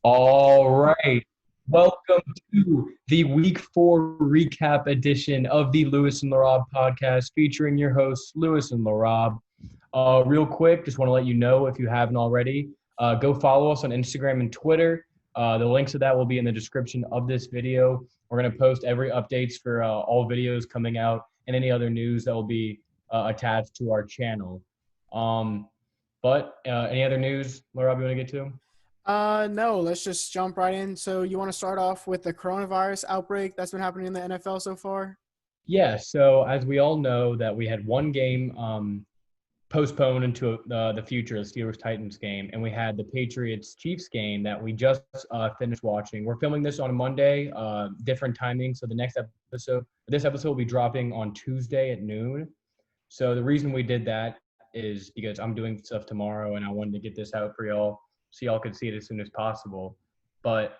All right. Welcome to the Week 4 recap edition of the Lewis and Laraib podcast featuring your hosts, Lewis and Laraib. Real quick, just want to let you know if you haven't already, go follow us on Instagram and Twitter. The links to that will be in the description of this video. We're going to post every updates for all videos coming out and any other news that will be attached to our channel. But any other news, Laraib, you want to get to? No, let's just jump right in. So you want to start off with the coronavirus outbreak that's been happening in the NFL so far? Yeah, so as we all know that we had one game postponed into the future, the Steelers-Titans game, and we had the Patriots-Chiefs game that we just finished watching. We're filming this on a Monday, different timing, so this episode will be dropping on Tuesday at noon. So the reason we did that is because I'm doing stuff tomorrow, and I wanted to get this out for y'all so y'all could see it as soon as possible. But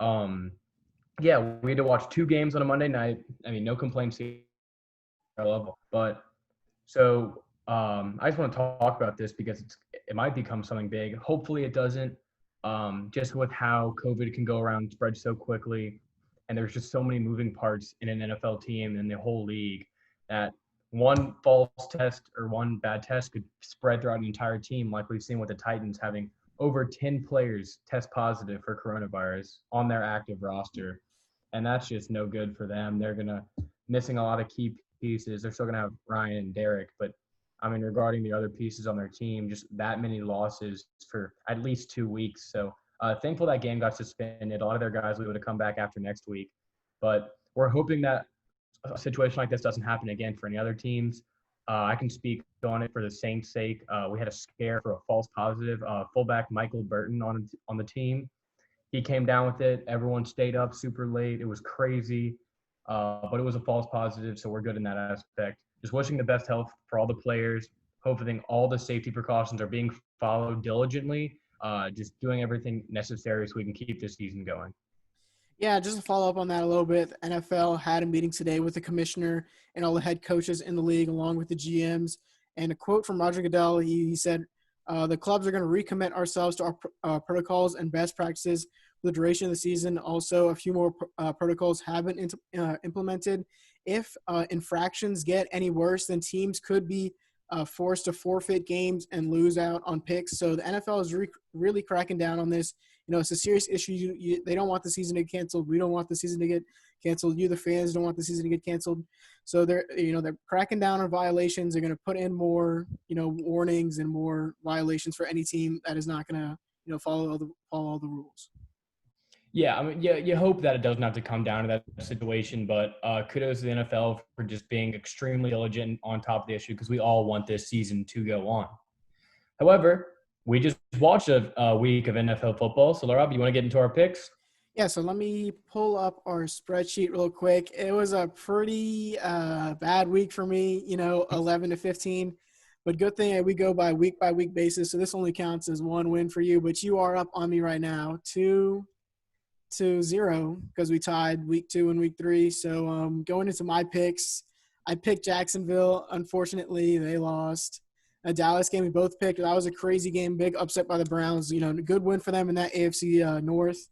yeah, we had to watch two games on a Monday night. I mean, no complaints here level. But so I just want to talk about this because it might become something big. Hopefully it doesn't. Just with how COVID can go around and spread so quickly, and there's just so many moving parts in an NFL team and the whole league that one false test or one bad test could spread throughout an entire team, like we've seen with the Titans having over 10 players test positive for coronavirus on their active roster. And that's just no good for them. They're going to missing a lot of key pieces. They're still going to have Ryan and Derek, but I mean, regarding the other pieces on their team, just that many losses for at least 2 weeks. So thankful that game got suspended. A lot of their guys would have come back after next week, but we're hoping that a situation like this doesn't happen again for any other teams. I can speak on it for the Saints' sake. We had a scare for a false positive. Fullback Michael Burton on the team. He came down with it. Everyone stayed up super late. It was crazy, but it was a false positive, so we're good in that aspect. Just wishing the best health for all the players. Hoping all the safety precautions are being followed diligently. Just doing everything necessary so we can keep this season going. Yeah, just to follow up on that a little bit, the NFL had a meeting today with the commissioner and all the head coaches in the league, along with the GMs. And a quote from Roger Goodell, he said, the clubs are going to recommit ourselves to our protocols and best practices for the duration of the season. Also, a few more protocols have been implemented. If infractions get any worse, then teams could be forced to forfeit games and lose out on picks. So the NFL is really cracking down on this. You know, it's a serious issue. They don't want the season to get canceled. We don't want the season to get canceled. You, the fans, don't want the season to get canceled. So they're cracking down on violations. They're going to put in more, warnings and more violations for any team that is not going to, follow all the rules. Yeah, I mean, yeah, you hope that it doesn't have to come down to that situation, but kudos to the NFL for just being extremely diligent on top of the issue because we all want this season to go on. However, we just watched a week of NFL football. So, Laura, you want to get into our picks? Yeah, so let me pull up our spreadsheet real quick. It was a pretty bad week for me, 11 to 15. But good thing we go by week basis, so this only counts as one win for you. But you are up on me right now, 2-0, because we tied week 2 and week 3. So going into my picks, I picked Jacksonville. Unfortunately, they lost. A Dallas game we both picked. That was a crazy game, big upset by the Browns. Good win for them in that AFC North.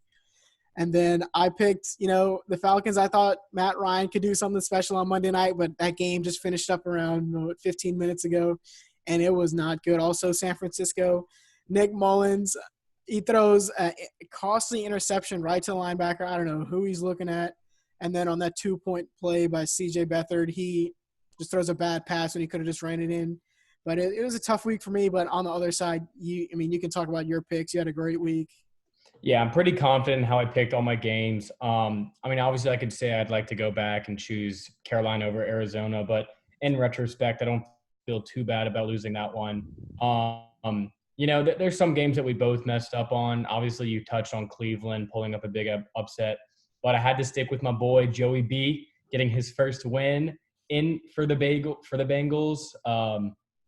And then I picked, the Falcons. I thought Matt Ryan could do something special on Monday night, but that game just finished up around 15 minutes ago, and it was not good. Also, San Francisco, Nick Mullins, he throws a costly interception right to the linebacker. I don't know who he's looking at. And then on that 2-point play by C.J. Beathard, he just throws a bad pass when he could have just ran it in. But it was a tough week for me. But on the other side, you can talk about your picks. You had a great week. Yeah, I'm pretty confident in how I picked all my games. Obviously, I could say I'd like to go back and choose Carolina over Arizona, but in retrospect, I don't feel too bad about losing that one. There's some games that we both messed up on. Obviously, you touched on Cleveland pulling up a big upset, but I had to stick with my boy Joey B getting his first win for the Bengals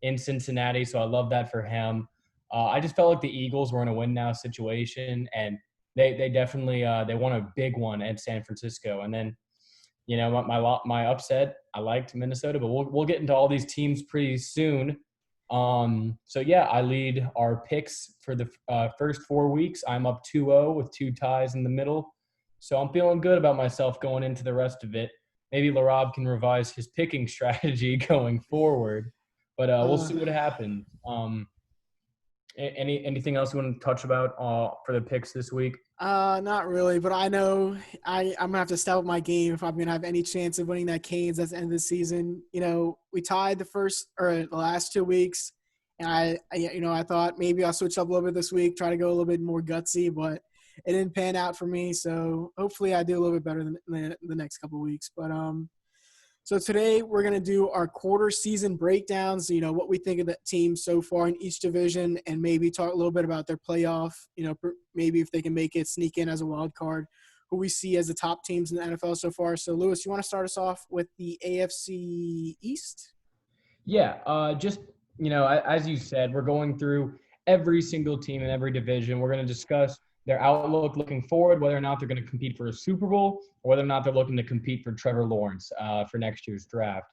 in Cincinnati. So I love that for him. I just felt like the Eagles were in a win now situation, and they definitely they won a big one at San Francisco. And then, my upset, I liked Minnesota, but we'll get into all these teams pretty soon. So yeah, I lead our picks for the first 4 weeks. I'm up 2-0 with 2 ties in the middle. So I'm feeling good about myself going into the rest of it. Maybe Laraib can revise his picking strategy going forward, but we'll see what happens. Anything else you want to touch about for the picks this week? Not really, but I know I'm gonna have to step up my game if I'm gonna have any chance of winning that Canes at the end of the season. We tied the last 2 weeks, and I thought maybe I'll switch up a little bit this week, try to go a little bit more gutsy, but it didn't pan out for me. So hopefully I do a little bit better than the next couple of weeks. But so today we're going to do our quarter season breakdowns, what we think of the teams so far in each division, and maybe talk a little bit about their playoff, maybe if they can make it, sneak in as a wild card, who we see as the top teams in the NFL so far. So, Lewis, you want to start us off with the AFC East? Yeah, as you said, we're going through every single team in every division. We're going to discuss their outlook looking forward, whether or not they're going to compete for a Super Bowl, or whether or not they're looking to compete for Trevor Lawrence for next year's draft.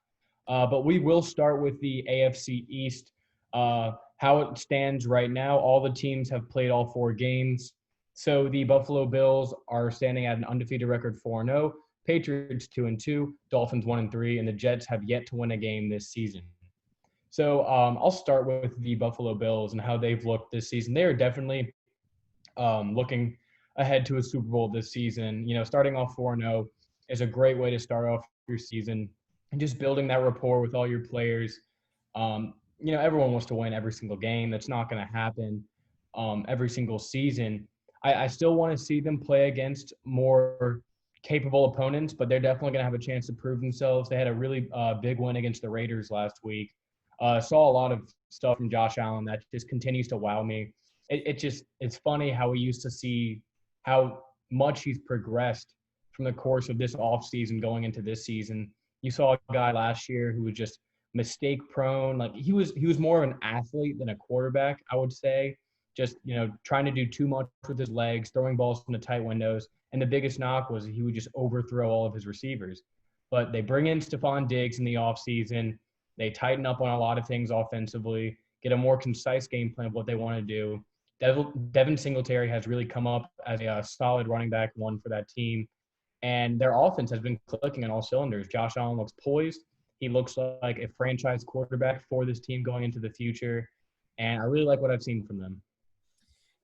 But we will start with the AFC East. How it stands right now, all the teams have played all 4 games. So the Buffalo Bills are standing at an undefeated record 4-0, Patriots 2-2, Dolphins 1-3, and the Jets have yet to win a game this season. So I'll start with the Buffalo Bills and how they've looked this season. They are definitely looking ahead to a Super Bowl this season. Starting off 4-0 is a great way to start off your season and just building that rapport with all your players. Everyone wants to win every single game. That's not going to happen every single season. I still want to see them play against more capable opponents, but they're definitely going to have a chance to prove themselves. They had a really big win against the Raiders last week. Saw a lot of stuff from Josh Allen that just continues to wow me. It's funny how we used to see how much he's progressed from the course of this offseason going into this season. You saw a guy last year who was just mistake prone. Like he was more of an athlete than a quarterback, I would say. Just, trying to do too much with his legs, throwing balls into tight windows. And the biggest knock was he would just overthrow all of his receivers. But they bring in Stephon Diggs in the offseason. They tighten up on a lot of things offensively, get a more concise game plan of what they want to do. Devin Singletary has really come up as a solid running back one for that team. And their offense has been clicking on all cylinders. Josh Allen looks poised. He looks like a franchise quarterback for this team going into the future. And I really like what I've seen from them.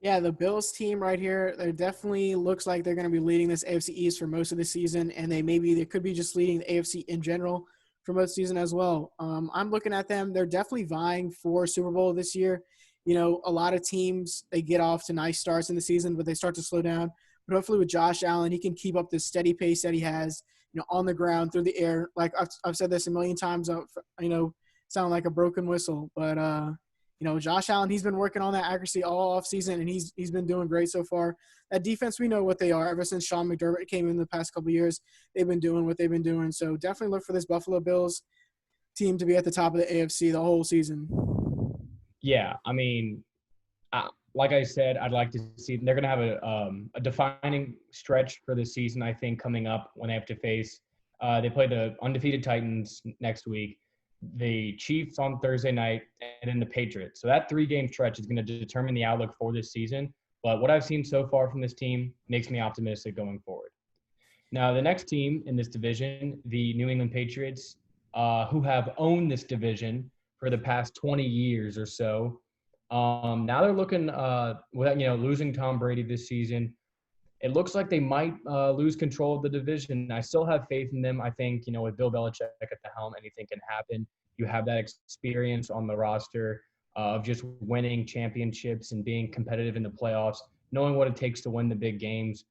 Yeah, the Bills team right here, they definitely looks like they're going to be leading this AFC East for most of the season, and they could be just leading the AFC in general for most of the season as well. I'm looking at them. They're definitely vying for Super Bowl this year. A lot of teams, they get off to nice starts in the season, but they start to slow down. But hopefully with Josh Allen, he can keep up this steady pace that he has, on the ground, through the air. Like I've said this a million times, sound like a broken whistle. But, Josh Allen, he's been working on that accuracy all offseason, and he's been doing great so far. That defense, we know what they are. Ever since Sean McDermott came in the past couple of years, they've been doing what they've been doing. So definitely look for this Buffalo Bills team to be at the top of the AFC the whole season. Yeah, like I said, I'd like to see they're going to have a defining stretch for the season, I think, coming up when they have to face they play the undefeated Titans next week, the Chiefs on Thursday night, and then the Patriots. So that 3-game stretch is going to determine the outlook for this season. But what I've seen so far from this team makes me optimistic going forward. Now, the next team in this division, the New England Patriots, who have owned this division for the past 20 years or so. Now they're looking without losing Tom Brady this season. It looks like they might lose control of the division. I still have faith in them. I think with Bill Belichick at the helm, anything can happen. You have that experience on the roster of just winning championships and being competitive in the playoffs, knowing what it takes to win the big games.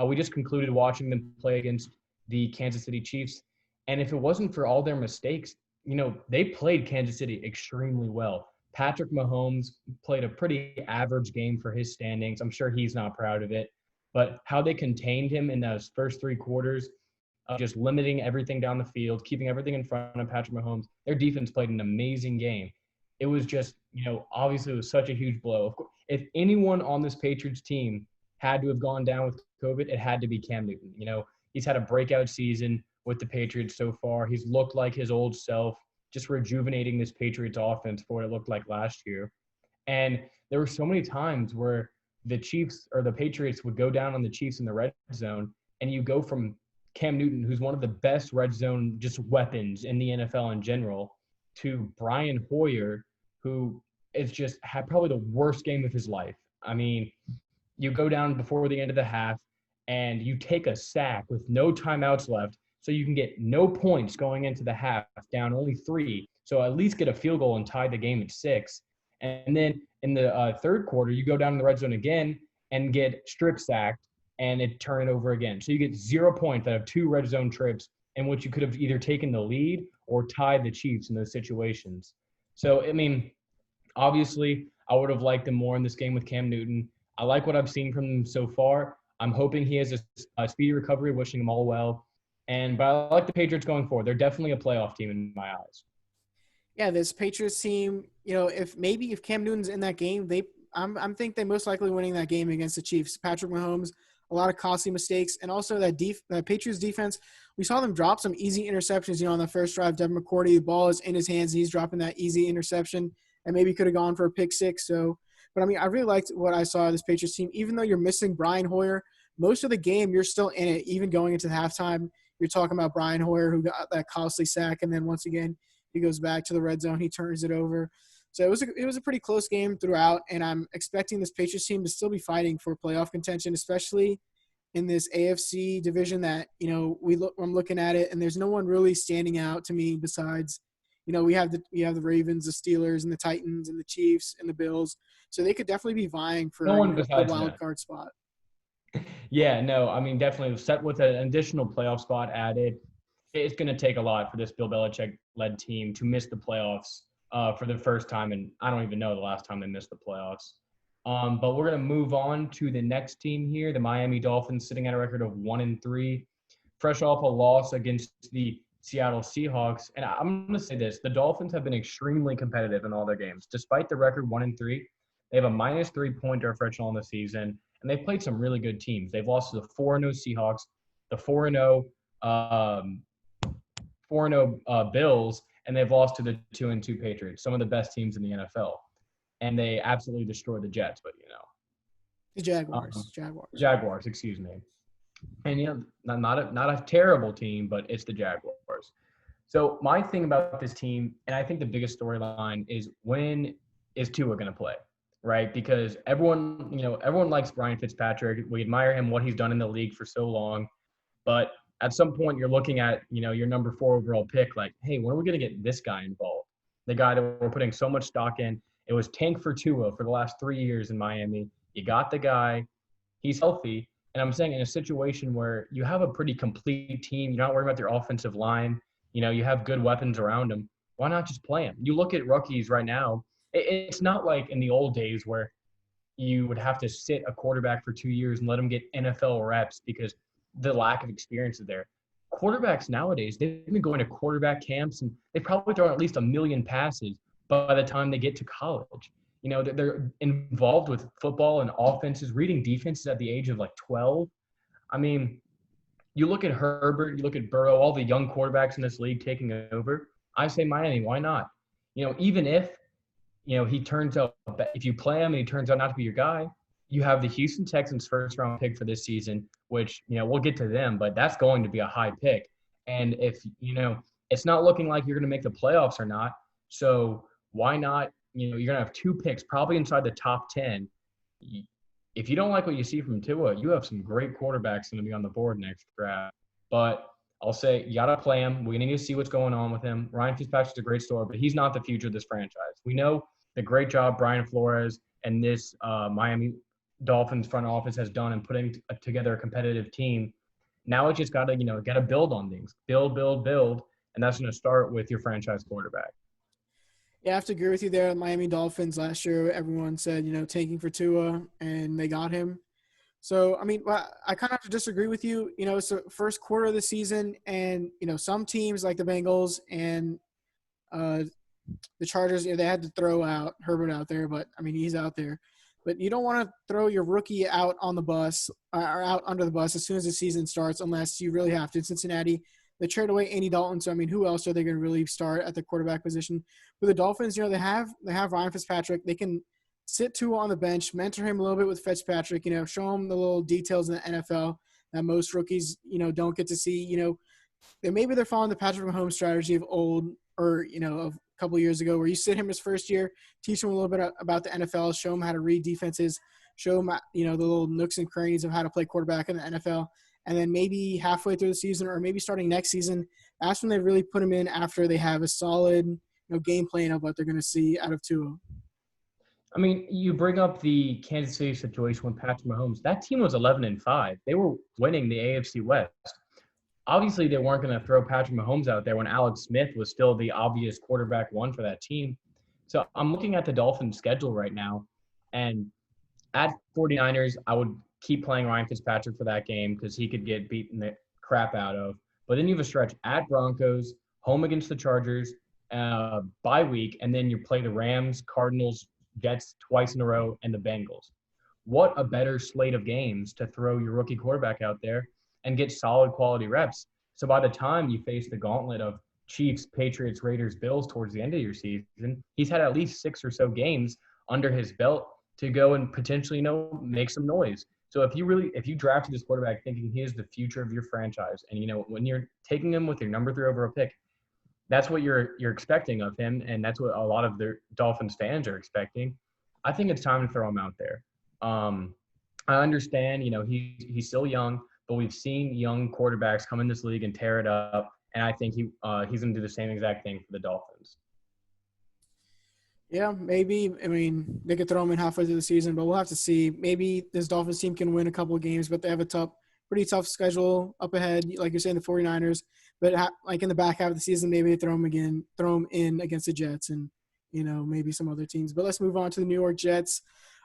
We just concluded watching them play against the Kansas City Chiefs, and if it wasn't for all their mistakes, they played Kansas City extremely well. Patrick Mahomes played a pretty average game for his standings. I'm sure he's not proud of it. But how they contained him in those first 3 quarters of just limiting everything down the field, keeping everything in front of Patrick Mahomes, their defense played an amazing game. It was just, obviously it was such a huge blow. Of course, if anyone on this Patriots team had to have gone down with COVID, it had to be Cam Newton. He's had a breakout season with the Patriots so far. He's looked like his old self. just rejuvenating this Patriots offense for what it looked like last year. And there were so many times where the Chiefs or the Patriots would go down on the Chiefs in the red zone, and you go from Cam Newton, who's one of the best red zone just weapons in the NFL in general, to Brian Hoyer, who is just had probably the worst game of his life. I mean, you go down before the end of the half and you take a sack with no timeouts left, so you can get no points going into the half, down only 3. So at least get a field goal and tie the game at 6. And then in the third quarter, you go down in the red zone again and get strip sacked and it turn it over again. So you get 0 points out of 2 red zone trips in which you could have either taken the lead or tied the Chiefs in those situations. So, I mean, obviously, I would have liked him more in this game with Cam Newton. I like what I've seen from him so far. I'm hoping he has a speedy recovery, wishing him all well. But I like the Patriots going forward. They're definitely a playoff team in my eyes. Yeah, this Patriots team, if Cam Newton's in that game, I'm think they most likely winning that game against the Chiefs. Patrick Mahomes, a lot of costly mistakes, and also that Patriots defense. We saw them drop some easy interceptions. On the first drive, Devin McCourty, the ball is in his hands, and he's dropping that easy interception, and maybe could have gone for a pick six. But I mean, I really liked what I saw of this Patriots team. Even though you're missing Brian Hoyer, most of the game you're still in it. Even going into halftime, you're talking about Brian Hoyer who got that costly sack, and then once again he goes back to the red zone, he turns it over. So it was a pretty close game throughout, and I'm expecting this Patriots team to still be fighting for playoff contention, especially in this AFC division that I'm looking at it, and there's no one really standing out to me besides. We have the Ravens, the Steelers, and the Titans, and the Chiefs, and the Bills. So they could definitely be vying for No one the besides wild that. card spot. Yeah, no, I mean, definitely set with an additional playoff spot added. It's going to take a lot for this Bill Belichick-led team to miss the playoffs for the first time, and I don't even know the last time they missed the playoffs. But we're going to move on to the next team here, the Miami Dolphins, sitting at a record of 1-3, fresh off a loss against the Seattle Seahawks. And I'm going to say this: the Dolphins have been extremely competitive in all their games, despite the record 1-3. They have a -3 point differential on the season, and they've played some really good teams. They've lost to the 4-0 Seahawks, the 4-0 Bills, and they've lost to the 2-2 Patriots, some of the best teams in the NFL. And they absolutely destroyed the Jets, but The Jaguars. Jaguars, excuse me. And not a terrible team, but it's the Jaguars. So my thing about this team, and I think the biggest storyline is, when is Tua going to play, right? Because everyone likes Ryan Fitzpatrick. We admire him, what he's done in the league for so long, but at some point you're looking at your number 4 overall pick, like, hey, when are we going to get this guy involved? The guy that we're putting so much stock in. It was tank for Tua for the last 3 years in Miami. You got the guy, he's healthy. And I'm saying, in a situation where you have a pretty complete team, you're not worried about their offensive line, you have good weapons around them, why not just play them? You look at rookies right now, it's not like in the old days where you would have to sit a quarterback for 2 years and let them get NFL reps because the lack of experience is there. Quarterbacks nowadays, they've been going to quarterback camps, and they probably throw at least 1 million passes by the time they get to college. They're involved with football and offenses, reading defenses at the age of like 12. I mean, you look at Herbert, you look at Burrow, all the young quarterbacks in this league taking over. I say Miami, why not? Even if, he turns out, if you play him and he turns out not to be your guy, you have the Houston Texans first round pick for this season, which, we'll get to them, but that's going to be a high pick. And if, it's not looking like you're going to make the playoffs or not. So why not? You're going to have 2 picks probably inside the top 10. If you don't like what you see from Tua, you have some great quarterbacks going to be on the board next draft. But I'll say you got to play him. We need to see what's going on with him. Ryan Fitzpatrick's a great story, but he's not the future of this franchise. We know the great job Brian Flores and this Miami Dolphins front office has done in putting together a competitive team. Now it's just got to build on things. Build. And that's going to start with your franchise quarterback. Yeah, I have to agree with you there. Miami Dolphins last year, everyone said, tanking for Tua, and they got him. So, I mean, I kind of have to disagree with you. It's the first quarter of the season, and, some teams like the Bengals and the Chargers, they had to throw out Herbert out there, but, I mean, he's out there. But you don't want to throw your rookie out on the bus or out under the bus as soon as the season starts unless you really have to. In Cincinnati, They trade away Andy Dalton, so I mean, who else are they going to really start at the quarterback position? With the Dolphins, they have Ryan Fitzpatrick. They can sit Tua on the bench, mentor him a little bit with Fitzpatrick. Show him the little details in the NFL that most rookies don't get to see. Maybe they're following the Patrick Mahomes strategy of old, or of a couple of years ago, where you sit him his first year, teach him a little bit about the NFL, show him how to read defenses, show him the little nooks and crannies of how to play quarterback in the NFL. And then maybe halfway through the season, or maybe starting next season, that's when they really put him in after they have a solid game plan of what they're going to see out of Tua. I mean, you bring up the Kansas City situation with Patrick Mahomes. That team was 11-5. They were winning the AFC West. Obviously, they weren't going to throw Patrick Mahomes out there when Alex Smith was still the obvious quarterback one for that team. So I'm looking at the Dolphins' schedule right now, and at 49ers, I would keep playing Ryan Fitzpatrick for that game because he could get beaten the crap out of. But then you have a stretch at Broncos, home against the Chargers, bye week, and then you play the Rams, Cardinals, Jets twice in a row, and the Bengals. What a better slate of games to throw your rookie quarterback out there and get solid quality reps. So by the time you face the gauntlet of Chiefs, Patriots, Raiders, Bills towards the end of your season, he's had at least 6 or so games under his belt to go and potentially, make some noise. So if you drafted this quarterback thinking he is the future of your franchise, and when you're taking him with your number 3 overall pick, that's what you're expecting of him, and that's what a lot of the Dolphins fans are expecting. I think it's time to throw him out there. I understand, he's still young, but we've seen young quarterbacks come in this league and tear it up, and I think he's going to do the same exact thing for the Dolphins. Yeah, maybe. I mean, they could throw him in halfway through the season, but we'll have to see. Maybe this Dolphins team can win a couple of games, but they have a pretty tough schedule up ahead, like you're saying, the 49ers. But like in the back half of the season, maybe they throw him in against the Jets and, maybe some other teams. But let's move on to the New York Jets.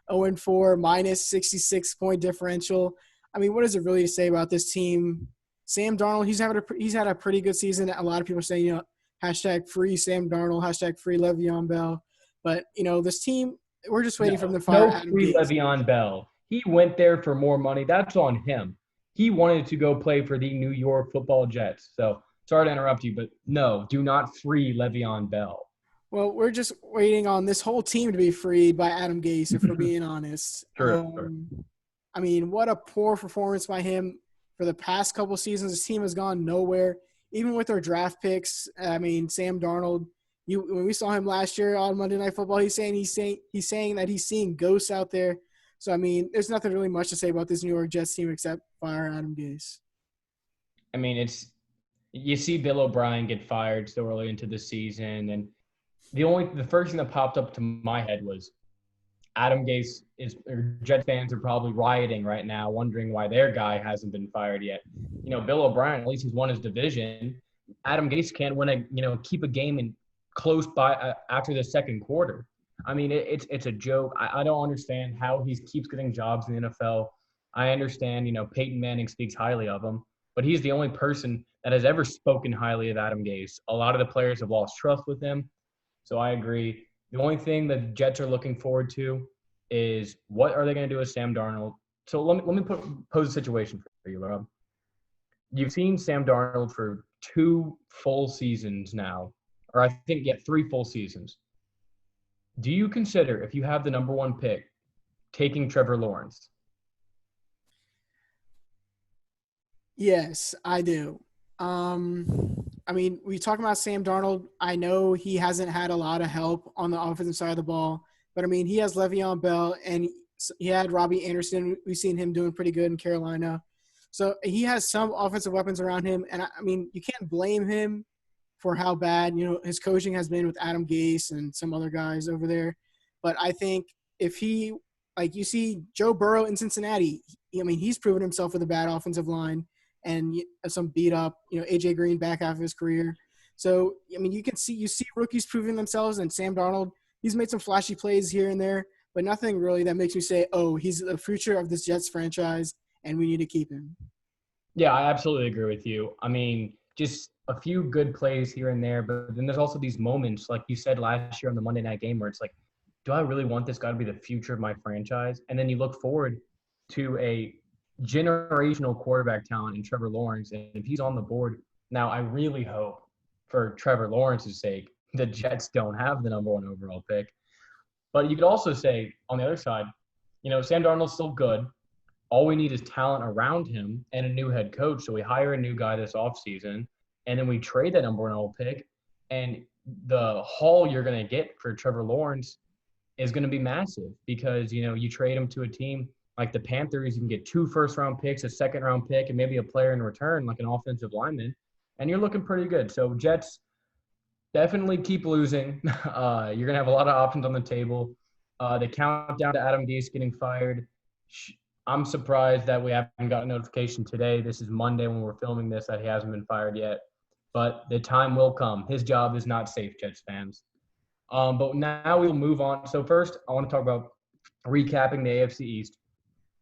0-4, minus 66-point differential. I mean, what is it really to say about this team? Sam Darnold, he's had a pretty good season. A lot of people are saying, hashtag free Sam Darnold, hashtag free Le'Veon Bell. But, this team, we're just waiting for them to fire Adam free Gase. Le'Veon Bell. He went there for more money. That's on him. He wanted to go play for the New York Football Jets. So, sorry to interrupt you, but no, do not free Le'Veon Bell. Well, we're just waiting on this whole team to be freed by Adam Gase, if we're being honest. Sure. I mean, what a poor performance by him for the past couple seasons. This team has gone nowhere. Even with their draft picks, I mean, Sam Darnold, when we saw him last year on Monday Night Football, he's saying that he's seeing ghosts out there. So, I mean, there's nothing really much to say about this New York Jets team except fire Adam Gase. I mean, you see Bill O'Brien get fired so early into the season, and the first thing that popped up to my head was Adam Gase Jet fans are probably rioting right now, wondering why their guy hasn't been fired yet. Bill O'Brien, at least he's won his division. Adam Gase can't keep a game in close by after the second quarter. I mean, it's a joke. I don't understand how he keeps getting jobs in the NFL. I understand, Peyton Manning speaks highly of him, but he's the only person that has ever spoken highly of Adam Gase. A lot of the players have lost trust with him. So I agree. The only thing the Jets are looking forward to is what are they going to do with Sam Darnold? So let me pose a situation for you, Laraib. You've seen Sam Darnold for 2 full seasons now, or I think, 3 full seasons. Do you consider, if you have the number 1 pick, taking Trevor Lawrence? Yes, I do. I mean, we talk about Sam Darnold. I know he hasn't had a lot of help on the offensive side of the ball, but I mean, he has Le'Veon Bell and he had Robbie Anderson. We've seen him doing pretty good in Carolina. So he has some offensive weapons around him. And I mean, you can't blame him for how bad, his coaching has been with Adam Gase and some other guys over there. But I think if you see Joe Burrow in Cincinnati, I mean, he's proven himself with a bad offensive line and some beat up, AJ Green back half of his career. So, I mean, you see rookies proving themselves, and Sam Darnold, he's made some flashy plays here and there, but nothing really that makes me say, oh, he's the future of this Jets franchise and we need to keep him. Yeah, I absolutely agree with you. I mean, just a few good plays here and there, but then there's also these moments, like you said last year on the Monday night game, where it's like, do I really want this guy to be the future of my franchise? And then you look forward to a generational quarterback talent in Trevor Lawrence, and if he's on the board, Now, I really hope, for Trevor Lawrence's sake, the Jets don't have the number 1 overall pick. But you could also say, on the other side, Sam Darnold's still good. All we need is talent around him and a new head coach. So we hire a new guy this offseason, and then we trade that number 1 overall pick. And the haul you're going to get for Trevor Lawrence is going to be massive because, you trade him to a team like the Panthers, you can get 2 first-round picks, a second-round pick, and maybe a player in return, like an offensive lineman, and you're looking pretty good. So Jets definitely keep losing. You're going to have a lot of options on the table. The countdown to Adam Gase getting fired, I'm surprised that we haven't got a notification today. This is Monday when we're filming this that he hasn't been fired yet. But the time will come. His job is not safe, Jets fans. But now we'll move on. So first, I want to talk about recapping the AFC East.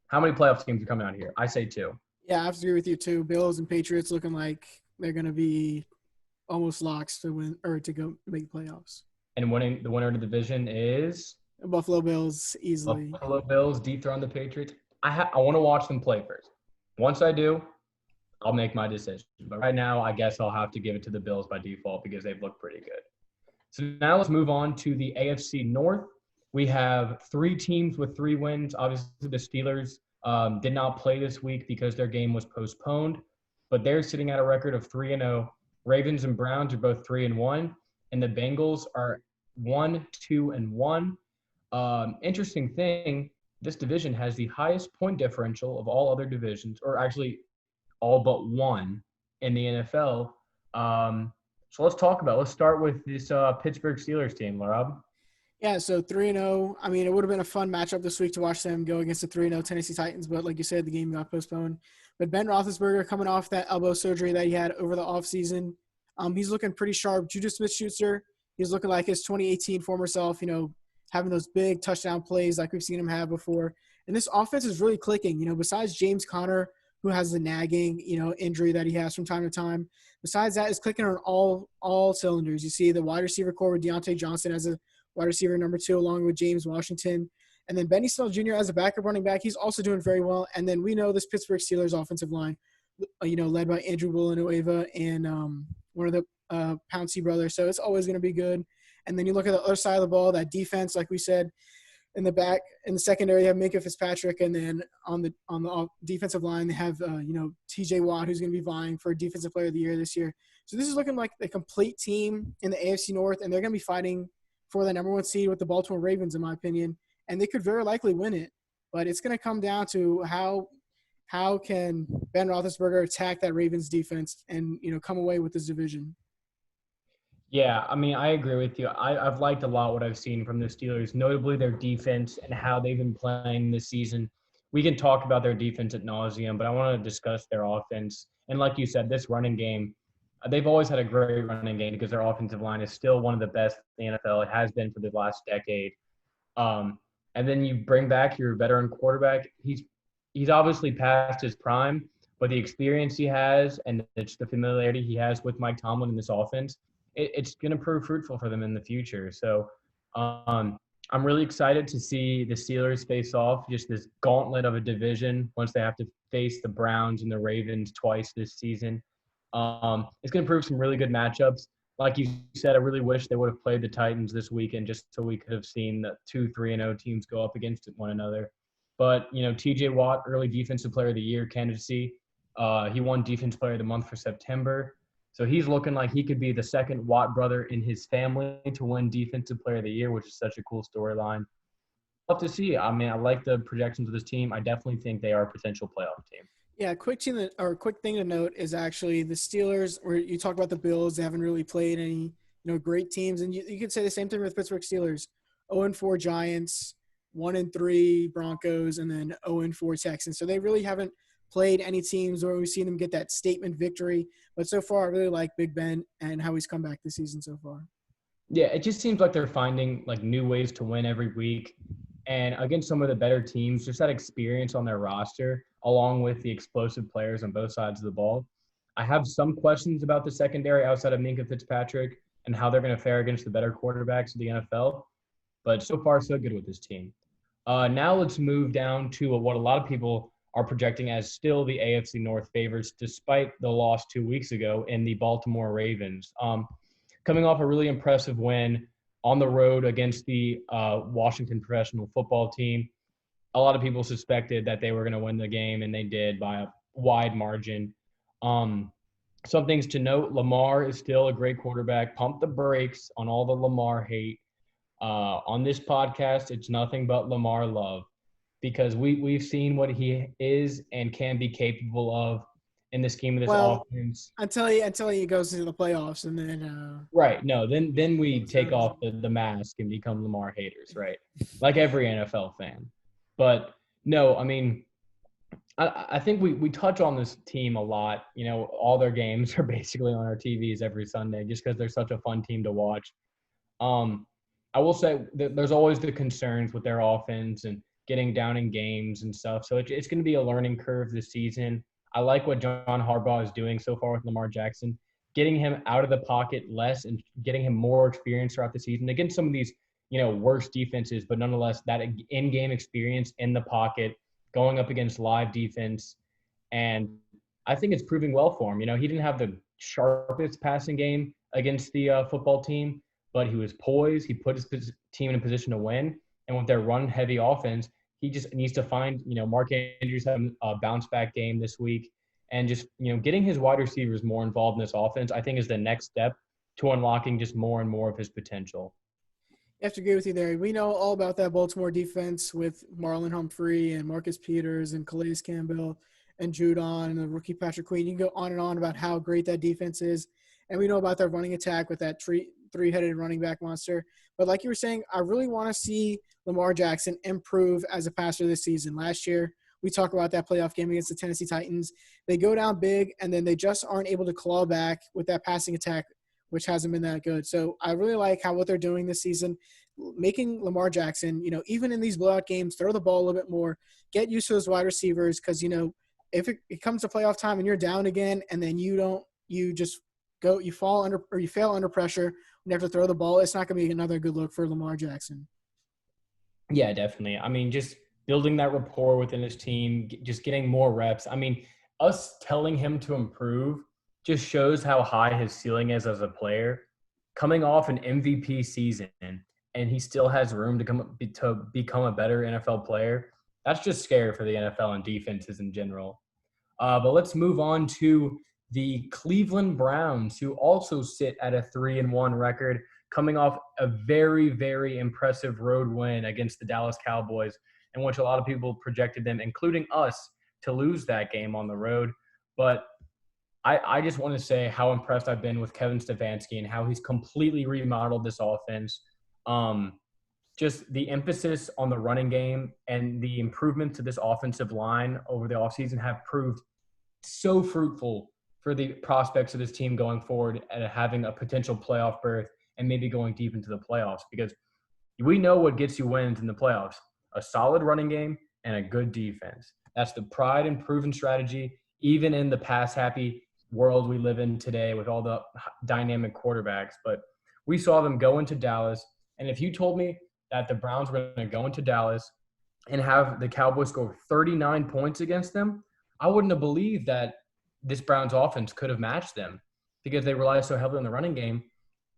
How many playoff teams are coming out here? I say 2. Yeah, I have to agree with you too. Bills and Patriots looking like they're going to be almost locks to win or to go make the playoffs. And the winner of the division is Buffalo Bills easily. Buffalo Bills dethrone the Patriots. I want to watch them play first. Once I do, I'll make my decision. But right now, I guess I'll have to give it to the Bills by default because they've looked pretty good. So now let's move on to the AFC North. We have 3 teams with 3 wins. Obviously, the Steelers did not play this week because their game was postponed, but they're sitting at a record of 3-0. Ravens and Browns are both 3-1, and the Bengals are 1-2-1. Interesting thing, this division has the highest point differential of all other divisions, or actually all but one in the NFL. So let's start with this Pittsburgh Steelers team, Laraib. Yeah, so 3-0. I mean, it would have been a fun matchup this week to watch them go against the 3-0 Tennessee Titans, but like you said, the game got postponed. But Ben Roethlisberger coming off that elbow surgery that he had over the offseason, he's looking pretty sharp. Juju Smith-Schuster, he's looking like his 2018 former self, having those big touchdown plays like we've seen him have before. And this offense is really clicking. Besides James Conner, who has the nagging, injury that he has from time to time, besides that, it's clicking on all cylinders. You see the wide receiver core with Deontay Johnson as a wide receiver number 2, along with James Washington. And then Benny Snell Jr. as a backup running back, he's also doing very well. And then we know this Pittsburgh Steelers offensive line, led by Andrew Villanueva and one of the Pouncey brothers. So it's always going to be good. And then you look at the other side of the ball, that defense, like we said, in the back, in the secondary, you have Minkah Fitzpatrick. And then on the defensive line, they have, TJ Watt, who's going to be vying for Defensive Player of the Year this year. So this is looking like a complete team in the AFC North, and they're going to be fighting for the number 1 seed with the Baltimore Ravens, in my opinion, and they could very likely win it. But it's going to come down to how can Ben Roethlisberger attack that Ravens defense and come away with this division. Yeah, I mean, I agree with you. I've liked a lot what I've seen from the Steelers, notably their defense and how they've been playing this season. We can talk about their defense ad nauseum, but I want to discuss their offense. And like you said, this running game, they've always had a great running game because their offensive line is still one of the best in the NFL. It has been for the last decade. And then you bring back your veteran quarterback. He's obviously past his prime, but the experience he has and it's the familiarity he has with Mike Tomlin in this offense, it's going to prove fruitful for them in the future. So I'm really excited to see the Steelers face off just this gauntlet of a division once they have to face the Browns and the Ravens twice this season. It's going to prove some really good matchups. Like you said, I really wish they would have played the Titans this weekend just so we could have seen the 2 3-0 teams go up against one another. But, TJ Watt, early Defensive Player of the Year candidacy. He won Defensive Player of the Month for September. So he's looking like he could be the second Watt brother in his family to win Defensive Player of the Year, which is such a cool storyline. Love to see. I mean, I like the projections of this team. I definitely think they are a potential playoff team. Yeah, quick thing to note is actually the Steelers, where you talk about the Bills, they haven't really played any, great teams. And you could say the same thing with Pittsburgh Steelers. 0-4 Giants, 1-3 Broncos, and then 0-4 Texans. So they really haven't played any teams where we've seen them get that statement victory. But so far, I really like Big Ben and how he's come back this season so far. Yeah, it just seems like they're finding new ways to win every week. And against some of the better teams, just that experience on their roster, along with the explosive players on both sides of the ball. I have some questions about the secondary outside of Minkah Fitzpatrick and how they're going to fare against the better quarterbacks of the NFL. But so far, so good with this team. Now let's move down to what a lot of people are projecting as still the AFC North favorites, despite the loss 2 weeks ago in the Baltimore Ravens. Coming off a really impressive win on the road against the Washington professional football team. A lot of people suspected that they were going to win the game, and they did by a wide margin. Some things to note: Lamar is still a great quarterback. Pump the brakes on all the Lamar hate. On this podcast, it's nothing but Lamar love, because we've seen what he is and can be capable of in the scheme of this offense. Until he goes to the playoffs, and then right. No, then we take off the mask and become Lamar haters, right? Like every NFL fan. But no, I mean, I think we touch on this team a lot. You know, all their games are basically on our TVs every Sunday just because they're such a fun team to watch. I will say that there's always the concerns with their offense and getting down in games and stuff. So it's going to be a learning curve this season. I like what John Harbaugh is doing so far with Lamar Jackson, getting him out of the pocket less and getting him more experience throughout the season against some of these, worse defenses, but nonetheless, that in-game experience in the pocket, going up against live defense. And I think it's proving well for him. He didn't have the sharpest passing game against the football team, but he was poised. He put his team in a position to win. And with their run-heavy offense, he just needs to find, Mark Andrews having a bounce-back game this week. And just, getting his wide receivers more involved in this offense, I think, is the next step to unlocking just more and more of his potential. I have to agree with you there. We know all about that Baltimore defense with Marlon Humphrey and Marcus Peters and Calais Campbell and Judon and the rookie Patrick Queen. You can go on and on about how great that defense is. And we know about their running attack with that three-headed running back monster. But like you were saying, I really want to see Lamar Jackson improve as a passer this season. Last year, we talked about that playoff game against the Tennessee Titans. They go down big, and then they just aren't able to claw back with that passing attack, which hasn't been that good. So I really like what they're doing this season, making Lamar Jackson, even in these blowout games, throw the ball a little bit more, get used to those wide receivers, because, if it comes to playoff time and you're down again and then you fail under pressure when you have to throw the ball, it's not going to be another good look for Lamar Jackson. Yeah, definitely. I mean, just building that rapport within his team, just getting more reps. I mean, us telling him to improve just shows how high his ceiling is as a player. Coming off an MVP season, and he still has room to become a better NFL player. That's just scary for the NFL and defenses in general. But let's move on to the Cleveland Browns, who also sit at a 3-1 record, coming off a very, very impressive road win against the Dallas Cowboys, in which a lot of people projected them, including us, to lose that game on the road. But I just want to say how impressed I've been with Kevin Stefanski and how he's completely remodeled this offense. Just the emphasis on the running game and the improvement to this offensive line over the offseason have proved so fruitful for the prospects of this team going forward and having a potential playoff berth and maybe going deep into the playoffs, because we know what gets you wins in the playoffs: a solid running game and a good defense. That's the pride and proven strategy, even in the pass-happy world we live in today with all the dynamic quarterbacks. But we saw them go into Dallas, and if you told me that the Browns were going to go into Dallas and have the Cowboys score 39 points against them, I wouldn't have believed that this Browns offense could have matched them, because they rely so heavily on the running game.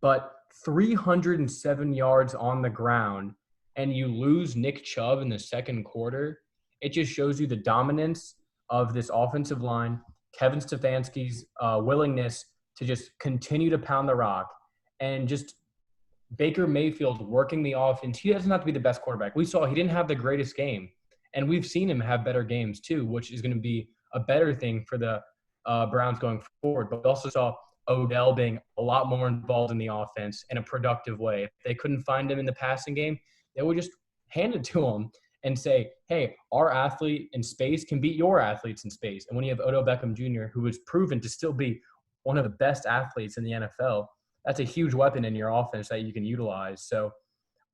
But 307 yards on the ground, and you lose Nick Chubb in the second quarter, it just shows you the dominance of this offensive line, Kevin Stefanski's willingness to just continue to pound the rock, and just Baker Mayfield working the offense. He doesn't have to be the best quarterback. We saw he didn't have the greatest game, and we've seen him have better games too, which is going to be a better thing for the Browns going forward. But we also saw Odell being a lot more involved in the offense in a productive way. If they couldn't find him in the passing game, they would just hand it to him and say, hey, our athlete in space can beat your athletes in space. And when you have Odell Beckham Jr., who is proven to still be one of the best athletes in the NFL, that's a huge weapon in your offense that you can utilize. So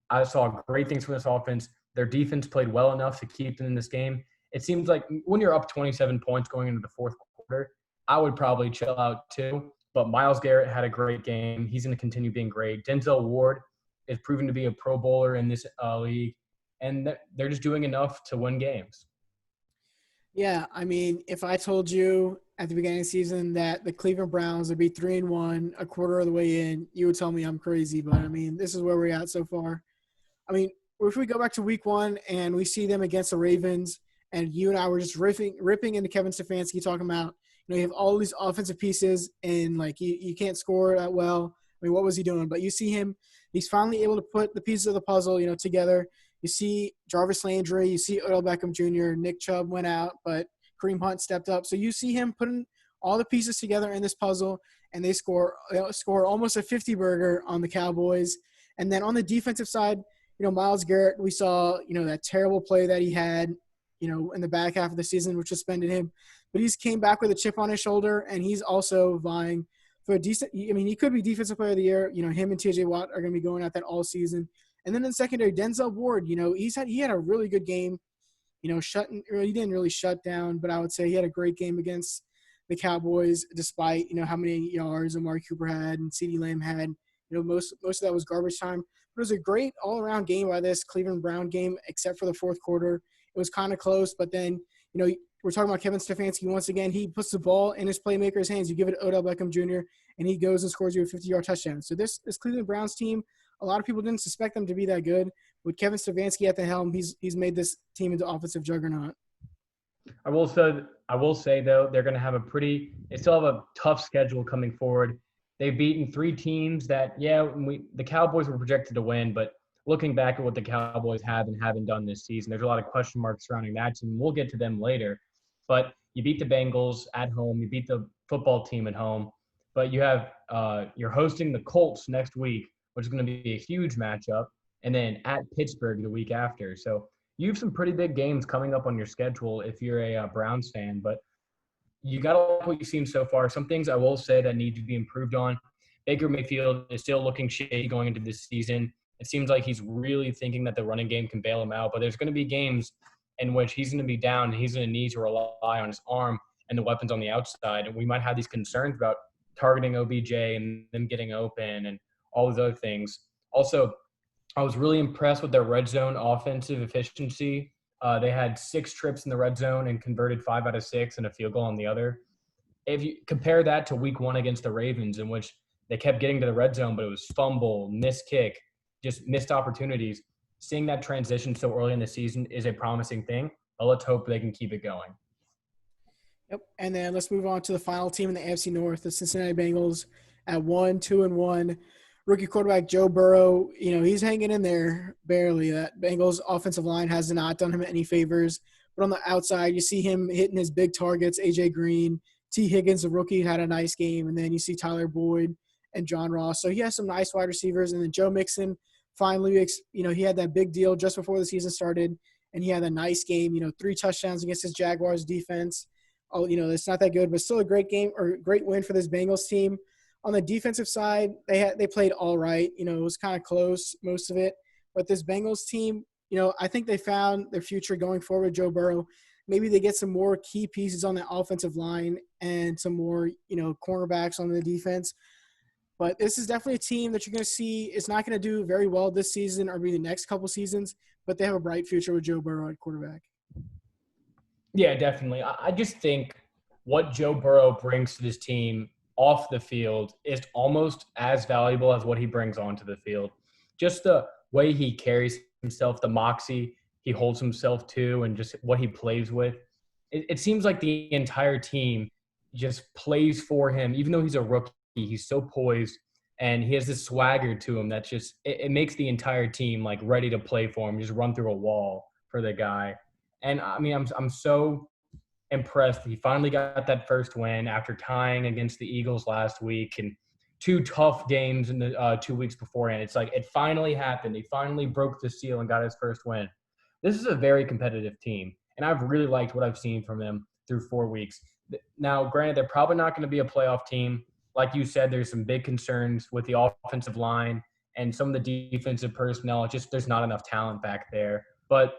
I saw great things from this offense. Their defense played well enough to keep them in this game. It seems like when you're up 27 points going into the fourth quarter, I would probably chill out too. But Myles Garrett had a great game. He's going to continue being great. Denzel Ward is proven to be a Pro Bowler in this league. And they're just doing enough to win games. Yeah, I mean, if I told you at the beginning of the season that the Cleveland Browns would be 3-1 a quarter of the way in, you would tell me I'm crazy. But I mean, this is where we're at so far. I mean, if we go back to week one and we see them against the Ravens, and you and I were just ripping into Kevin Stefanski, talking about, you have all these offensive pieces and like you can't score that well. I mean, what was he doing? But you see him, he's finally able to put the pieces of the puzzle, together. You see Jarvis Landry, you see Odell Beckham Jr., Nick Chubb went out, but Kareem Hunt stepped up. So you see him putting all the pieces together in this puzzle, and they score almost a 50 burger on the Cowboys. And then on the defensive side, Myles Garrett, we saw, that terrible play that he had, in the back half of the season, which suspended him. But he's came back with a chip on his shoulder, and he's also vying for a decent – I mean, he could be Defensive Player of the Year. Him and T.J. Watt are going to be going at that all season. And then in the secondary, Denzel Ward, he had a really good game, he didn't really shut down, but I would say he had a great game against the Cowboys despite, how many yards Amari Cooper had and CeeDee Lamb had. Most of that was garbage time. But it was a great all-around game by this Cleveland Brown game, except for the fourth quarter. It was kind of close, but then, we're talking about Kevin Stefanski once again. He puts the ball in his playmaker's hands. You give it to Odell Beckham Jr., and he goes and scores you a 50-yard touchdown. So this Cleveland Browns team, a lot of people didn't suspect them to be that good. With Kevin Stefanski at the helm, he's made this team into offensive juggernaut. I will say though, they're going to have they still have a tough schedule coming forward. They've beaten 3 teams that, the Cowboys were projected to win, but looking back at what the Cowboys have and haven't done this season, there's a lot of question marks surrounding that team. We'll get to them later. But you beat the Bengals at home. You beat the football team at home. But you're hosting the Colts next week, which is going to be a huge matchup, and then at Pittsburgh the week after. So you have some pretty big games coming up on your schedule if you're a Browns fan. But you got to like what you've seen so far. Some things I will say that need to be improved on. Baker Mayfield is still looking shaky going into this season. It seems like he's really thinking that the running game can bail him out. But there's going to be games in which he's going to be down and he's going to need to rely on his arm and the weapons on the outside. And we might have these concerns about targeting OBJ and them getting open and all these other things. Also, I was really impressed with their red zone offensive efficiency. They had 6 trips in the red zone and converted 5 out of 6 and a field goal on the other. If you compare that to week 1 against the Ravens, in which they kept getting to the red zone, but it was fumble, missed kick, just missed opportunities. Seeing that transition so early in the season is a promising thing, but let's hope they can keep it going. Yep. And then let's move on to the final team in the AFC North, the Cincinnati Bengals at 1-2-1. Rookie quarterback Joe Burrow, he's hanging in there barely. That Bengals offensive line has not done him any favors. But on the outside, you see him hitting his big targets. A.J. Green, T. Higgins, the rookie, had a nice game. And then you see Tyler Boyd and John Ross. So he has some nice wide receivers. And then Joe Mixon, finally, he had that big deal just before the season started. And he had a nice game, 3 touchdowns against his Jaguars defense. Oh, it's not that good, but still a great game or great win for this Bengals team. On the defensive side, they played all right. It was kind of close, most of it. But this Bengals team, I think they found their future going forward with Joe Burrow. Maybe they get some more key pieces on the offensive line and some more, cornerbacks on the defense. But this is definitely a team that you're going to see is not going to do very well this season or maybe the next couple seasons, but they have a bright future with Joe Burrow at quarterback. Yeah, definitely. I just think what Joe Burrow brings to this team off the field is almost as valuable as what he brings onto the field. Just the way he carries himself, the moxie he holds himself to, and just what he plays with. It seems like the entire team just plays for him. Even though he's a rookie, he's so poised, and he has this swagger to him that just it makes the entire team like ready to play for him, just run through a wall for the guy. And I mean, I'm so impressed. He finally got that first win after tying against the Eagles last week and 2 tough games in the 2 weeks beforehand. It's like it finally happened. He finally broke the seal and got his first win. This is a very competitive team, and I've really liked what I've seen from them through 4 weeks. Now, granted, they're probably not going to be a playoff team. Like you said, there's some big concerns with the offensive line and some of the defensive personnel. Just there's not enough talent back there. But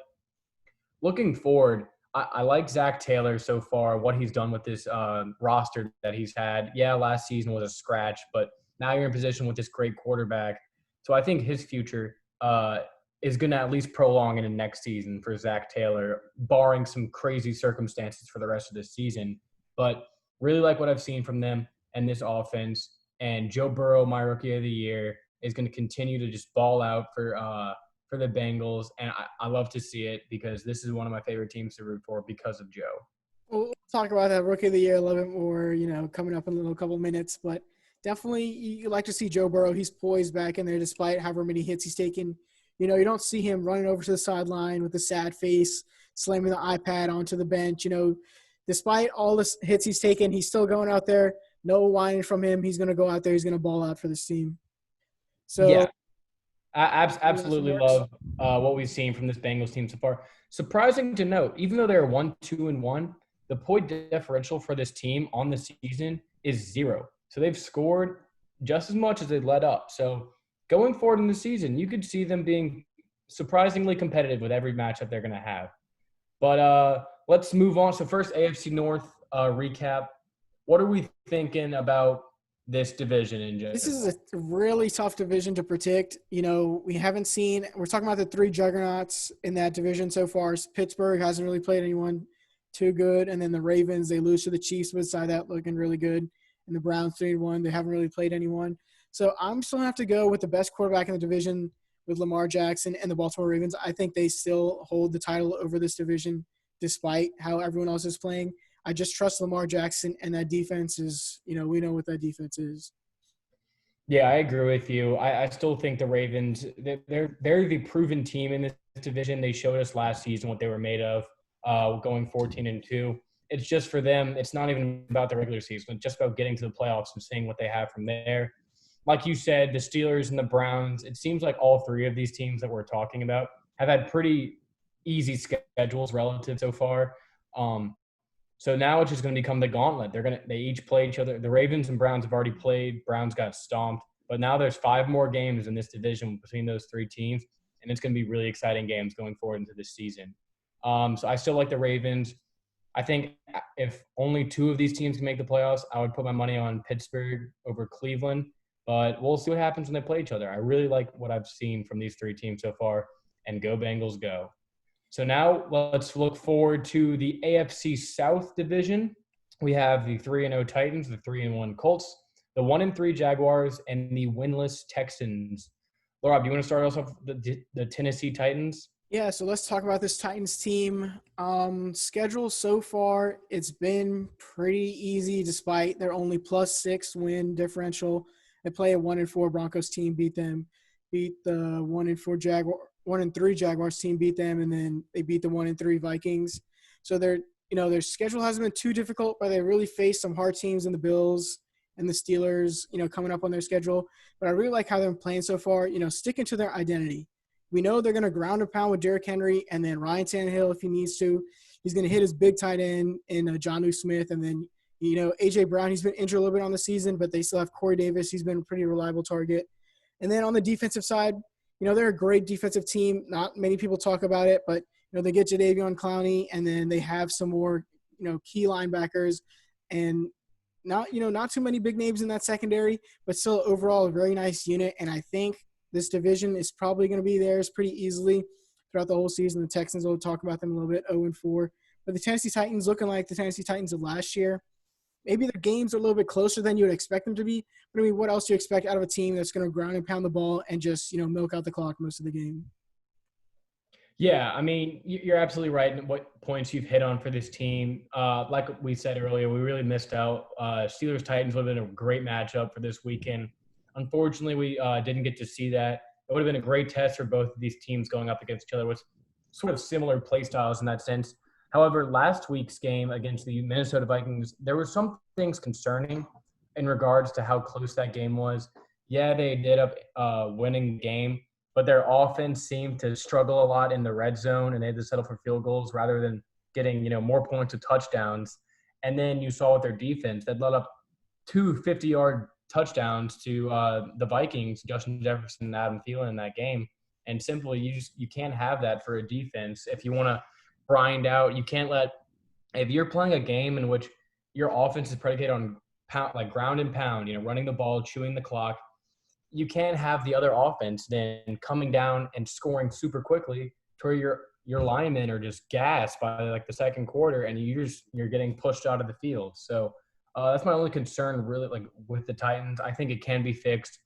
looking forward, I like Zach Taylor so far, what he's done with this roster that he's had. Yeah, last season was a scratch, but now you're in position with this great quarterback. So I think his future is going to at least prolong into next season for Zach Taylor, barring some crazy circumstances for the rest of the season. But really like what I've seen from them and this offense. And Joe Burrow, my rookie of the year, is going to continue to just ball out for the Bengals. And I love to see it because this is one of my favorite teams to root for because of Joe. We'll talk about that rookie of the year a little bit more, coming up in a little couple minutes. But definitely you like to see Joe Burrow. He's poised back in there despite however many hits he's taken. You don't see him running over to the sideline with a sad face, slamming the iPad onto the bench. Despite all the hits he's taken, he's still going out there. No whining from him. He's going to go out there. He's going to ball out for this team. So yeah, I absolutely love what we've seen from this Bengals team so far. Surprising to note, even though they're 1-2-1, the point differential for this team on the season is 0. So they've scored just as much as they let up. So going forward in the season, you could see them being surprisingly competitive with every matchup they're going to have. But let's move on. So first, AFC North recap. What are we thinking about this division in general? This is a really tough division to predict. We haven't seen – we're talking about the 3 juggernauts in that division so far. Pittsburgh hasn't really played anyone too good. And then the Ravens, they lose to the Chiefs beside that looking really good. And the Browns 3-1, they haven't really played anyone. So I'm still going to have to go with the best quarterback in the division with Lamar Jackson and the Baltimore Ravens. I think they still hold the title over this division despite how everyone else is playing. I just trust Lamar Jackson, and that defense is, we know what that defense is. Yeah, I agree with you. I still think the Ravens, they're the proven team in this division. They showed us last season what they were made of, going 14-2. It's just for them, it's not even about the regular season. It's just about getting to the playoffs and seeing what they have from there. Like you said, the Steelers and the Browns, it seems like all 3 of these teams that we're talking about have had pretty easy schedules relative so far. So now it's just going to become the gauntlet. They each play each other. The Ravens and Browns have already played. Browns got stomped. But now there's 5 more games in this division between those 3 teams, and it's going to be really exciting games going forward into this season. So I still like the Ravens. I think if only 2 of these teams can make the playoffs, I would put my money on Pittsburgh over Cleveland. But we'll see what happens when they play each other. I really like what I've seen from these 3 teams so far, and go Bengals, go. So now let's look forward to the AFC South division. We have the 3-0 Titans, the 3-1 Colts, the 1-3 Jaguars, and the winless Texans. Laraib, do you want to start us off the Tennessee Titans? Yeah, so let's talk about this Titans team. Schedule so far, it's been pretty easy despite their only +6 win differential. They play a 1-4 Broncos team, beat the 1-3 Jaguars team, beat them, and then they beat the 1-3 Vikings. So their schedule hasn't been too difficult, but they really faced some hard teams in the Bills and the Steelers, coming up on their schedule. But I really like how they're playing so far, sticking to their identity. We know they're going to ground and pound with Derrick Henry and then Ryan Tannehill if he needs to. He's going to hit his big tight end in Jonnu Smith. And then, A.J. Brown, he's been injured a little bit on the season, but they still have Corey Davis. He's been a pretty reliable target. And then on the defensive side, they're a great defensive team. Not many people talk about it, but, they get Jadeveon Clowney, and then they have some more, key linebackers. And not too many big names in that secondary, but still overall a very nice unit. And I think this division is probably going to be theirs pretty easily throughout the whole season. The Texans, will talk about them a little bit, 0-4. But the Tennessee Titans looking like the Tennessee Titans of last year. Maybe their games are a little bit closer than you would expect them to be. But, what else do you expect out of a team that's going to ground and pound the ball and just, milk out the clock most of the game? Yeah, you're absolutely right in what points you've hit on for this team. Like we said earlier, we really missed out. Steelers-Titans would have been a great matchup for this weekend. Unfortunately, we didn't get to see that. It would have been a great test for both of these teams going up against each other with sort of similar play styles in that sense. However, last week's game against the Minnesota Vikings, there were some things concerning in regards to how close that game was. Yeah, they ended up winning the game, but their offense seemed to struggle a lot in the red zone, and they had to settle for field goals rather than getting, more points of touchdowns. And then you saw with their defense that led up 2 50-yard touchdowns to the Vikings, Justin Jefferson and Adam Thielen in that game. And simply, you can't have that for a defense. If you want to grind out, you can't if you're playing a game in which your offense is predicated on ground and pound, running the ball, chewing the clock, you can't have the other offense then coming down and scoring super quickly to where your linemen are just gassed by like the second quarter and you're getting pushed out of the field. So that's my only concern really like with the Titans. I think it can be fixed.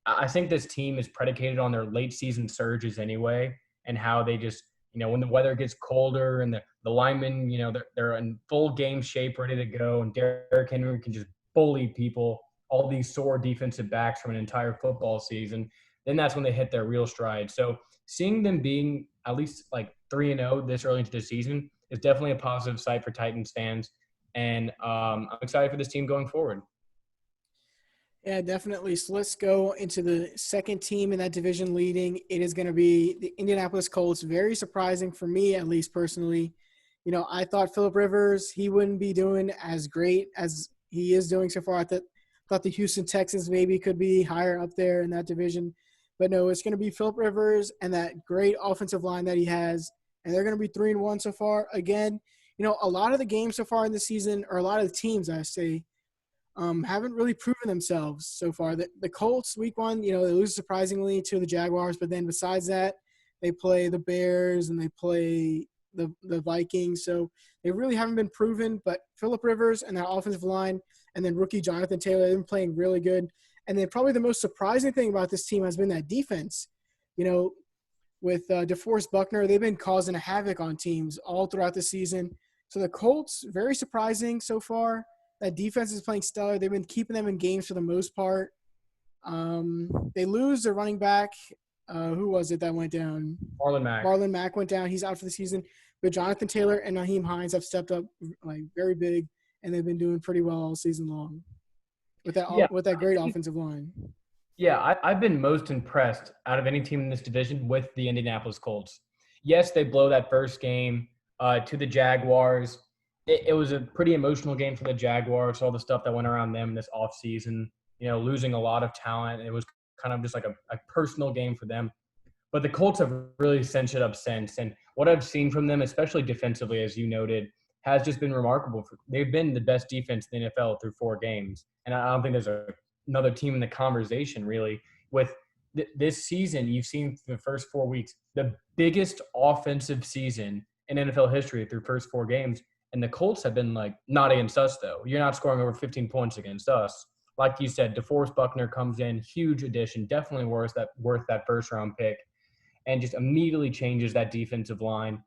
I think this team is predicated on their late season surges anyway, and how they just, when the weather gets colder and the linemen, they're in full game shape, ready to go, and Derrick Henry can just bully people, all these sore defensive backs from an entire football season, then that's when they hit their real stride. So seeing them being at least like 3-0 this early into the season is definitely a positive sight for Titans fans. And I'm excited for this team going forward. Yeah, definitely. So let's go into the second team in that division leading. It is going to be the Indianapolis Colts. Very surprising for me, at least personally. I thought Phillip Rivers, he wouldn't be doing as great as he is doing so far. I thought the Houston Texans maybe could be higher up there in that division. But no, it's going to be Phillip Rivers and that great offensive line that he has. And they're going to be 3-1 so far. Again, a lot of the games so far in the season, or a lot of the teams, I say, haven't really proven themselves so far. The Colts, week 1, they lose surprisingly to the Jaguars. But then besides that, they play the Bears and they play the Vikings. So they really haven't been proven. But Phillip Rivers and that offensive line and then rookie Jonathan Taylor, they've been playing really good. And then probably the most surprising thing about this team has been that defense. With DeForest Buckner, they've been causing a havoc on teams all throughout the season. So the Colts, very surprising so far. That defense is playing stellar. They've been keeping them in games for the most part. They lose their running back. Who was it that went down? Marlon Mack went down. He's out for the season. But Jonathan Taylor and Naheem Hines have stepped up like very big, and they've been doing pretty well all season long with that great offensive line. Yeah, I've been most impressed out of any team in this division with the Indianapolis Colts. Yes, they blow that first game to the Jaguars. It was a pretty emotional game for the Jaguars, all the stuff that went around them this offseason, losing a lot of talent. It was kind of just like a personal game for them. But the Colts have really cinched it up since. And what I've seen from them, especially defensively, as you noted, has just been remarkable. They've been the best defense in the NFL through 4 games. And I don't think there's another team in the conversation, really. With this season, you've seen the first 4 weeks, the biggest offensive season in NFL history through first 4 games. And the Colts have been like, not against us, though. You're not scoring over 15 points against us. Like you said, DeForest Buckner comes in, huge addition, definitely worth that first-round pick, and just immediately changes that defensive line.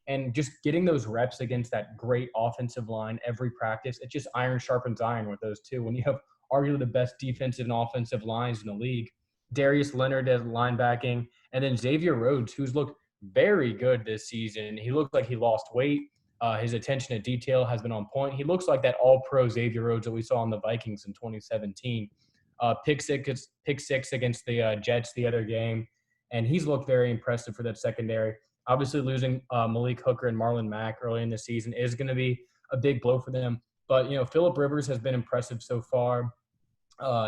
And just getting those reps against that great offensive line every practice, it just iron sharpens iron with those two. When you have arguably the best defensive and offensive lines in the league, Darius Leonard as linebacking, and then Xavier Rhodes, who's looked very good this season. He looked like he lost weight. His attention to detail has been on point. He looks like that all-pro Xavier Rhodes that we saw on the Vikings in 2017. Pick six against the Jets the other game, and he's looked very impressive for that secondary. Obviously, losing Malik Hooker and Marlon Mack early in the season is going to be a big blow for them. But, Phillip Rivers has been impressive so far.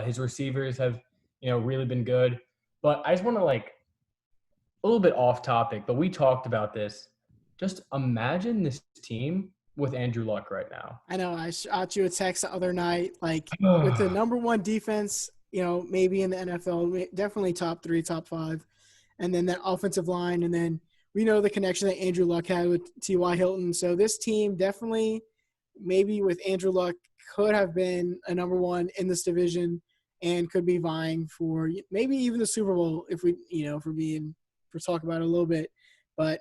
His receivers have, really been good. But I just want to, a little bit off topic, but we talked about this. Just imagine this team with Andrew Luck right now. I know. I shot you a text the other night, with the number 1 defense, maybe in the NFL, definitely top 3, top 5. And then that offensive line. And then we know the connection that Andrew Luck had with T.Y. Hilton. So this team definitely, maybe with Andrew Luck, could have been a number 1 in this division and could be vying for maybe even the Super Bowl if we're talking about it a little bit. But,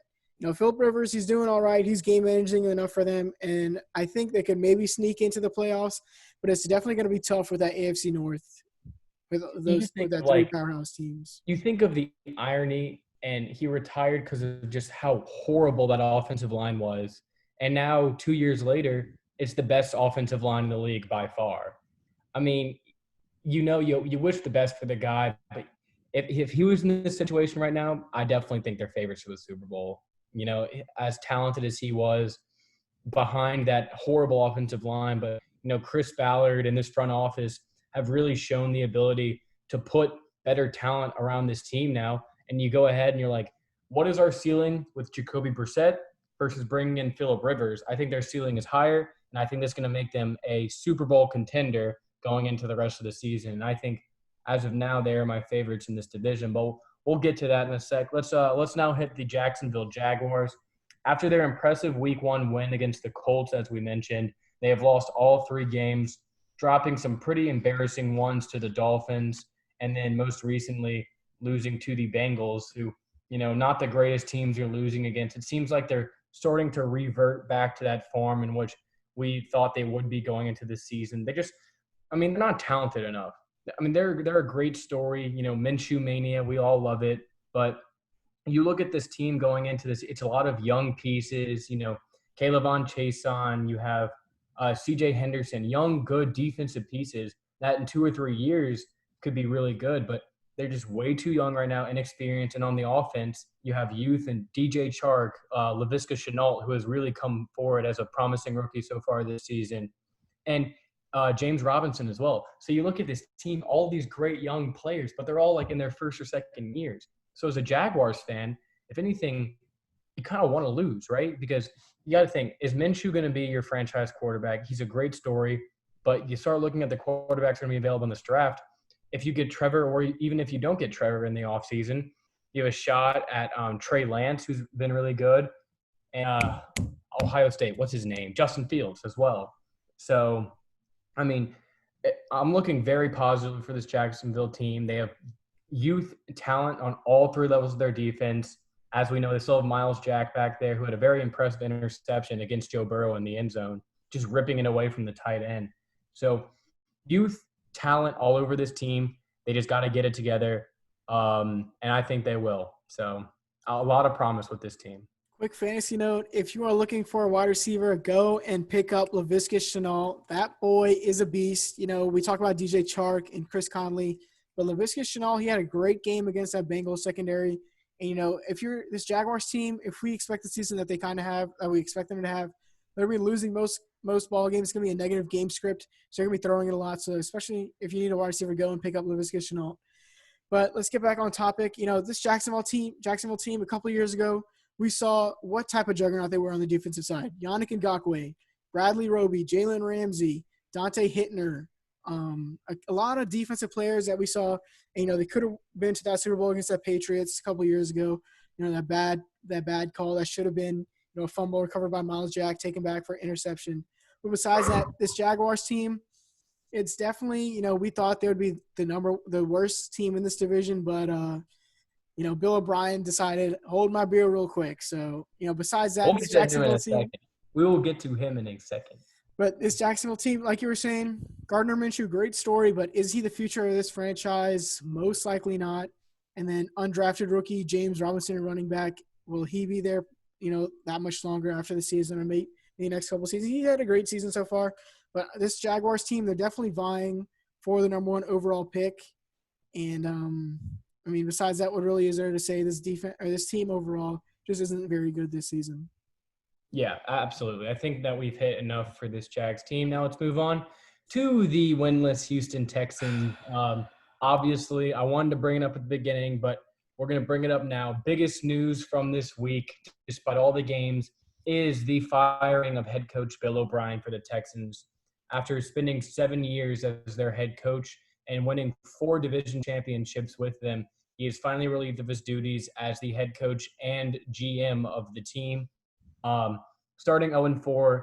Phillip Rivers, he's doing all right. He's game managing enough for them. And I think they could maybe sneak into the playoffs, but it's definitely going to be tough with that AFC North, with those 3 powerhouse teams. You think of the irony, and he retired because of just how horrible that offensive line was. And now 2 years later, it's the best offensive line in the league by far. I mean, you wish the best for the guy, but if he was in this situation right now, I definitely think they're favorites for the Super Bowl. As talented as he was behind that horrible offensive line, but, Chris Ballard and this front office have really shown the ability to put better talent around this team now. And you go ahead and you're like, what is our ceiling with Jacoby Brissett versus bringing in Phillip Rivers? I think their ceiling is higher, and I think that's going to make them a Super Bowl contender going into the rest of the season. And I think as of now, they are my favorites in this division. But we'll get to that in a sec. Let's now hit the Jacksonville Jaguars. After their impressive Week 1 win against the Colts, as we mentioned, they have lost all 3 games, dropping some pretty embarrassing ones to the Dolphins, and then most recently losing to the Bengals, who, not the greatest teams you're losing against. It seems like they're starting to revert back to that form in which we thought they would be going into this season. They're not talented enough. They're a great story, Minshew mania. We all love it, but you look at this team going into this, it's a lot of young pieces, Caleb on Chason, you have CJ Henderson, young, good defensive pieces that in 2 or 3 years could be really good, but they're just way too young right now, inexperienced. And on the offense, you have youth and DJ Chark, Laviska Shenault, who has really come forward as a promising rookie so far this season, and James Robinson as well. So you look at this team, all these great young players, but they're all like in their first or second years. So as a Jaguars fan, if anything, you kind of want to lose, right? Because you got to think, is Minshew going to be your franchise quarterback? He's a great story, but you start looking at the quarterbacks going to be available in this draft. If you get Trevor, or even if you don't get Trevor in the offseason, you have a shot at Trey Lance, who's been really good, and Ohio State, what's his name? Justin Fields as well. So, I'm looking very positive for this Jacksonville team. They have youth talent on all 3 levels of their defense. As we know, they still have Myles Jack back there, who had a very impressive interception against Joe Burrow in the end zone, just ripping it away from the tight end. So youth talent all over this team. They just got to get it together, and I think they will. So a lot of promise with this team. Quick fantasy note, if you are looking for a wide receiver, go and pick up Laviska Shenault. That boy is a beast. We talk about DJ Chark and Chris Conley, but Laviska Shenault, he had a great game against that Bengals secondary. And, if you're this Jaguars team, if we expect the season that they kind of have, that we expect them to have, they're going to be losing most ball games. It's going to be a negative game script, so they're going to be throwing it a lot. So especially if you need a wide receiver, go and pick up Laviska Shenault. But let's get back on topic. This Jacksonville team a couple of years ago, we saw what type of juggernaut they were on the defensive side. Yannick Ngakoue, Bradley Roby, Jalen Ramsey, Dante Hittner, a lot of defensive players that we saw. And, they could have been to that Super Bowl against the Patriots a couple of years ago. That bad call that should have been a fumble recovered by Myles Jack, taken back for interception. But besides that, this Jaguars team, it's definitely we thought they would be the worst team in this division, but Bill O'Brien decided, hold my beer real quick. So, besides that, this Jacksonville team. We will get to him in a second. But this Jacksonville team, like you were saying, Gardner Minshew, great story, but is he the future of this franchise? Most likely not. And then undrafted rookie James Robinson, running back, will he be there, that much longer after the season or maybe the next couple of seasons? He had a great season so far. But this Jaguars team, they're definitely vying for the number 1 overall pick. And, besides that, what really is there to say? This defense or this team overall just isn't very good this season. Yeah, absolutely. I think that we've hit enough for this Jags team. Now let's move on to the winless Houston Texans. Obviously, I wanted to bring it up at the beginning, but we're going to bring it up now. Biggest news from this week, despite all the games, is the firing of head coach Bill O'Brien for the Texans. After spending 7 years as their head coach and winning 4 division championships with them, he is finally relieved of his duties as the head coach and GM of the team. Starting 0-4,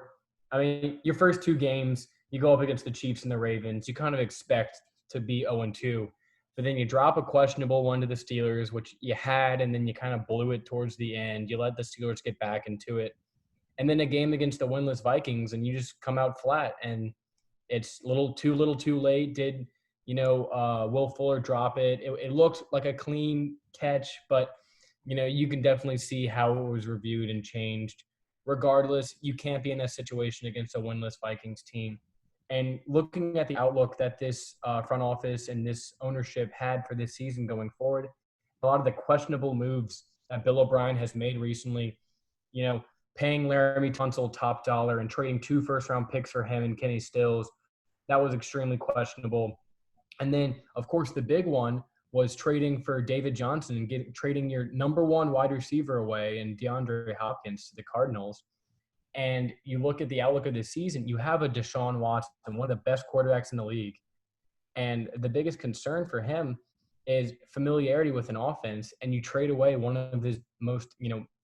your first 2 games, you go up against the Chiefs and the Ravens. You kind of expect to be 0-2, but then you drop a questionable one to the Steelers, which you had, and then you kind of blew it towards the end. You let the Steelers get back into it. And then a game against the winless Vikings, and you just come out flat. And it's little too late. Did, Will Fuller drop it? It looked like a clean catch, but, you can definitely see how it was reviewed and changed. Regardless, you can't be in a situation against a winless Vikings team. And looking at the outlook that this front office and this ownership had for this season going forward, a lot of the questionable moves that Bill O'Brien has made recently, paying Laramie Tunsil top dollar and trading 2 first-round picks for him and Kenny Stills, that was extremely questionable. And then, of course, the big one was trading for David Johnson and trading your number 1 wide receiver away and DeAndre Hopkins to the Cardinals. And you look at the outlook of this season, you have a Deshaun Watson, one of the best quarterbacks in the league. And the biggest concern for him is familiarity with an offense, and you trade away one of his most,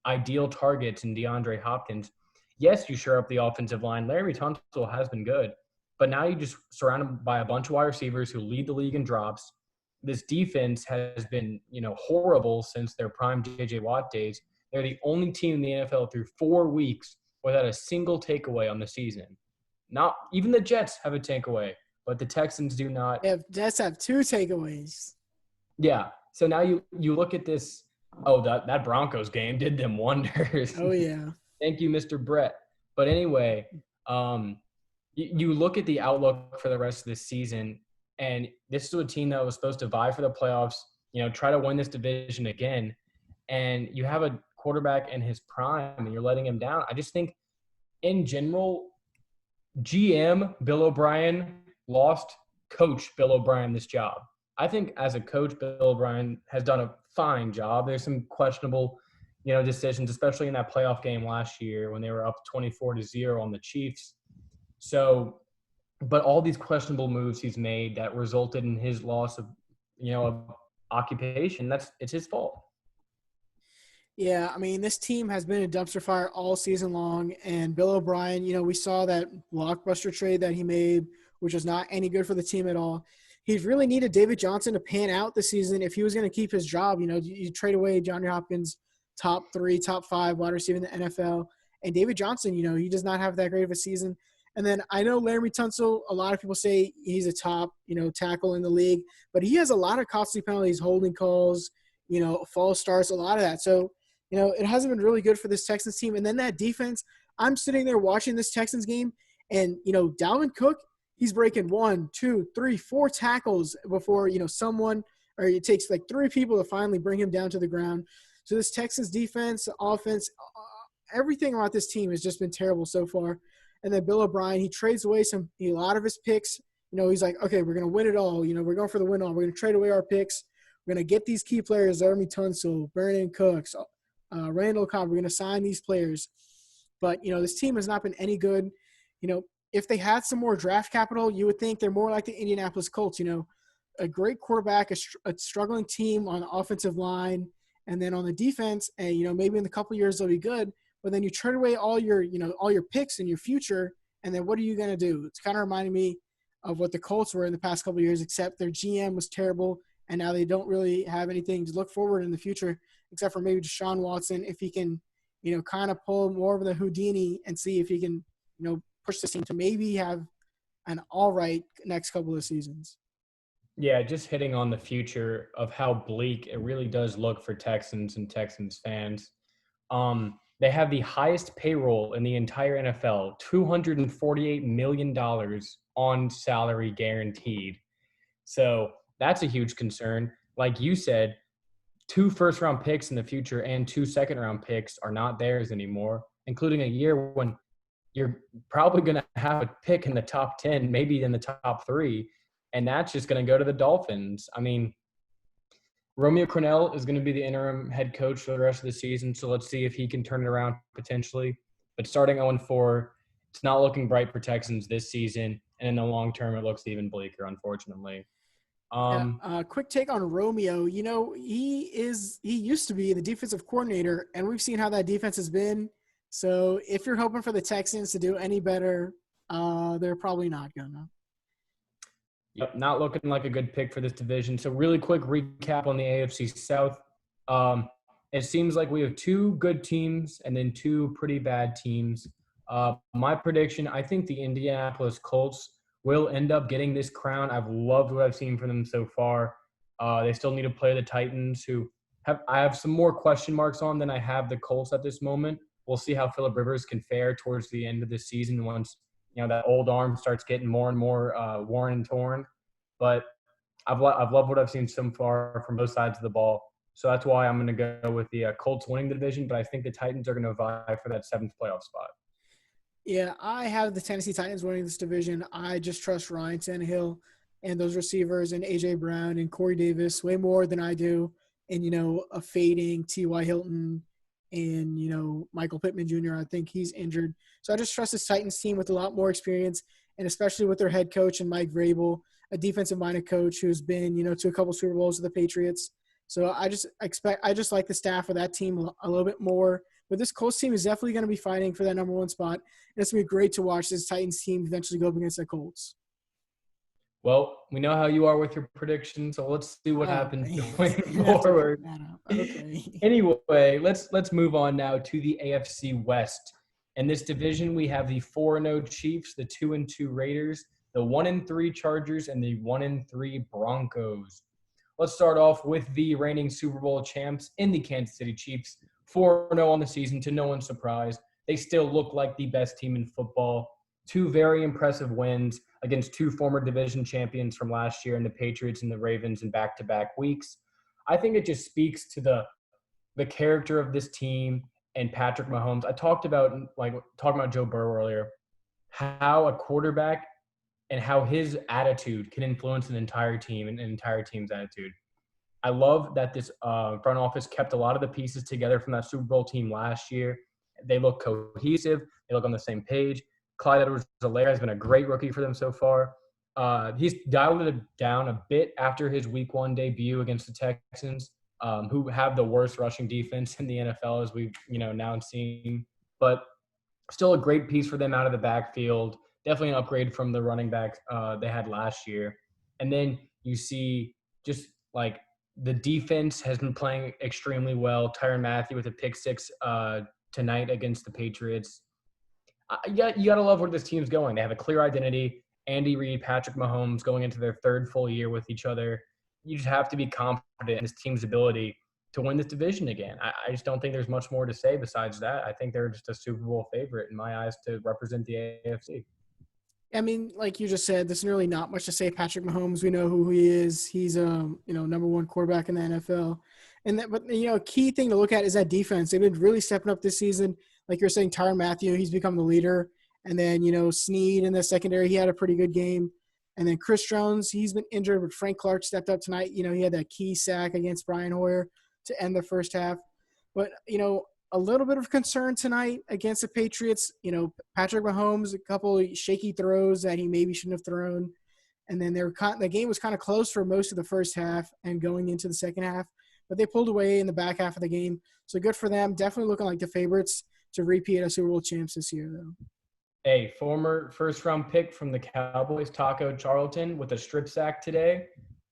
ideal targets in DeAndre Hopkins. Yes, you shore up the offensive line. Larry Tunsil has been good, but now you just surround him by a bunch of wide receivers who lead the league in drops. This defense has been, horrible since their prime J.J. Watt days. They're the only team in the NFL through 4 weeks without a single takeaway on the season. Not even the Jets have a takeaway, but the Texans do not. Yeah, Jets have 2 takeaways. Yeah. So now you look at this. Oh, that Broncos game did them wonders. Oh, yeah. Thank you, Mr. Brett. But anyway, you look at the outlook for the rest of this season, and this is a team that was supposed to vie for the playoffs, try to win this division again, and you have a quarterback in his prime, and you're letting him down. I just think, in general, GM Bill O'Brien lost coach Bill O'Brien this job. I think as a coach, Bill O'Brien has done a fine job. There's some questionable, decisions, especially in that playoff game last year when they were up 24-0 on the Chiefs. So, but all these questionable moves he's made that resulted in his loss of, of occupation, it's his fault. Yeah, I mean, this team has been a dumpster fire all season long, and Bill O'Brien, we saw that blockbuster trade that he made, which was not any good for the team at all. He really needed David Johnson to pan out this season if he was going to keep his job. You trade away Johnny Hopkins, top 3, top 5 wide receiver in the NFL, and David Johnson, he does not have that great of a season. And then I know Larry Tunsil, a lot of people say he's a top, tackle in the league, but he has a lot of costly penalties, holding calls, false starts, a lot of that. So, it hasn't been really good for this Texans team. And then that defense, I'm sitting there watching this Texans game, and, Dalvin Cook, he's breaking 1, 2, 3, 4 tackles before, someone – or it takes like 3 people to finally bring him down to the ground. So this Texans defense, offense, everything about this team has just been terrible so far. And then Bill O'Brien, he trades away a lot of his picks. He's like, okay, we're going to win it all. We're going for the win all. We're going to trade away our picks. We're going to get these key players, Jeremy Tunsil, Brandon Cooks, Randall Cobb. We're going to sign these players. But, this team has not been any good. If they had some more draft capital, you would think they're more like the Indianapolis Colts, a great quarterback, a struggling team on the offensive line, and then on the defense, and, maybe in a couple of years they'll be good. But then you trade away all your picks in your future, and then what are you going to do? It's kind of reminding me of what the Colts were in the past couple of years, except their GM was terrible, and now they don't really have anything to look forward in the future, except for maybe Deshaun Watson, if he can, kind of pull more of the Houdini and see if he can, push this team to maybe have an all right next couple of seasons. Yeah, just hitting on the future of how bleak it really does look for Texans and Texans fans. They have the highest payroll in the entire NFL, $248 million on salary guaranteed. So that's a huge concern. Like you said, 2 first-round picks in the future and 2 second-round picks are not theirs anymore, including a year when you're probably going to have a pick in the top 10, maybe in the top 3, and that's just going to go to the Dolphins. I mean, Romeo Crennel is going to be the interim head coach for the rest of the season, so let's see if he can turn it around potentially. But starting 0-4, it's not looking bright for Texans this season, and in the long term, it looks even bleaker, unfortunately. Quick take on Romeo. He used to be the defensive coordinator, and we've seen how that defense has been. So if you're hoping for the Texans to do any better, they're probably not gonna. Yep, not looking like a good pick for this division. So really quick recap on the AFC South. It seems like we have 2 good teams and then 2 pretty bad teams. My prediction, I think the Indianapolis Colts will end up getting this crown. I've loved what I've seen from them so far. They still need to play the Titans, I have some more question marks on than I have the Colts at this moment. We'll see how Phillip Rivers can fare towards the end of the season once that old arm starts getting more and more worn and torn. But I've loved what I've seen so far from both sides of the ball. So that's why I'm going to go with the Colts winning the division, but I think the Titans are going to vie for that 7th playoff spot. Yeah, I have the Tennessee Titans winning this division. I just trust Ryan Tannehill and those receivers and A.J. Brown and Corey Davis way more than I do. And, a fading T.Y. Hilton and, Michael Pittman Jr., I think he's injured. So I just trust this Titans team with a lot more experience, and especially with their head coach and Mike Vrabel. a defensive-minded coach who's been, to a couple Super Bowls with the Patriots. So I just like the staff of that team a little bit more. But this Colts team is definitely going to be fighting for that number one spot. And it's going to be great to watch this Titans team eventually go up against the Colts. Well, we know how you are with your predictions, so let's see what happens going forward. Okay. Anyway, let's move on now to the AFC West. In this division, we have the 4-0 Chiefs, the 2-2 Raiders, the 1-3 Chargers, and the 1-3 Broncos. Let's start off with the reigning Super Bowl champs in the Kansas City Chiefs, 4-0 on the season, to no one's surprise. They still look like the best team in football. 2 very impressive wins against 2 former division champions from last year, and the Patriots and the Ravens in back-to-back weeks. I think it just speaks to the character of this team and Patrick Mahomes. I talking about Joe Burrow earlier, how a quarterback and how his attitude can influence an entire team and an entire team's attitude. I love that this front office kept a lot of the pieces together from that Super Bowl team last year. They look cohesive. They look on the same page. Clyde Edwards-Helaire has been a great rookie for them so far. He's dialed it down a bit after his Week 1 debut against the Texans, who have the worst rushing defense in the NFL, as we've now seen. But still a great piece for them out of the backfield. Definitely an upgrade from the running back they had last year. And then you see just like the defense has been playing extremely well. Tyrann Mathieu with a pick 6 tonight against the Patriots. You got to love where this team's going. They have a clear identity. Andy Reid, Patrick Mahomes going into their 3rd full year with each other. You just have to be confident in this team's ability to win this division again. I just don't think there's much more to say besides that. I think they're just a Super Bowl favorite in my eyes to represent the AFC. I mean, like you just said, there's really not much to say. Patrick Mahomes, we know who he is. He's number 1 quarterback in the NFL. But a key thing to look at is that defense. They've been really stepping up this season. Like you're saying, Tyrann Mathieu, he's become the leader. And then, Snead in the secondary, he had a pretty good game. And then Chris Jones, he's been injured, but Frank Clark stepped up tonight. He had that key sack against Brian Hoyer to end the first half. But, a little bit of concern tonight against the Patriots. Patrick Mahomes, a couple of shaky throws that he maybe shouldn't have thrown. And then the game was kind of close for most of the first half and going into the second half. But they pulled away in the back half of the game. So good for them. Definitely looking like the favorites to repeat as Super Bowl champs this year, though. A former first-round pick from the Cowboys, Taco Charlton, with a strip sack today.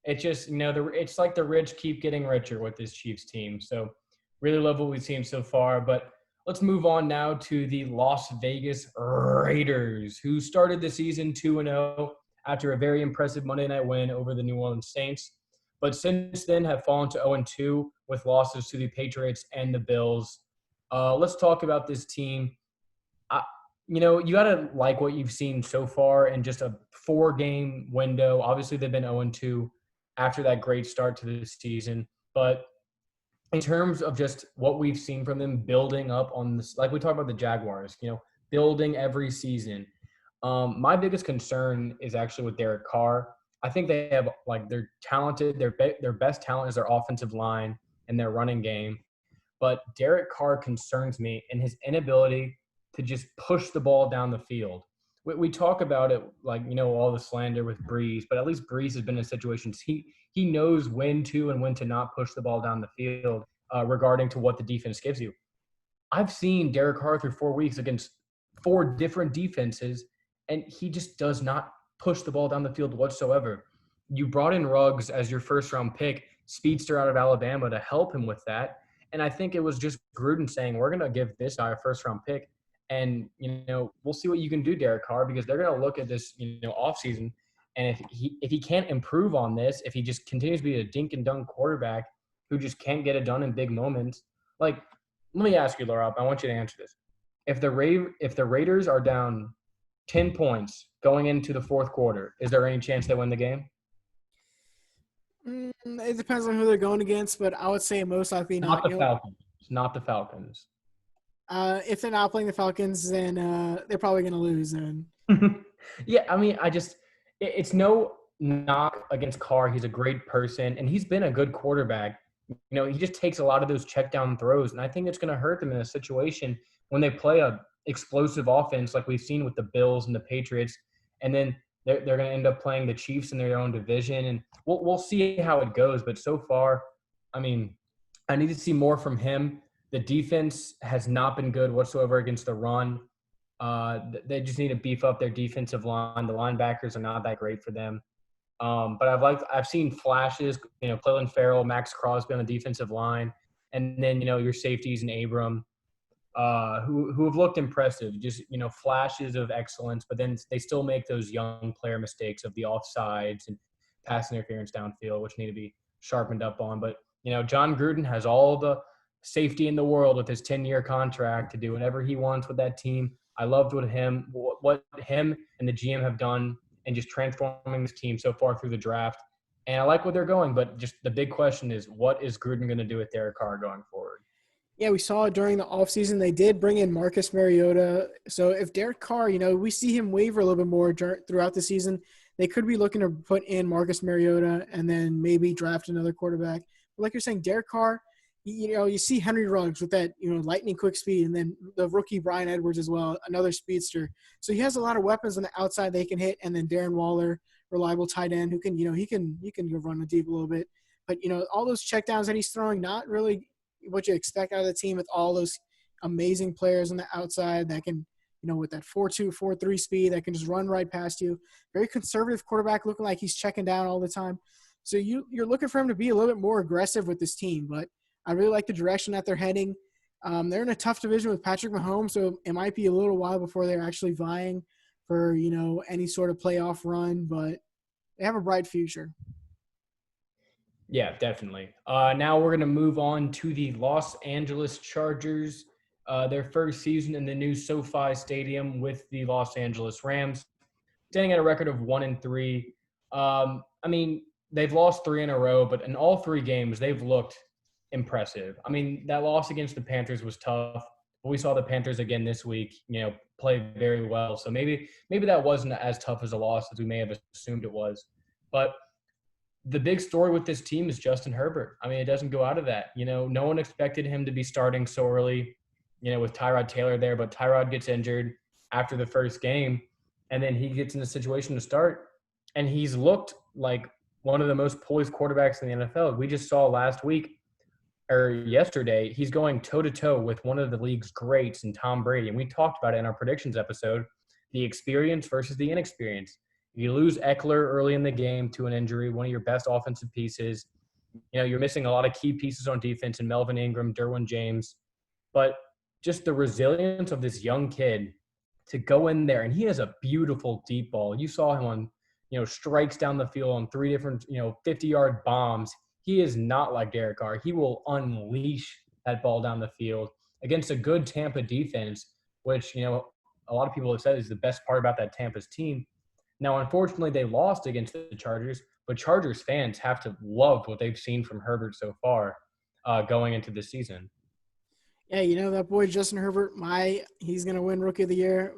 It's just, it's like the rich keep getting richer with this Chiefs team. So really love what we've seen so far. But let's move on now to the Las Vegas Raiders, who started the season 2-0 after a very impressive Monday night win over the New Orleans Saints. But since then have fallen to 0-2 with losses to the Patriots and the Bills. Let's talk about this team. You got to like what you've seen so far in just a 4-game window. Obviously, they've been 0-2 after that great start to the season. But in terms of just what we've seen from them building up on this, like we talked about the Jaguars, building every season. My biggest concern is actually with Derek Carr. I think they have, they're talented. Their best talent is their offensive line and their running game. But Derek Carr concerns me in his inability to just push the ball down the field. We talk about it all the slander with Breeze, but at least Breeze has been in situations he knows when to and when to not push the ball down the field regarding to what the defense gives you. I've seen Derek Carr through 4 weeks against 4 different defenses, and he just does not push the ball down the field whatsoever. You brought in Ruggs as your first-round pick, speedster out of Alabama, to help him with that. And I think it was just Gruden saying, we're going to give this guy a first-round pick. And, we'll see what you can do, Derek Carr, because they're going to look at this, offseason. And if he can't improve on this, if he just continues to be a dink and dunk quarterback who just can't get it done in big moments, let me ask you, Laraib, I want you to answer this. If the Raiders are down 10 points going into the fourth quarter, is there any chance they win the game? It depends on who they're going against, but I would say most likely not. Not the Falcons. If they're not playing the Falcons, then they're probably going to lose. Then. Yeah, I mean, it's no knock against Carr. He's a great person, and he's been a good quarterback. He just takes a lot of those check down throws, and I think it's going to hurt them in a situation when they play a explosive offense like we've seen with the Bills and the Patriots, and then they're going to end up playing the Chiefs in their own division, and we'll see how it goes. But so far, I mean, I need to see more from him. The defense has not been good whatsoever against the run. They just need to beef up their defensive line. The linebackers are not that great for them. But I've seen flashes, Clelin Ferrell, Max Crosby on the defensive line, and then your safeties and Abram, who have looked impressive. Just flashes of excellence, but then they still make those young player mistakes of the offsides and pass interference downfield, which need to be sharpened up on. But John Gruden has all the safety in the world with his 10-year contract to do whatever he wants with that team. I loved what him and the GM have done and just transforming this team so far through the draft. And I like where they're going, but just the big question is, what is Gruden going to do with Derek Carr going forward? Yeah, we saw it during the offseason. They did bring in Marcus Mariota. So if Derek Carr, we see him waver a little bit more throughout the season, they could be looking to put in Marcus Mariota and then maybe draft another quarterback. But like you're saying, Derek Carr, you see Henry Ruggs with that, lightning quick speed, and then the rookie Brian Edwards as well, another speedster. So he has a lot of weapons on the outside they can hit, and then Darren Waller, reliable tight end who can, he can go run the deep a little bit. But, all those checkdowns that he's throwing, not really what you expect out of the team with all those amazing players on the outside that can, with that 4.2, 4.3 speed that can just run right past you. Very conservative quarterback looking like he's checking down all the time. So you're looking for him to be a little bit more aggressive with this team, but I really like the direction that they're heading. They're in a tough division with Patrick Mahomes, so it might be a little while before they're actually vying for, any sort of playoff run, but they have a bright future. Yeah, definitely. Now we're going to move on to the Los Angeles Chargers, their first season in the new SoFi Stadium with the Los Angeles Rams, standing at a record of 1-3. They've lost 3 in a row, but in all 3 games, they've looked impressive. That loss against the Panthers was tough, but we saw the Panthers again this week, play very well. So maybe that wasn't as tough as a loss as we may have assumed it was. But the big story with this team is Justin Herbert. It doesn't go out of that. No one expected him to be starting so early, with Tyrod Taylor there, but Tyrod gets injured after the first game, and then he gets in the situation to start, and he's looked like one of the most poised quarterbacks in the NFL. We just saw yesterday, he's going toe-to-toe with one of the league's greats in Tom Brady, and we talked about it in our predictions episode, the experience versus the inexperience. You lose Eckler early in the game to an injury, one of your best offensive pieces. You're missing a lot of key pieces on defense in Melvin Ingram, Derwin James. But just the resilience of this young kid to go in there, and he has a beautiful deep ball. You saw him on, strikes down the field on 3 different, 50-yard bombs. He is not like Derek Carr. He will unleash that ball down the field against a good Tampa defense, which, a lot of people have said is the best part about that Tampa's team. Now, unfortunately, they lost against the Chargers, but Chargers fans have to love what they've seen from Herbert so far going into this season. Yeah, that boy Justin Herbert, he's going to win Rookie of the Year,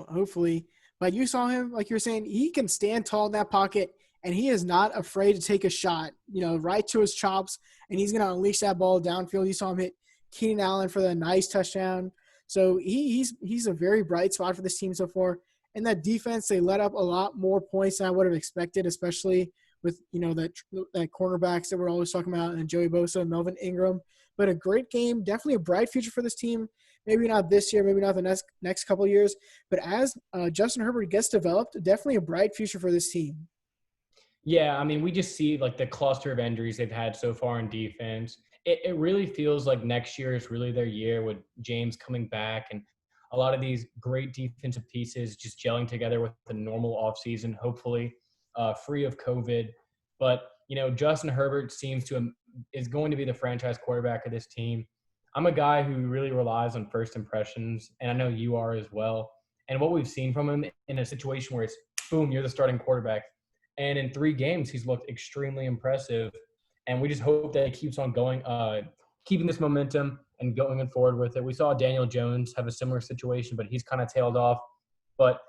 hopefully. But you saw him, like you were saying, he can stand tall in that pocket, and he is not afraid to take a shot, right to his chops, and he's going to unleash that ball downfield. You saw him hit Keenan Allen for the nice touchdown. So he's a very bright spot for this team so far. And that defense, they let up a lot more points than I would have expected, especially with, that cornerbacks that we're always talking about, and Joey Bosa and Melvin Ingram. But a great game, definitely a bright future for this team. Maybe not this year, maybe not the next couple of years. But as Justin Herbert gets developed, definitely a bright future for this team. Yeah, we just see, the cluster of injuries they've had so far in defense. It really feels like next year is really their year with James coming back and a lot of these great defensive pieces just gelling together with the normal offseason, hopefully free of COVID. But, Justin Herbert is going to be the franchise quarterback of this team. I'm a guy who really relies on first impressions, and I know you are as well. And what we've seen from him in a situation where it's, boom, you're the starting quarterback. And in 3 games, he's looked extremely impressive. And we just hope that he keeps on going, keeping this momentum and going forward with it. We saw Daniel Jones have a similar situation, but he's kind of tailed off. But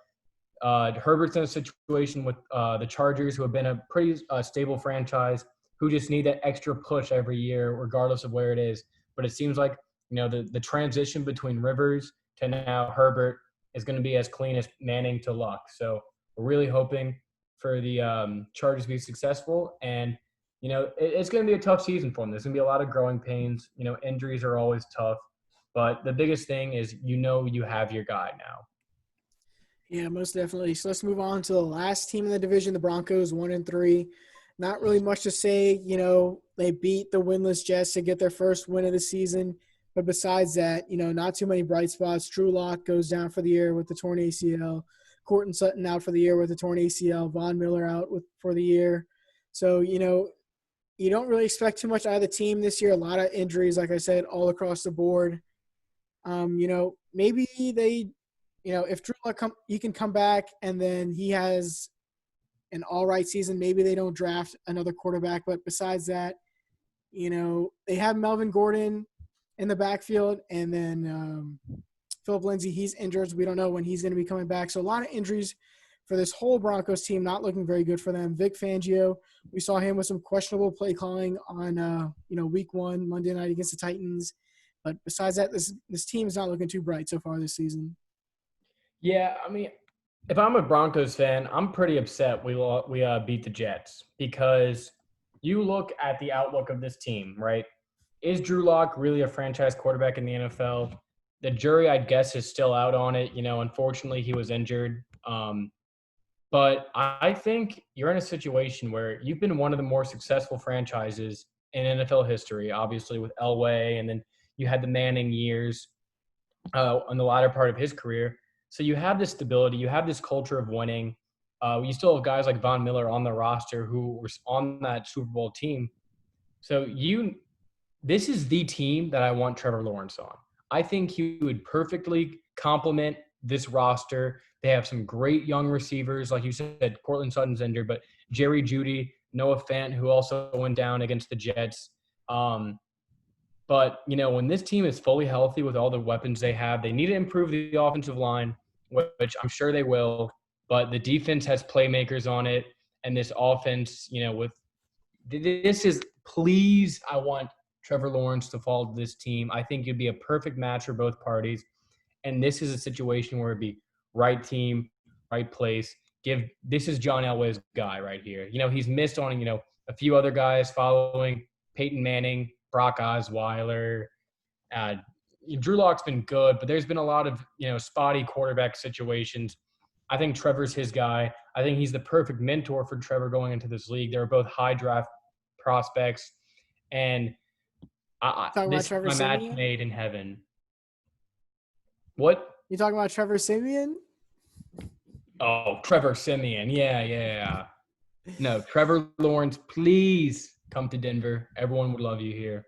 Herbert's in a situation with the Chargers, who have been a pretty stable franchise, who just need that extra push every year, regardless of where it is. But it seems like, the transition between Rivers to now Herbert is going to be as clean as Manning to Luck. So We're really hoping for the Chargers to be successful. And, it's going to be a tough season for them. There's going to be a lot of growing pains. Injuries are always tough. But the biggest thing is, you have your guy now. Yeah, most definitely. So let's move on to the last team in the division, the Broncos, 1-3. Not really much to say. They beat the winless Jets to get their first win of the season. But besides that, not too many bright spots. Drew Lock goes down for the year with the torn ACL. Courtland Sutton out for the year with the torn ACL. Von Miller out for the year. So, you don't really expect too much out of the team this year. A lot of injuries, like I said, all across the board. Maybe they – if Drew Lock he can come back and then he has an all right season, maybe they don't draft another quarterback. But besides that, they have Melvin Gordon in the backfield, and then Philip Lindsay, he's injured. So we don't know when he's going to be coming back. So a lot of injuries for this whole Broncos team, not looking very good for them. Vic Fangio, we saw him with some questionable play calling on week 1, Monday night against the Titans. But besides that, this team is not looking too bright so far this season. Yeah, I mean, if I'm a Broncos fan, I'm pretty upset we beat the Jets, because you look at the outlook of this team, right? Is Drew Lock really a franchise quarterback in the NFL? The jury, I guess, is still out on it. Unfortunately, he was injured. But I think you're in a situation where you've been one of the more successful franchises in NFL history, obviously with Elway, and then you had the Manning years in the latter part of his career. So you have this stability, you have this culture of winning. You still have guys like Von Miller on the roster who were on that Super Bowl team. So this is the team that I want Trevor Lawrence on. I think he would perfectly complement this roster. They have some great young receivers. Like you said, Courtland Sutton's injured, but Jerry Jeudy, Noah Fant, who also went down against the Jets. But, when this team is fully healthy with all the weapons they have, they need to improve the offensive line, which I'm sure they will. But the defense has playmakers on it. And this offense, I want Trevor Lawrence to fall to this team. I think it'd be a perfect match for both parties. And this is a situation where it'd be right team, right place. This is John Elway's guy right here. He's missed on, a few other guys following Peyton Manning, Brock Osweiler. Drew Lock's been good, but there's been a lot of, spotty quarterback situations. I think Trevor's his guy. I think he's the perfect mentor for Trevor going into this league. They're both high draft prospects. And this is my match made in heaven. What? You talking about Trevor Siemian? Oh, Trevor Siemian. Yeah. No, Trevor Lawrence, please come to Denver. Everyone would love you here.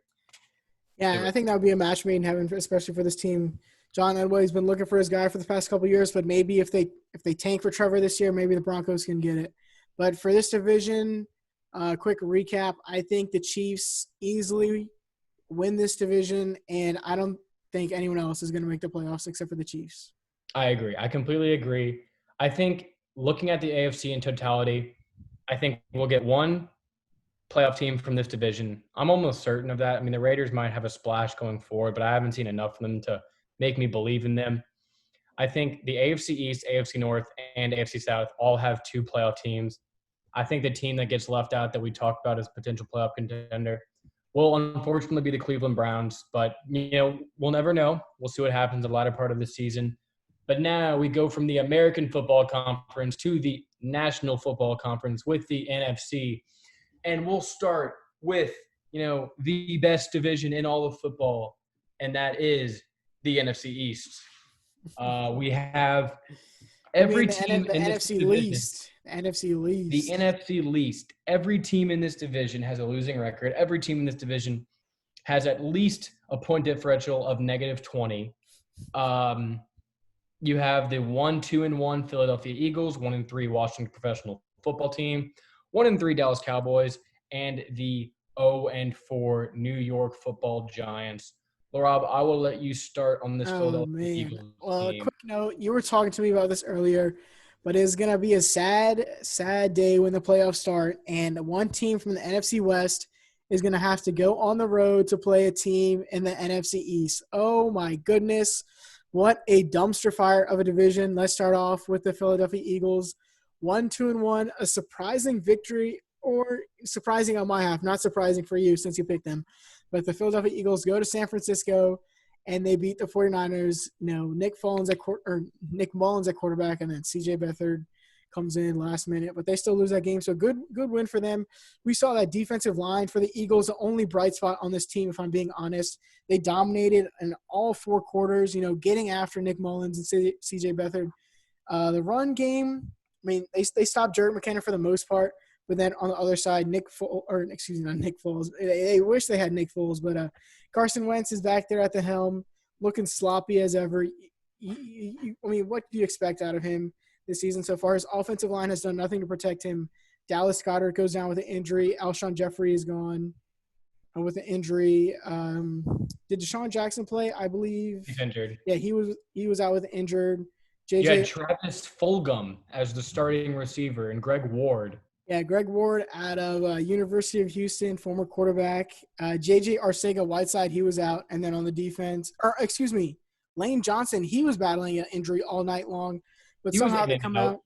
Yeah, I think that would be a match made in heaven, especially for this team. John Elway's been looking for his guy for the past couple of years, but maybe if they tank for Trevor this year, maybe the Broncos can get it. But for this division, quick recap, I think the Chiefs easily win this division, and I don't think anyone else is going to make the playoffs except for the Chiefs. I agree. I completely agree. I think looking at the AFC in totality, I think we'll get one playoff team from this division. I'm almost certain of that. I mean, the Raiders might have a splash going forward, but I haven't seen enough of them to make me believe in them. I think the AFC East, AFC North, and AFC South all have 2 playoff teams. I think the team that gets left out that we talked about as potential playoff contender will unfortunately be the Cleveland Browns. But, we'll never know. We'll see what happens the latter part of the season. But now we go from the American Football Conference to the National Football Conference with the NFC. And we'll start with, the best division in all of football, and that is the NFC East. We have every team in this division. The NFC least. The NFC least. Every team in this division has a losing record. Every team in this division has at least a point differential of -20. You have the 1-2-1 Philadelphia Eagles, 1-3 Washington Professional Football Team, 1-3 Dallas Cowboys, and the 0-4 New York Football Giants. Laraib, I will let you start on this Philadelphia Eagles team. Well, a quick note, you were talking to me about this earlier, but it's going to be a sad, sad day when the playoffs start, and one team from the NFC West is going to have to go on the road to play a team in the NFC East. Oh, my goodness. What a dumpster fire of a division. Let's start off with the Philadelphia Eagles. 1-2-1, a surprising victory, or surprising on my half, not surprising for you since you picked them. But the Philadelphia Eagles go to San Francisco and they beat the 49ers. Nick Mullins at quarterback, and then CJ Beathard comes in last minute, but they still lose that game. So good win for them. We saw that defensive line for the Eagles, the only bright spot on this team, if I'm being honest. They dominated in all 4 quarters, getting after Nick Mullins and CJ Beathard. The run game, I mean, they stopped Jarrett McKenna for the most part, but then on the other side, not Nick Foles. They wish they had Nick Foles, but Carson Wentz is back there at the helm, looking sloppy as ever. What do you expect out of him this season so far? His offensive line has done nothing to protect him. Dallas Goedert goes down with an injury. Alshon Jeffrey is gone with an injury. Did Deshaun Jackson play? I believe he's injured. Yeah, he was out with injured. You had Travis Fulgham as the starting receiver and Greg Ward. Yeah, Greg Ward out of University of Houston, former quarterback. J.J. Arcega-Whiteside, he was out. And then on the defense – Lane Johnson, he was battling an injury all night long. But somehow they come out.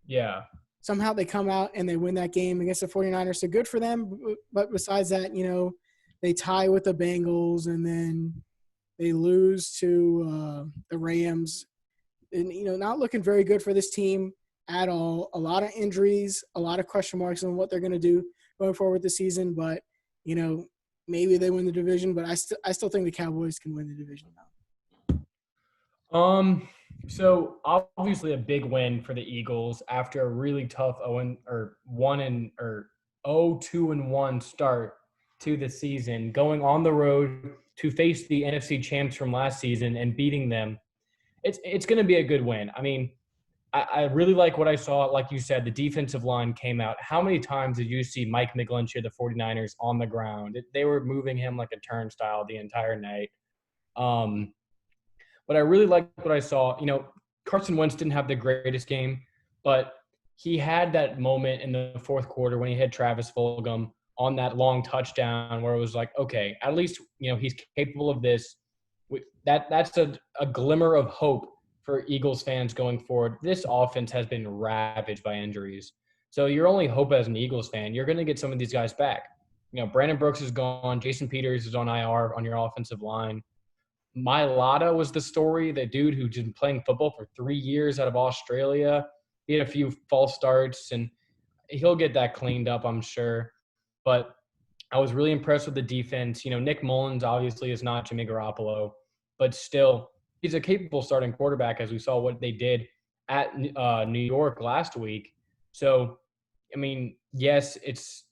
Yeah. Somehow they come out and they win that game against the 49ers. So good for them. But besides that, they tie with the Bengals and then they lose to the Rams. And, not looking very good for this team at all. A lot of injuries, a lot of question marks on what they're going to do going forward this season. But, maybe they win the division. But I still think the Cowboys can win the division now. So obviously a big win for the Eagles after a really tough 0-2-1 start to the season, going on the road to face the NFC champs from last season and beating them. It's going to be a good win. I mean, I really like what I saw. Like you said, the defensive line came out. How many times did you see Mike McGlinchey, the 49ers, on the ground? They were moving him like a turnstile the entire night. But I really liked what I saw. Carson Wentz didn't have the greatest game, but he had that moment in the fourth quarter when he hit Travis Fulgham on that long touchdown where it was like, okay, at least, he's capable of this. That's a glimmer of hope for Eagles fans going forward. This offense has been ravaged by injuries. So your only hope as an Eagles fan, you're going to get some of these guys back. Brandon Brooks is gone. Jason Peters is on IR on your offensive line. Mailata was the story, the dude who's been playing football for 3 years out of Australia. He had a few false starts, and he'll get that cleaned up, I'm sure. But I was really impressed with the defense. Nick Mullins obviously is not Jimmy Garoppolo, but still, he's a capable starting quarterback, as we saw what they did at New York last week. So, I mean, yes, it's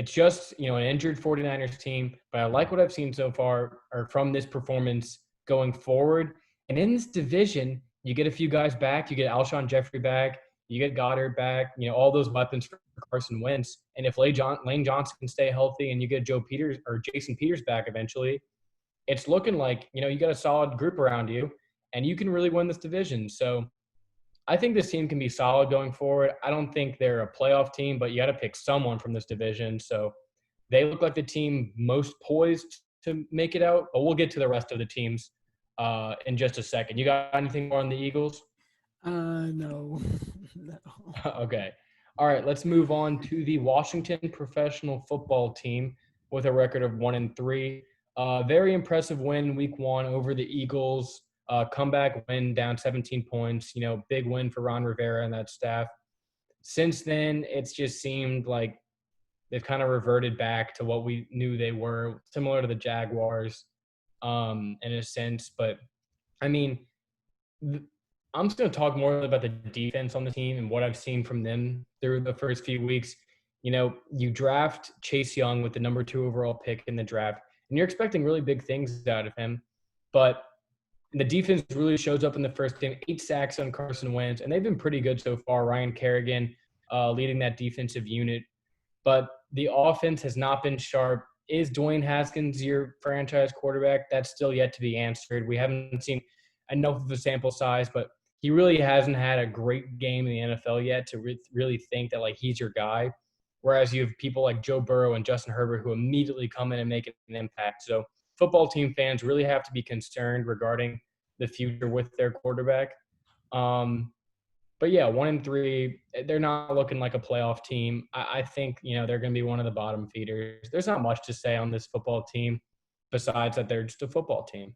just, an injured 49ers team, but I like what I've seen so far or from this performance going forward. And in this division, you get a few guys back. You get Alshon Jeffrey back. You get Goddard back. All those weapons for Carson Wentz. And if Lane Johnson can stay healthy and you get Jason Peters back eventually, it's looking like, you got a solid group around you and you can really win this division. So I think this team can be solid going forward. I don't think they're a playoff team, but you got to pick someone from this division. So they look like the team most poised to make it out, but we'll get to the rest of the teams in just a second. You got anything more on the Eagles? No. Okay. All right, let's move on to the Washington professional football team with a record of 1-3. Very impressive win week 1 over the Eagles. Comeback win down 17 points. Big win for Ron Rivera and that staff. Since then, it's just seemed like they've kind of reverted back to what we knew they were, similar to the Jaguars in a sense. But, I mean, I'm just going to talk more about the defense on the team and what I've seen from them through the first few weeks. You draft Chase Young with the number 2 overall pick in the draft, and you're expecting really big things out of him. But the defense really shows up in the first game, 8 sacks on Carson Wentz, and they've been pretty good so far. Ryan Kerrigan leading that defensive unit. But the offense has not been sharp. Is Dwayne Haskins your franchise quarterback? That's still yet to be answered. We haven't seen enough of a sample size, but he really hasn't had a great game in the NFL yet to really think that, he's your guy. Whereas you have people like Joe Burrow and Justin Herbert who immediately come in and make an impact. So football team fans really have to be concerned regarding the future with their quarterback. But yeah, 1-3, they're not looking like a playoff team. I think, they're going to be one of the bottom feeders. There's not much to say on this football team besides that they're just a football team.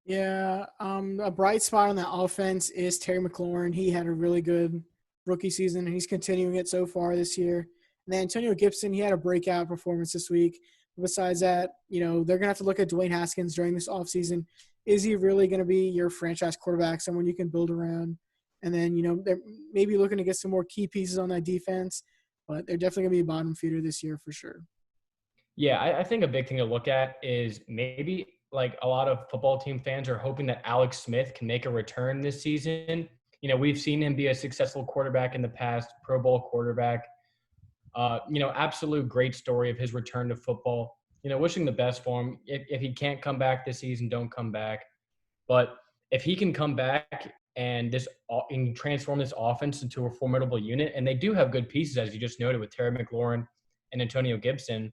Yeah, a bright spot on that offense is Terry McLaurin. He had a really good rookie season, and he's continuing it so far this year. And then Antonio Gibson, he had a breakout performance this week. Besides that, they're going to have to look at Dwayne Haskins during this offseason. Is he really going to be your franchise quarterback, someone you can build around? And then, they're maybe looking to get some more key pieces on that defense, but they're definitely going to be a bottom feeder this year for sure. Yeah, I think a big thing to look at is maybe like a lot of football team fans are hoping that Alex Smith can make a return this season. We've seen him be a successful quarterback in the past, Pro Bowl quarterback. Absolute great story of his return to football. Wishing the best for him. If he can't come back this season, don't come back. But if he can come back and transform this offense into a formidable unit, and they do have good pieces, as you just noted, with Terry McLaurin and Antonio Gibson.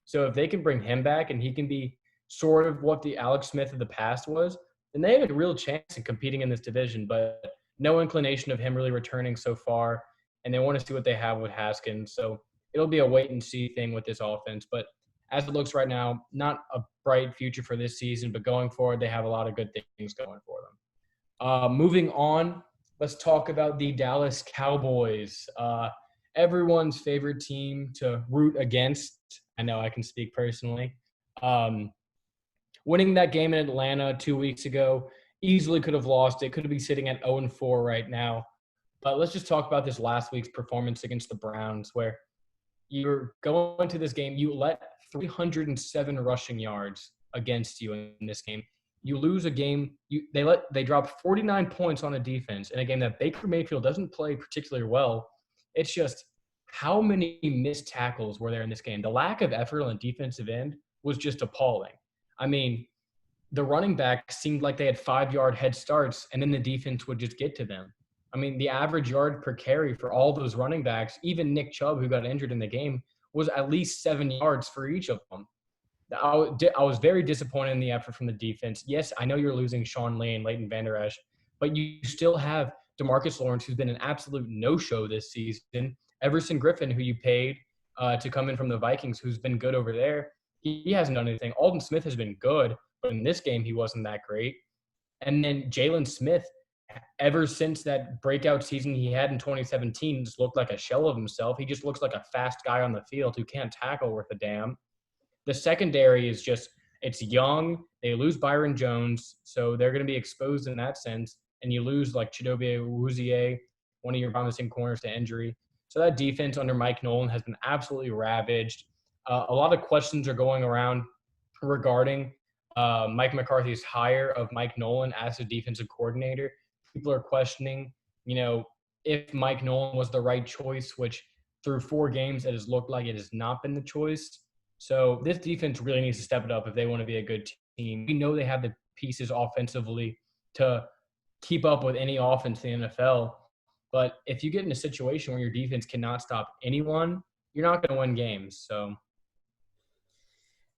So if they can bring him back and he can be sort of what the Alex Smith of the past was, then they have a real chance in competing in this division. But no inclination of him really returning so far, and they want to see what they have with Haskins. So it'll be a wait-and-see thing with this offense. But as it looks right now, not a bright future for this season, but going forward, they have a lot of good things going for them. Moving on, let's talk about the Dallas Cowboys. Everyone's favorite team to root against. I know I can speak personally. Winning that game in Atlanta 2 weeks ago, easily could have lost it. Could be sitting at 0-4 right now. But let's just talk about this last week's performance against the Browns, where you're going to this game, you let 307 rushing yards against you in this game. You lose a game, they drop 49 points on a defense in a game that Baker Mayfield doesn't play particularly well. It's just how many missed tackles were there in this game? The lack of effort on the defensive end was just appalling. I mean, the running backs seemed like they had 5-yard head starts, and then the defense would just get to them. I mean, the average yard per carry for all those running backs, even Nick Chubb, who got injured in the game, was at least 7 yards for each of them. I was very disappointed in the effort from the defense. Yes, I know you're losing Sean Lee and Leighton Vander Esch, but you still have DeMarcus Lawrence, who's been an absolute no-show this season. Everson Griffin, who you paid to come in from the Vikings, who's been good over there, he hasn't done anything. Aldon Smith has been good, but in this game he wasn't that great. And then Jalen Smith, ever since that breakout season he had in 2017, just looked like a shell of himself. He just looks like a fast guy on the field who can't tackle worth a damn. The secondary is just – it's young. They lose Byron Jones, so they're going to be exposed in that sense. And you lose like Chidobe Awuzie, one of your promising corners, to injury. So that defense under Mike Nolan has been absolutely ravaged. A lot of questions are going around regarding Mike McCarthy's hire of Mike Nolan as a defensive coordinator. People are questioning, if Mike Nolan was the right choice, which through 4 games it has looked like it has not been the choice. So this defense really needs to step it up if they want to be a good team. We know they have the pieces offensively to keep up with any offense in the NFL. But if you get in a situation where your defense cannot stop anyone, you're not going to win games. So,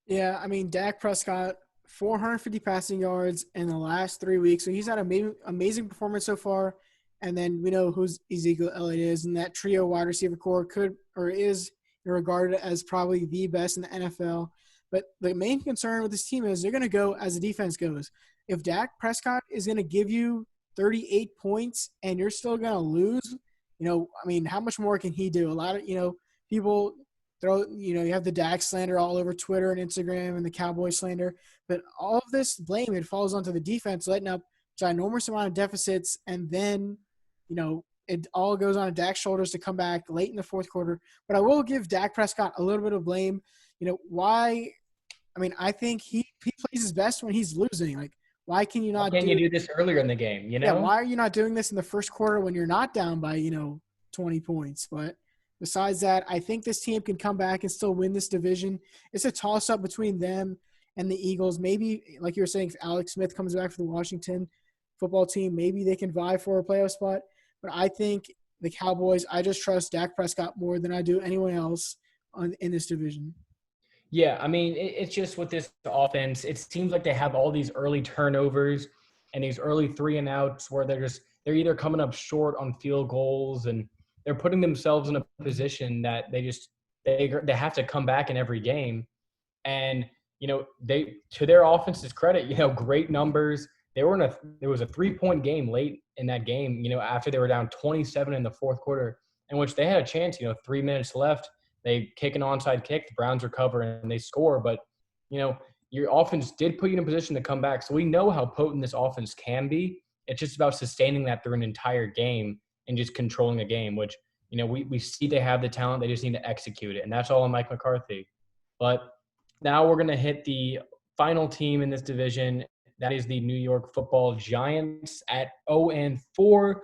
yeah, I mean, Dak Prescott, 450 passing yards in the last 3 weeks. So he's had an amazing performance so far. And then we know who Ezekiel Elliott is. And that trio wide receiver core is regarded as probably the best in the NFL. But the main concern with this team is they're going to go as the defense goes. If Dak Prescott is going to give you 38 points and you're still going to lose, how much more can he do? A lot of, people throw, you have the Dak slander all over Twitter and Instagram and the Cowboy slander. But all of this blame, it falls onto the defense, letting up ginormous amount of deficits. And then, it all goes on Dak's shoulders to come back late in the fourth quarter. But I will give Dak Prescott a little bit of blame. Why? I mean, I think he plays his best when he's losing. Like, why can you not you do this earlier in the game, Yeah, why are you not doing this in the first quarter when you're not down by, 20 points? But besides that, I think this team can come back and still win this division. It's a toss-up between them and the Eagles. Maybe, like you were saying, if Alex Smith comes back for the Washington football team, maybe they can vie for a playoff spot. But I think the Cowboys, I just trust Dak Prescott more than I do anyone else in this division. Yeah, I mean, it's just with this offense, it seems like they have all these early turnovers and these early 3-and-outs where they're just they're either coming up short on field goals, and they're putting themselves in a position that they have to come back in every game. And they, to their offense's credit, great numbers. There was a 3-point game late in that game, after they were down 27 in the fourth quarter, in which they had a chance, 3 minutes left. They kick an onside kick, the Browns recover, and they score. But, your offense did put you in a position to come back. So we know how potent this offense can be. It's just about sustaining that through an entire game and just controlling the game, which, we see they have the talent. They just need to execute it. And that's all on Mike McCarthy. But now we're going to hit the final team in this division. That is the New York Football Giants at 0-4.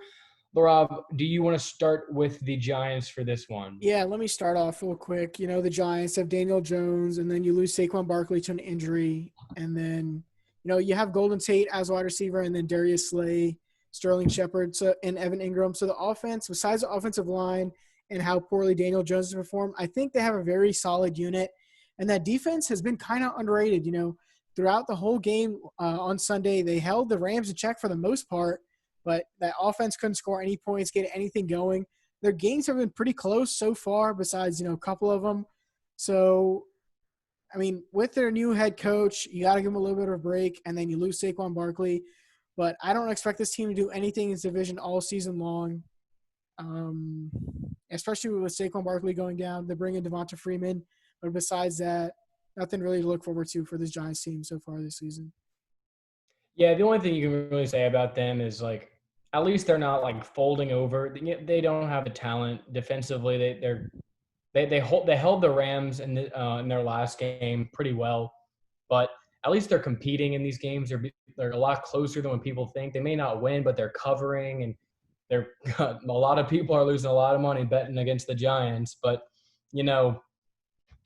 Laraib, do you want to start with the Giants for this one? Yeah, let me start off real quick. The Giants have Daniel Jones, and then you lose Saquon Barkley to an injury. And then, you have Golden Tate as wide receiver, and then Darius Slay, Sterling Shepard, and Evan Ingram. So the offense, besides the offensive line and how poorly Daniel Jones has performed, I think they have a very solid unit. And that defense has been kind of underrated. Throughout the whole game on Sunday, they held the Rams in check for the most part, but that offense couldn't score any points, get anything going. Their games have been pretty close so far, besides, a couple of them. So, with their new head coach, you got to give them a little bit of a break, and then you lose Saquon Barkley. But I don't expect this team to do anything in this division all season long, especially with Saquon Barkley going down. They bring in Devonta Freeman. But besides that, nothing really to look forward to for this Giants team so far this season. Yeah, the only thing you can really say about them is, at least they're not, folding over. They don't have the talent defensively. They held the Rams in their last game pretty well, but at least they're competing in these games. They're a lot closer than what people think. They may not win, but they're covering, and a lot of people are losing a lot of money betting against the Giants. But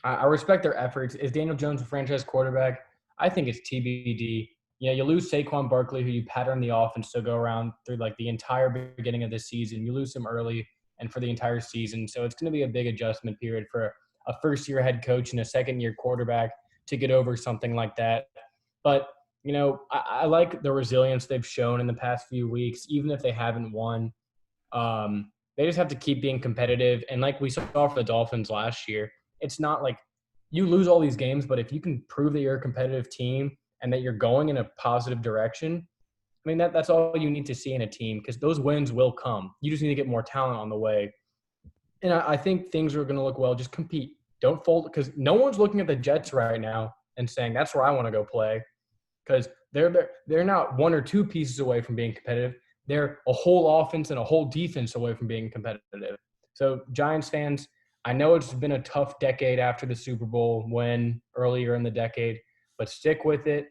I respect their efforts. Is Daniel Jones a franchise quarterback? I think it's TBD. You lose Saquon Barkley, who you pattern the offense to go around through the entire beginning of the season. You lose him early and for the entire season. So it's going to be a big adjustment period for a first-year head coach and a second-year quarterback to get over something like that. But, I like the resilience they've shown in the past few weeks, even if they haven't won. They just have to keep being competitive. And like we saw for the Dolphins last year, it's not like you lose all these games, but if you can prove that you're a competitive team and that you're going in a positive direction, that's all you need to see in a team, because those wins will come. You just need to get more talent on the way. And I think things are going to look well. Just compete. Don't fold, because no one's looking at the Jets right now and saying, that's where I want to go play, because they're not one or two pieces away from being competitive. They're a whole offense and a whole defense away from being competitive. So Giants fans, I know it's been a tough decade after the Super Bowl win earlier in the decade, but stick with it.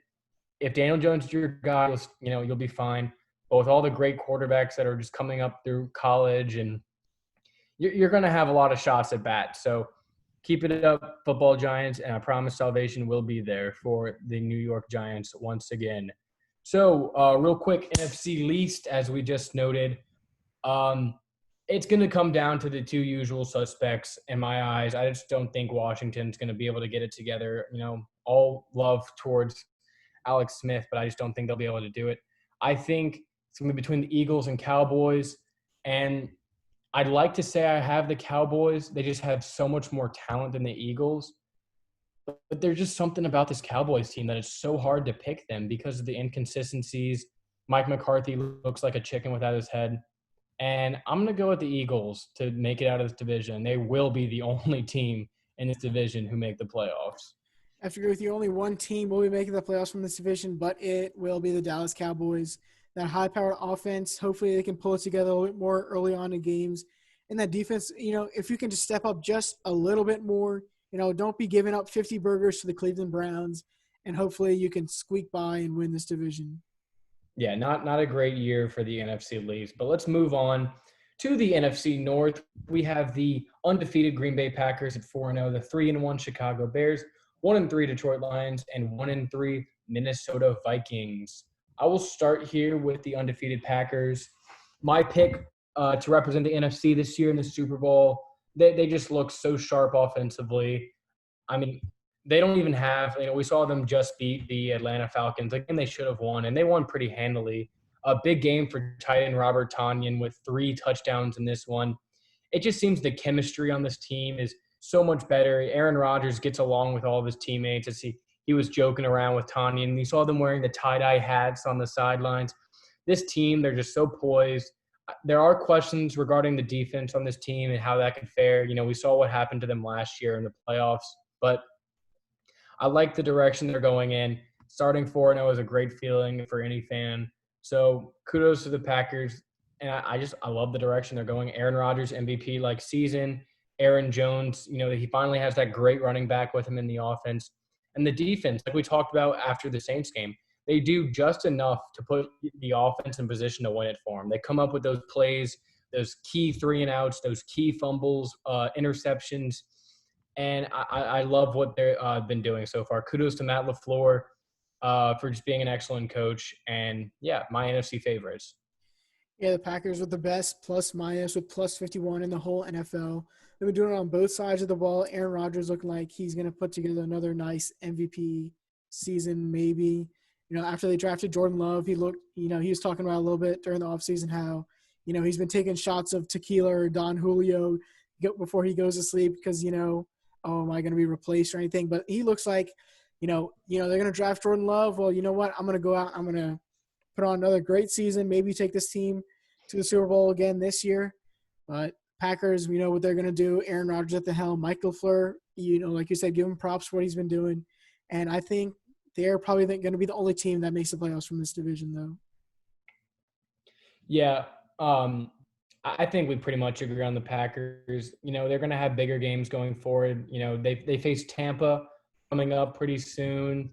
If Daniel Jones is your guy, you'll be fine. But with all the great quarterbacks that are just coming up through college, and you're going to have a lot of shots at bat. So keep it up, football Giants, and I promise salvation will be there for the New York Giants once again. So real quick, NFC least, as we just noted, it's going to come down to the two usual suspects in my eyes. I just don't think Washington's going to be able to get it together. All love towards Alex Smith, but I just don't think they'll be able to do it. I think it's going to be between the Eagles and Cowboys, and I'd like to say I have the Cowboys. They just have so much more talent than the Eagles. But there's just something about this Cowboys team that it's so hard to pick them because of the inconsistencies. Mike McCarthy looks like a chicken without his head. And I'm going to go with the Eagles to make it out of this division. They will be the only team in this division who make the playoffs. I have to agree with you. Only one team will be making the playoffs from this division, but it will be the Dallas Cowboys. That high-powered offense, hopefully they can pull it together a little bit more early on in games. And that defense, if you can just step up just a little bit more, don't be giving up 50 burgers to the Cleveland Browns, and hopefully you can squeak by and win this division. Yeah, not a great year for the NFC least. But let's move on to the NFC North. We have the undefeated Green Bay Packers at 4-0, the 3-1 Chicago Bears, 1-3 Detroit Lions, and 1-3 Minnesota Vikings. I will start here with the undefeated Packers. My pick to represent the NFC this year in the Super Bowl, they just look so sharp offensively. They don't even have – we saw them just beat the Atlanta Falcons. Again, they should have won, and they won pretty handily. A big game for tight end Robert Tonyan with 3 touchdowns in this one. It just seems the chemistry on this team is so much better. Aaron Rodgers gets along with all of his teammates. He was joking around with Tonyan, and you saw them wearing the tie-dye hats on the sidelines. This team, they're just so poised. There are questions regarding the defense on this team and how that could fare. You know, we saw what happened to them last year in the playoffs, but I like the direction they're going in. Starting 4-0 is a great feeling for any fan. So kudos to the Packers. And I love the direction they're going. Aaron Rodgers, MVP like season. Aaron Jones, you know, he finally has that great running back with him in the offense. And the defense, like we talked about after the Saints game, they do just enough to put the offense in position to win it for them. They come up with those plays, those key 3-and-outs, those key fumbles, interceptions. And I love what they've been doing so far. Kudos to Matt LaFleur for just being an excellent coach. And, yeah, my NFC favorites. Yeah, the Packers with the best plus-minus with plus 51 in the whole NFL. They've been doing it on both sides of the ball. Aaron Rodgers looking like he's going to put together another nice MVP season maybe. You know, after they drafted Jordan Love, he was talking about a little bit during the offseason how, you know, he's been taking shots of tequila or Don Julio before he goes to sleep because, you know, oh, am I going to be replaced or anything? But he looks like, you know, they're going to draft Jordan Love. Well, you know what? I'm going to go out. I'm going to put on another great season, maybe take this team to the Super Bowl again this year. But Packers, we know what they're going to do. Aaron Rodgers at the helm. Mike LaFleur, you know, like you said, give him props for what he's been doing. And I think they're probably going to be the only team that makes the playoffs from this division, though. Yeah, I think we pretty much agree on the Packers. You know, they're going to have bigger games going forward. You know, they face Tampa coming up pretty soon.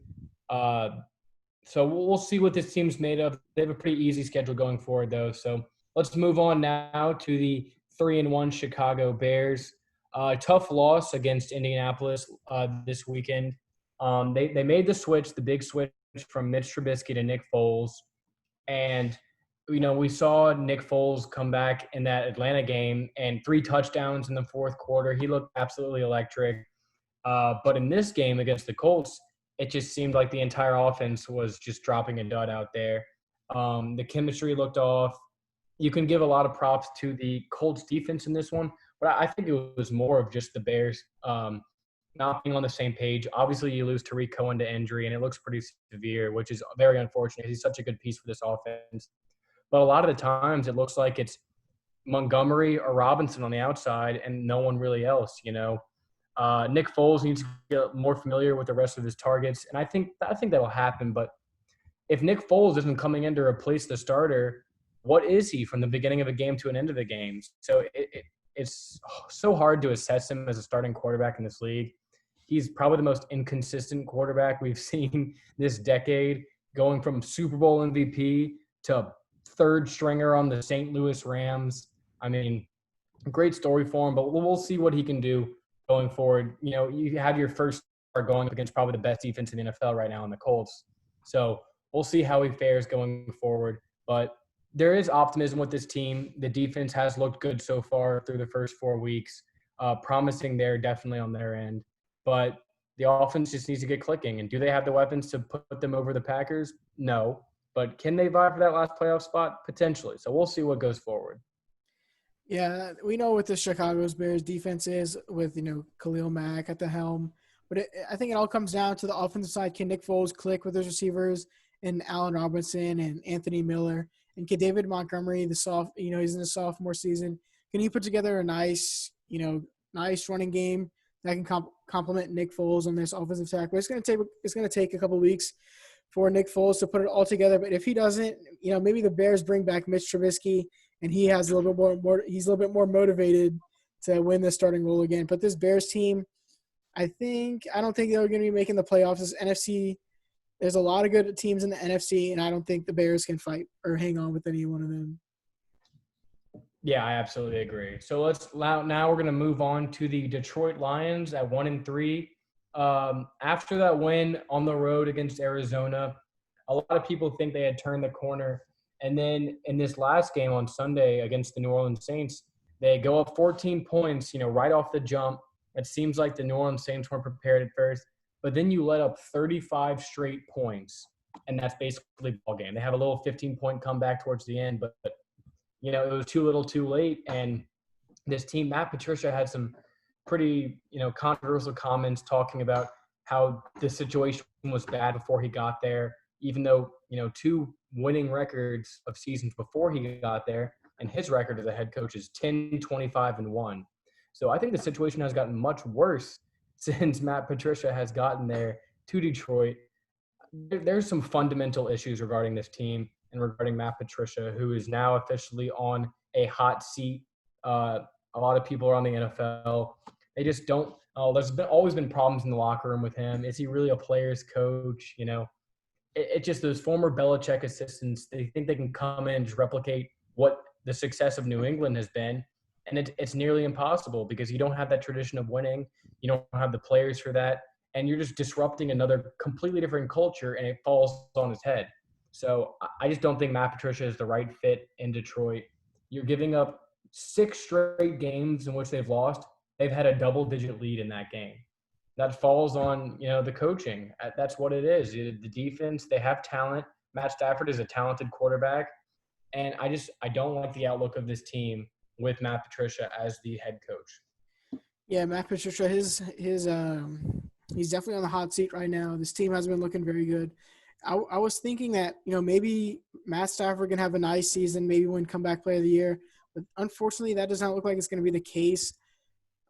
So we'll see what this team's made of. They have a pretty easy schedule going forward, though. So let's move on now to the 3-1 Chicago Bears. Tough loss against Indianapolis this weekend. They made the switch, the big switch from Mitch Trubisky to Nick Foles. And, you know, we saw Nick Foles come back in that Atlanta game and 3 touchdowns in the fourth quarter. He looked absolutely electric. But in this game against the Colts, it just seemed like the entire offense was just dropping a dud out there. The chemistry looked off. You can give a lot of props to the Colts defense in this one, but I think it was more of just the Bears not being on the same page. Obviously, you lose Tariq Cohen to injury, and it looks pretty severe, which is very unfortunate. He's such a good piece for this offense. But a lot of the times it looks like it's Montgomery or Robinson on the outside and no one really else, you know. Nick Foles needs to get more familiar with the rest of his targets, and I think that'll happen. But if Nick Foles isn't coming in to replace the starter, what is he from the beginning of a game to an end of the game? So it's so hard to assess him as a starting quarterback in this league. He's probably the most inconsistent quarterback we've seen this decade, going from Super Bowl MVP to third stringer on the St. Louis Rams. I mean, great story for him, but we'll see what he can do going forward. You know, you have your first start going up against probably the best defense in the NFL right now in the Colts. So we'll see how he fares going forward. But there is optimism with this team. The defense has looked good so far through the first 4 weeks, promising there definitely on their end. But the offense just needs to get clicking. And do they have the weapons to put them over the Packers? No. But can they vie for that last playoff spot? Potentially. So we'll see what goes forward. Yeah, we know what the Chicago's Bears defense is with, you know, Khalil Mack at the helm. But I think it all comes down to the offensive side. Can Nick Foles click with his receivers and Allen Robinson and Anthony Miller? And can David Montgomery, he's in his sophomore season, can he put together a nice running game that can complement Nick Foles on this offensive tackle? It's going to take a couple weeks for Nick Foles to put it all together. But if he doesn't, you know, maybe the Bears bring back Mitch Trubisky and he has a little bit more motivated to win the starting role again. But this Bears team, I don't think they're going to be making the playoffs. This NFC, there's a lot of good teams in the NFC, and I don't think the Bears can fight or hang on with any one of them. Yeah, I absolutely agree. So now we're going to move on to the Detroit Lions at 1-3. After that win on the road against Arizona, a lot of people think they had turned the corner. And then in this last game on Sunday against the New Orleans Saints, they go up 14 points, you know, right off the jump. It seems like the New Orleans Saints weren't prepared at first. But then you let up 35 straight points. and that's basically ball game. They have a little 15-point comeback towards the end, but it was too little, too late. And this team, Matt Patricia had some pretty controversial comments talking about how the situation was bad before he got there, even though two winning records of seasons before he got there, and his record as a head coach is 10-25-1. So I think the situation has gotten much worse since Matt Patricia has gotten there to Detroit. There's some fundamental issues regarding this team and regarding Matt Patricia, who is now officially on a hot seat. A lot of people around the NFL, they just don't. There's always been problems in the locker room with him. Is he really a player's coach? It just those former Belichick assistants. They think they can come in and just replicate what the success of New England has been, and it's nearly impossible because you don't have that tradition of winning. You don't have the players for that, and you're just disrupting another completely different culture, and it falls on his head. So I just don't think Matt Patricia is the right fit in Detroit. You're giving up 6 straight games in which they've lost. They've had a double-digit lead in that game. That falls on the coaching. That's what it is. The defense, they have talent. Matt Stafford is a talented quarterback, and I don't like the outlook of this team with Matt Patricia as the head coach. Yeah, Matt Patricia, he's definitely on the hot seat right now. This team has been looking very good. I was thinking that maybe Matt Stafford can have a nice season, maybe win comeback player of the year, but unfortunately that does not look like it's going to be the case.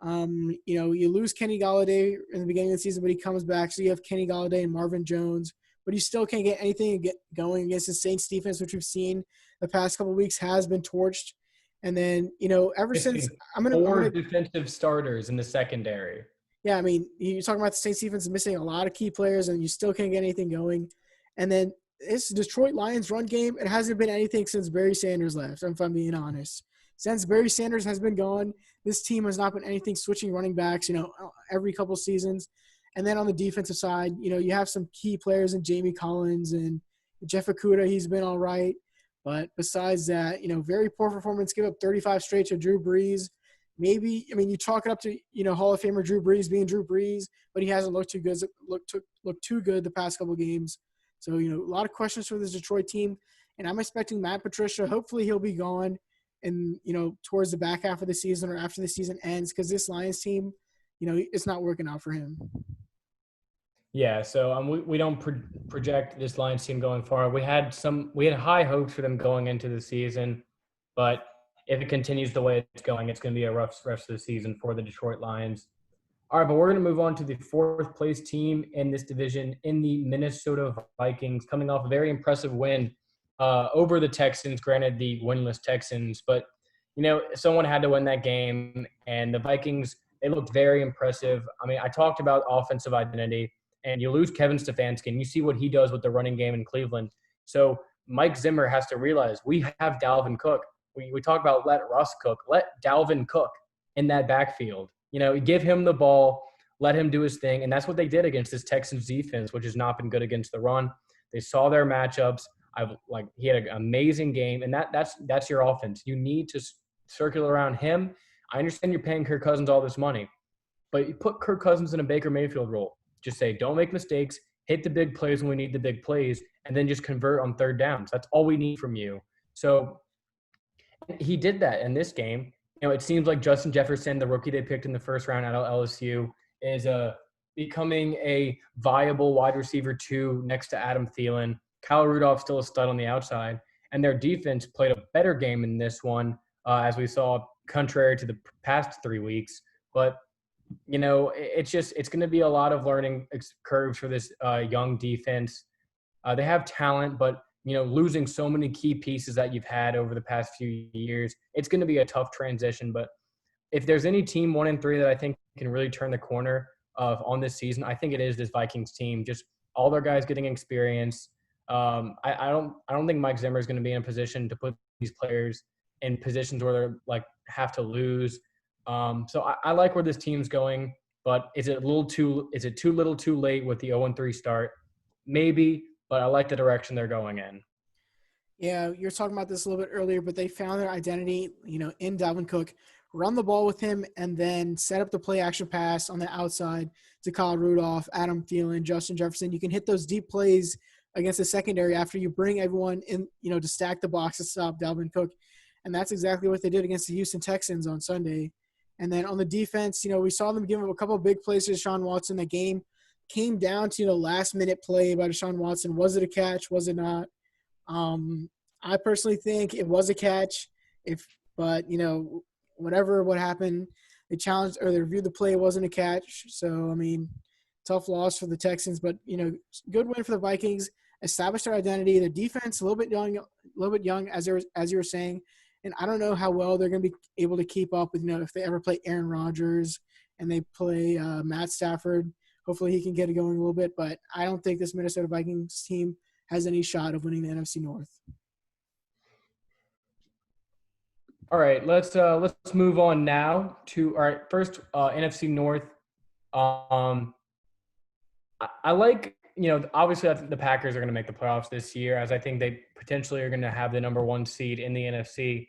You lose Kenny Golladay in the beginning of the season, but he comes back. So you have Kenny Golladay and Marvin Jones, but you still can't get anything going against the Saints defense, which we've seen the past couple of weeks has been torched. And then, ever since I'm gonna defensive starters in the secondary. Yeah, I mean, you're talking about the Saints defense missing a lot of key players, and you still can't get anything going. And then this Detroit Lions run game, it hasn't been anything since Barry Sanders left, if I'm being honest. Since Barry Sanders has been gone, this team has not been anything switching running backs, every couple seasons. And then on the defensive side, you have some key players in Jamie Collins and Jeff Okudah. He's been all right. But besides that, very poor performance, give up 35 straight to Drew Brees. Maybe, you chalk it up to, Hall of Famer Drew Brees being Drew Brees, but he hasn't looked too good the past couple games. So, a lot of questions for this Detroit team. And I'm expecting Matt Patricia, hopefully he'll be gone and, towards the back half of the season or after the season ends, because this Lions team, it's not working out for him. Yeah, so we don't project this Lions team going far. We had high hopes for them going into the season, but if it continues the way it's going, it's going to be a rough rest of the season for the Detroit Lions. All right, but we're going to move on to the 4th place team in this division in the Minnesota Vikings, coming off a very impressive win over the Texans, granted the winless Texans, but someone had to win that game, and the Vikings, they looked very impressive. I mean, I talked about offensive identity, and you lose Kevin Stefanski, and you see what he does with the running game in Cleveland. So Mike Zimmer has to realize we have Dalvin Cook. We talk about let Russ cook. Let Dalvin cook in that backfield. Give him the ball, let him do his thing, and that's what they did against this Texans defense, which has not been good against the run. They saw their matchups. He had an amazing game, and that's your offense. You need to circle around him. I understand you're paying Kirk Cousins all this money, but you put Kirk Cousins in a Baker Mayfield role. Just say, don't make mistakes, hit the big plays when we need the big plays, and then just convert on third downs. That's all we need from you. So he did that in this game. It seems like Justin Jefferson, the rookie they picked in the first round out of LSU, is becoming a viable wide receiver 2 next to Adam Thielen. Kyle Rudolph's still a stud on the outside. And their defense played a better game in this one, as we saw, contrary to the past 3 weeks. But, it's going to be a lot of learning curves for this young defense. They have talent, but losing so many key pieces that you've had over the past few years, it's going to be a tough transition. But if there's any team 1-3 that I think can really turn the corner on this season, I think it is this Vikings team. Just all their guys getting experience. I don't think Mike Zimmer is going to be in a position to put these players in positions where they're have to lose. So I like where this team's going, but is it too little too late with the 0-3 start? Maybe. But I like the direction they're going in. Yeah, you're talking about this a little bit earlier, but they found their identity, in Dalvin Cook. Run the ball with him and then set up the play-action pass on the outside to Kyle Rudolph, Adam Thielen, Justin Jefferson. You can hit those deep plays against the secondary after you bring everyone in, to stack the box to stop Dalvin Cook. And that's exactly what they did against the Houston Texans on Sunday. And then on the defense, we saw them give up a couple of big plays to Deshaun Watson. The game came down to, last-minute play by Deshaun Watson. Was it a catch? Was it not? I personally think it was a catch. But what happened, they challenged or they reviewed the play. It wasn't a catch. So, tough loss for the Texans. But, good win for the Vikings. Established their identity. Their defense, a little bit young, as you were saying. And I don't know how well they're going to be able to keep up with, if they ever play Aaron Rodgers and they play Matt Stafford. Hopefully he can get it going a little bit. But I don't think this Minnesota Vikings team has any shot of winning the NFC North. All right, let's move on now to first NFC North. I like, obviously I think the Packers are going to make the playoffs this year, as I think they potentially are going to have the number 1 seed in the NFC.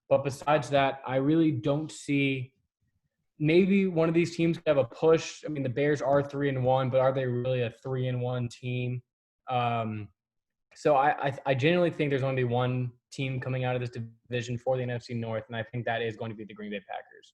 But besides that, I really don't see maybe one of these teams have a push. The Bears are 3-1, but are they really a 3-1 team? So I genuinely think there's going to be one team coming out of this division for the NFC North, and I think that is going to be the Green Bay Packers.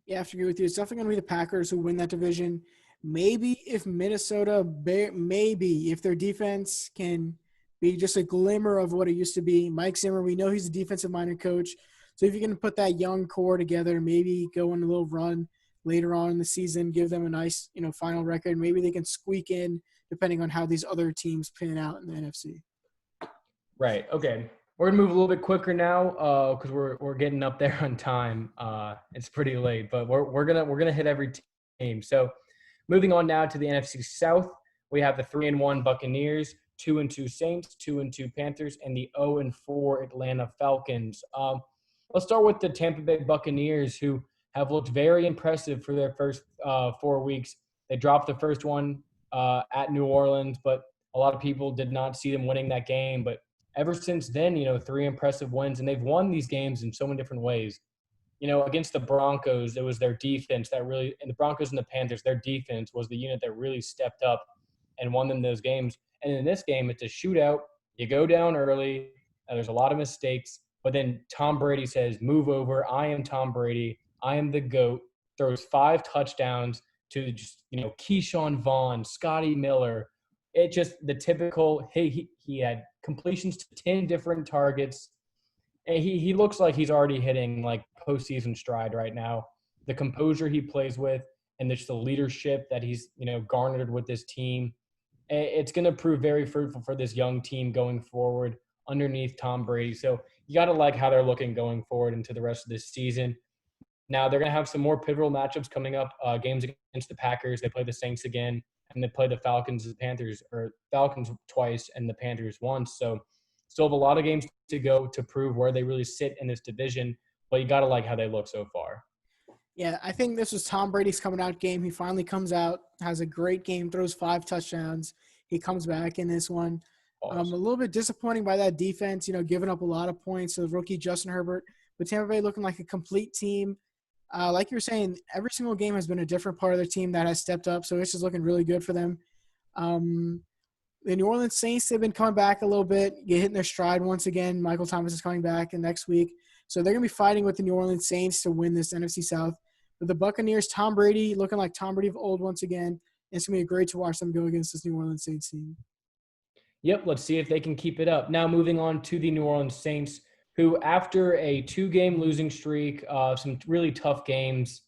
Yeah, I have to agree with you. It's definitely going to be the Packers who win that division. Maybe if if their defense can be just a glimmer of what it used to be. Mike Zimmer, we know he's a defensive-minded coach. So if you can put that young core together, maybe go on a little run later on in the season, give them a nice, final record. Maybe they can squeak in depending on how these other teams pan out in the NFC. Right. Okay. We're gonna move a little bit quicker now because we're getting up there on time. It's pretty late, but we're gonna hit every team. So moving on now to the NFC South, we have the 3-1 Buccaneers, 2-2 Saints, 2-2 Panthers, and the 0-4 Atlanta Falcons. Let's start with the Tampa Bay Buccaneers, who have looked very impressive for their first 4 weeks. They dropped the first one at New Orleans, but a lot of people did not see them winning that game. But ever since then, 3 impressive wins, and they've won these games in so many different ways. Against the Broncos, it was their defense that really – and the Broncos and the Panthers, their defense was the unit that really stepped up and won them those games. And in this game, it's a shootout. You go down early. There's a lot of mistakes. But then Tom Brady says, move over. I am Tom Brady. I am the GOAT. Throws 5 touchdowns to just, Keyshawn Vaughn, Scotty Miller. It just the typical, hey, he had completions to 10 different targets. And he looks like he's already hitting like postseason stride right now. The composure he plays with and just the leadership that he's, garnered with this team. It's going to prove very fruitful for this young team going forward underneath Tom Brady. So you got to like how they're looking going forward into the rest of this season. Now they're going to have some more pivotal matchups coming up, games against the Packers. They play the Saints again, and they play the Falcons twice and the Panthers once. So still have a lot of games to go to prove where they really sit in this division, but you got to like how they look so far. Yeah, I think this was Tom Brady's coming out game. He finally comes out, has a great game, throws 5 touchdowns. He comes back in this one. Awesome. A little bit disappointing by that defense, giving up a lot of points to the rookie Justin Herbert. But Tampa Bay looking like a complete team. Like you were saying, every single game has been a different part of their team that has stepped up, so it's just looking really good for them. The New Orleans Saints, they've been coming back a little bit, hitting their stride once again. Michael Thomas is coming back next week. So they're going to be fighting with the New Orleans Saints to win this NFC South. But the Buccaneers, Tom Brady, looking like Tom Brady of old once again. It's going to be great to watch them go against this New Orleans Saints team. Yep, let's see if they can keep it up. Now moving on to the New Orleans Saints, who after a 2-game losing streak, some really tough games,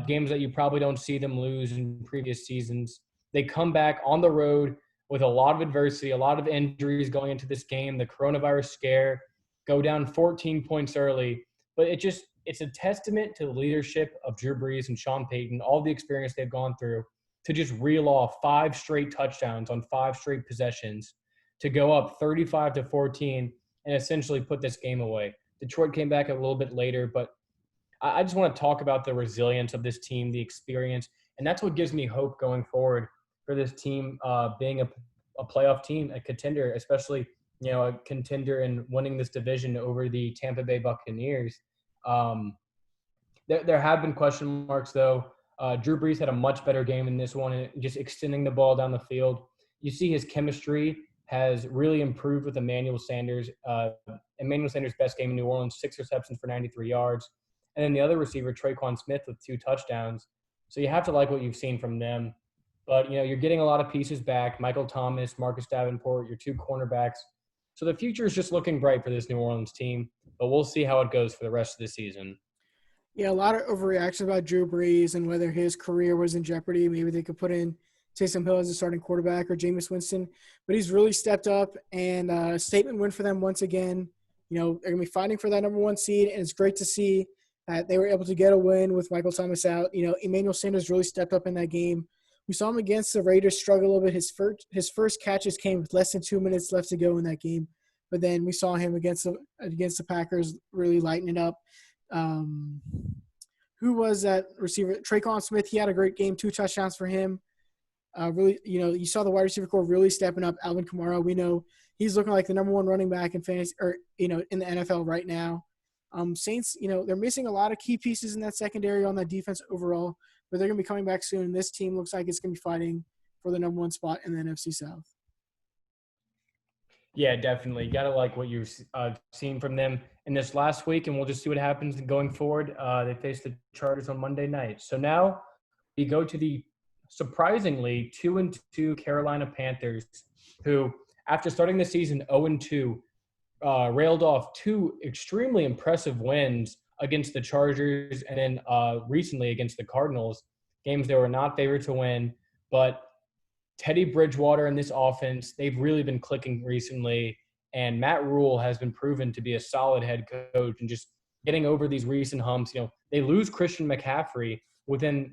games that you probably don't see them lose in previous seasons, they come back on the road with a lot of adversity, a lot of injuries going into this game, the coronavirus scare, go down 14 points early. But it's a testament to the leadership of Drew Brees and Sean Payton, all the experience they've gone through, to just reel off 5 straight touchdowns on 5 straight possessions, to go up 35-14 and essentially put this game away. Detroit came back a little bit later, but I just want to talk about the resilience of this team, the experience, and that's what gives me hope going forward for this team being a playoff team, a contender, especially, a contender in winning this division over the Tampa Bay Buccaneers. There have been question marks, though. Drew Brees had a much better game in this one, and just extending the ball down the field. You see his chemistry has really improved with Emmanuel Sanders. Emmanuel Sanders' best game in New Orleans, 6 receptions for 93 yards. And then the other receiver, Traquan Smith, with 2 touchdowns. So you have to like what you've seen from them. But, you're getting a lot of pieces back. Michael Thomas, Marcus Davenport, your 2 cornerbacks. So the future is just looking bright for this New Orleans team. But we'll see how it goes for the rest of the season. Yeah, a lot of overreactions about Drew Brees and whether his career was in jeopardy. Maybe they could put in Taysom Hill as a starting quarterback or Jameis Winston. But he's really stepped up, and a statement win for them once again. They're going to be fighting for that number 1 seed, and it's great to see that they were able to get a win with Michael Thomas out. Emmanuel Sanders really stepped up in that game. We saw him against the Raiders struggle a little bit. His first catches came with less than 2 minutes left to go in that game. But then we saw him against the Packers really lighten it up. Who was that receiver? Traquan Smith. He had a great game, 2 touchdowns for him. Really, you saw the wide receiver core really stepping up. Alvin Kamara, we know he's looking like the number 1 running back in fantasy, or in the NFL right now. Saints, they're missing a lot of key pieces in that secondary on that defense overall, but they're going to be coming back soon. This team looks like it's going to be fighting for the number 1 spot in the NFC South. Yeah, definitely. You got to like what you've seen from them in this last week, and we'll just see what happens going forward. They face the Chargers on Monday night. So now we go to the surprisingly 2-2 Carolina Panthers, who, after starting the season 0-2, railed off 2 extremely impressive wins against the Chargers and then recently against the Cardinals, games they were not favored to win. But Teddy Bridgewater and this offense, they've really been clicking recently, and Matt Rule has been proven to be a solid head coach and just getting over these recent humps. They lose Christian McCaffrey within,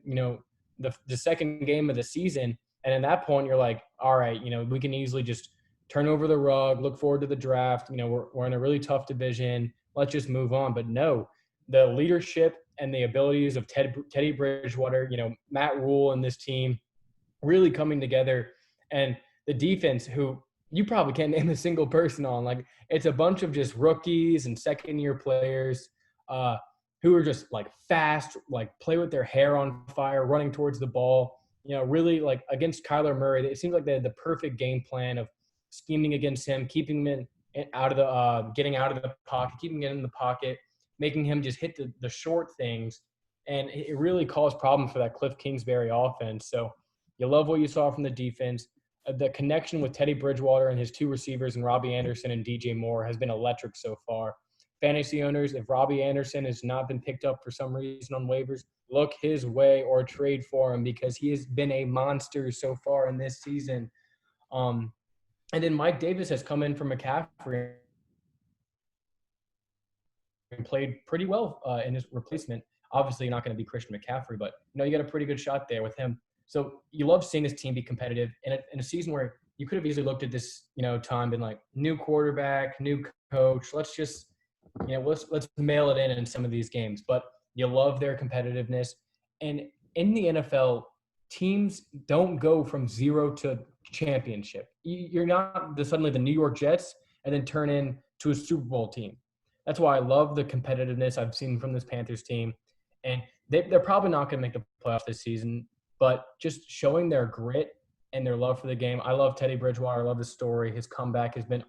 the second game of the season, and at that point you're like, all right, we can easily just turn over the rug, look forward to the draft. We're in a really tough division. Let's just move on. But no, the leadership and the abilities of Teddy Bridgewater, Matt Rule and this team really coming together, and the defense, who you probably can't name a single person on. Like, it's a bunch of just rookies and second-year players who are just like fast, like play with their hair on fire, running towards the ball. Really like against Kyler Murray, it seems like they had the perfect game plan of scheming against him, keeping him out of the getting out of the pocket, keeping him in the pocket, making him just hit the short things, and it really caused problems for that Cliff Kingsbury offense. So you love what you saw from the defense. The connection with Teddy Bridgewater and his 2 receivers and Robbie Anderson and DJ Moore has been electric so far. Fantasy owners, if Robbie Anderson has not been picked up for some reason on waivers, look his way or trade for him, because he has been a monster so far in this season. And then Mike Davis has come in from McCaffrey and played pretty well in his replacement. Obviously, you're not going to be Christian McCaffrey, but you got a pretty good shot there with him. So you love seeing this team be competitive in a season where you could have easily looked at this, time, been like, new quarterback, new coach. Let's just, let's mail it in some of these games. But you love their competitiveness. And in the NFL, teams don't go from 0 to championship. You're not suddenly the New York Jets and then turn into a Super Bowl team. That's why I love the competitiveness I've seen from this Panthers team. And they're probably not going to make the playoffs this season, but just showing their grit and their love for the game. I love Teddy Bridgewater. I love his story. His comeback has been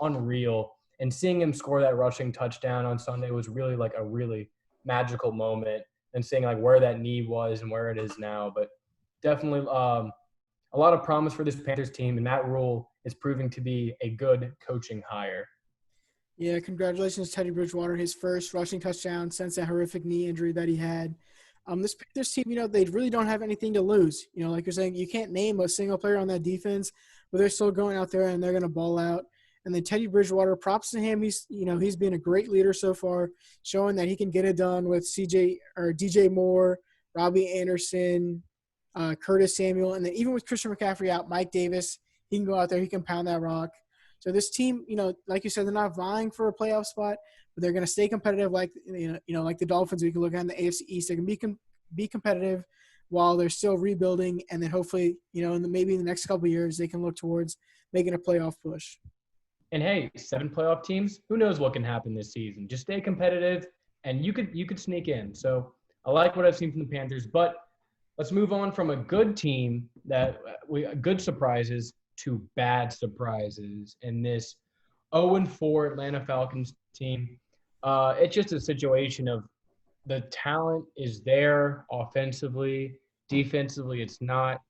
unreal. And seeing him score that rushing touchdown on Sunday was really like a really magical moment, and seeing like where that knee was and where it is now. But definitely a lot of promise for this Panthers team, and Matt Rule is proving to be a good coaching hire. Yeah, congratulations, Teddy Bridgewater, his first rushing touchdown since that horrific knee injury that he had. This Panthers team, they really don't have anything to lose. Like you're saying, you can't name a single player on that defense, but they're still going out there and they're going to ball out. And then Teddy Bridgewater, props to him. He's been a great leader so far, showing that he can get it done with DJ Moore, Robbie Anderson, Curtis Samuel, and then even with Christian McCaffrey out, Mike Davis, he can go out there, he can pound that rock. So this team, like you said, they're not vying for a playoff spot, but they're going to stay competitive, like like the Dolphins. We can look at in the AFC East. They can be competitive while they're still rebuilding, and then hopefully, maybe in the next couple of years, they can look towards making a playoff push. And hey, 7 playoff teams. Who knows what can happen this season? Just stay competitive, and you could sneak in. So I like what I've seen from the Panthers, but let's move on from a good team good surprises to bad surprises in this 0-4 Atlanta Falcons team. It's just a situation of the talent is there offensively, defensively it's not,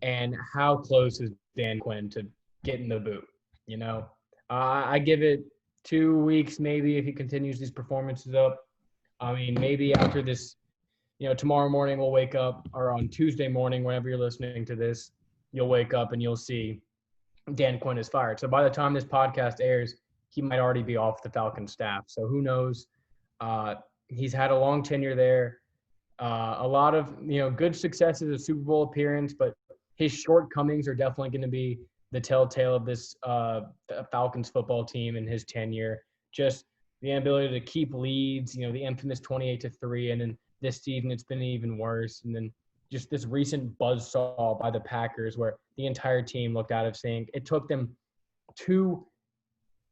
and how close is Dan Quinn to getting the boot? You know, I give it 2 weeks maybe if he continues these performances up. I mean, maybe after this, tomorrow morning we'll wake up, or on Tuesday morning, whenever you're listening to this, you'll wake up and you'll see Dan Quinn is fired. So by the time this podcast airs, he might already be off the Falcons staff. So who knows? He's had a long tenure there. A lot of good successes, a Super Bowl appearance, but his shortcomings are definitely going to be the telltale of this Falcons football team in his tenure. Just the inability to keep leads, the infamous 28-3, and then this season it's been even worse. And then just this recent buzzsaw by the Packers where the entire team looked out of sync. It took them 2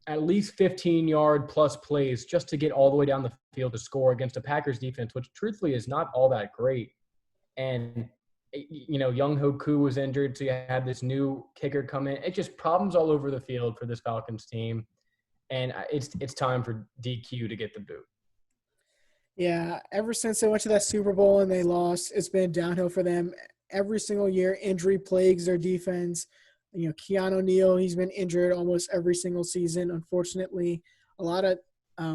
at least 15-yard plus plays just to get all the way down the field to score against a Packers defense, which truthfully is not all that great. And, Young Hoku was injured, so you had this new kicker come in. It's just problems all over the field for this Falcons team. And it's time for DQ to get the boot. Yeah, ever since they went to that Super Bowl and they lost, it's been downhill for them. Every single year, injury plagues their defense. Keanu Neal, he's been injured almost every single season, unfortunately. A lot of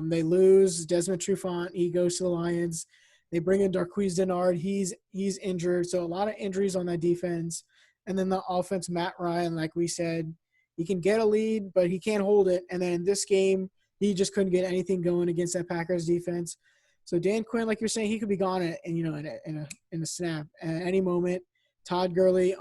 they lose. Desmond Trufant, he goes to the Lions. They bring in Darqueze Dennard. He's injured. So a lot of injuries on that defense. And then the offense, Matt Ryan, like we said, he can get a lead, but he can't hold it. And then in this game, he just couldn't get anything going against that Packers defense. So Dan Quinn, like you're saying, he could be gone in a snap at any moment. Todd Gurley,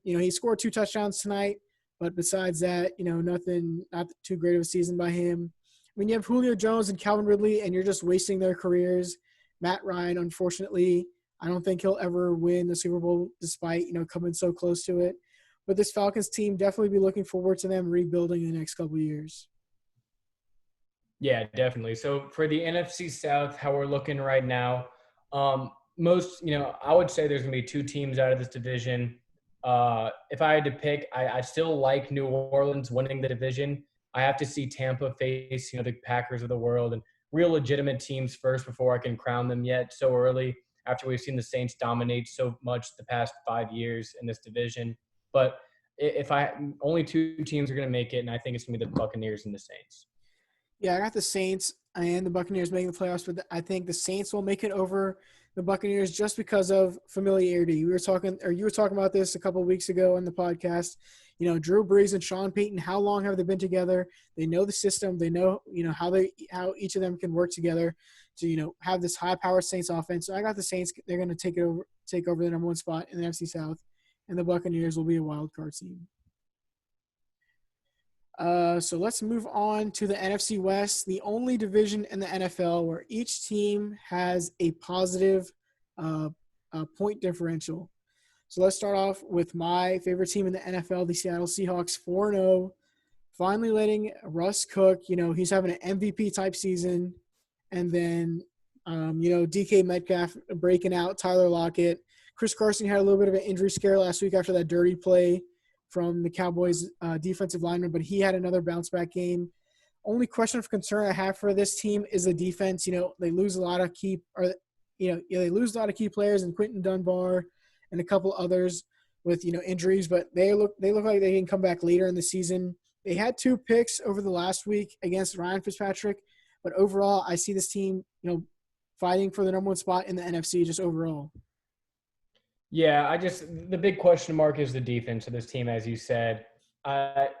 he scored 2 touchdowns tonight, but besides that, nothing, not too great of a season by him. I mean, you have Julio Jones and Calvin Ridley, and you're just wasting their careers. Matt Ryan, unfortunately, I don't think he'll ever win the Super Bowl despite, coming so close to it. But this Falcons team, definitely be looking forward to them rebuilding in the next couple of years. Yeah, definitely. So for the NFC South, how we're looking right now, most, I would say there's going to be 2 teams out of this division. If I had to pick, I still like New Orleans winning the division. I have to see Tampa face, the Packers of the world and real legitimate teams first before I can crown them yet so early after we've seen the Saints dominate so much the past 5 years in this division. But if only 2 teams are going to make it, and I think it's going to be the Buccaneers and the Saints. Yeah, I got the Saints and the Buccaneers making the playoffs, but I think the Saints will make it over the Buccaneers just because of familiarity. You were talking about this a couple of weeks ago on the podcast. Drew Brees and Sean Payton, how long have they been together? They know the system. They know, how each of them can work together to, have this high-powered Saints offense. So I got the Saints. They're going to take over the number 1 spot in the NFC South, and the Buccaneers will be a wild card team. So let's move on to the NFC West, the only division in the NFL where each team has a positive point differential. So let's start off with my favorite team in the NFL, the Seattle Seahawks, 4-0. Finally letting Russ cook. He's having an MVP type season. And then, DK Metcalf breaking out, Tyler Lockett. Chris Carson had a little bit of an injury scare last week after that dirty play from the Cowboys defensive lineman, but he had another bounce-back game. Only question of concern I have for this team is the defense. They lose a lot of key players, and Quentin Dunbar and a couple others with injuries, but they look like they can come back later in the season. They had 2 picks over the last week against Ryan Fitzpatrick, but overall, I see this team fighting for the number 1 spot in the NFC just overall. Yeah, the big question mark is the defense of this team, as you said.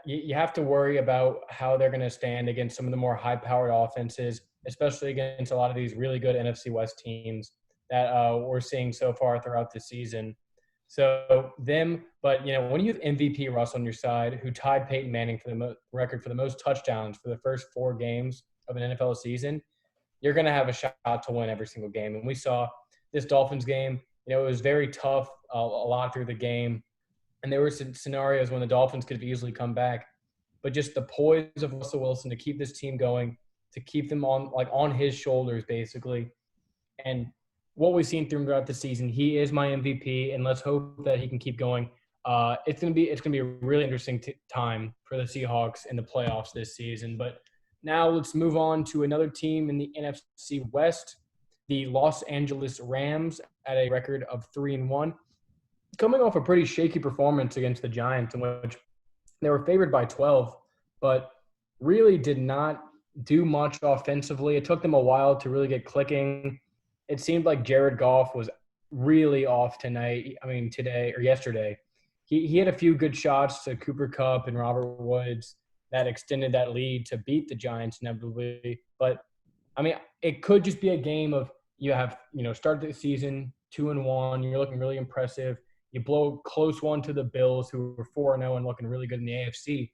You have to worry about how they're going to stand against some of the more high-powered offenses, especially against a lot of these really good NFC West teams that we're seeing so far throughout the season. So but when you have MVP Russ on your side, who tied Peyton Manning for the record for the most touchdowns for the first 4 games of an NFL season, you're going to have a shot to win every single game. And we saw this Dolphins game. It was very tough a lot through the game. And there were some scenarios when the Dolphins could have easily come back. But just the poise of Russell Wilson to keep this team going, to keep them on his shoulders, basically. And what we've seen throughout the season, he is my MVP, and let's hope that he can keep going. It's gonna be a really interesting time for the Seahawks in the playoffs this season. But now let's move on to another team in the NFC West, the Los Angeles Rams, at a record of 3-1, coming off a pretty shaky performance against the Giants, in which they were favored by 12, but really did not do much offensively. It took them a while to really get clicking. It seemed like Jared Goff was really off today or yesterday. He had a few good shots to Cooper Kupp and Robert Woods that extended that lead to beat the Giants inevitably. But, I mean, it could just be a game of you have, start the season 2-1, you're looking really impressive. You blow a close one to the Bills, who were 4-0 and looking really good in the AFC.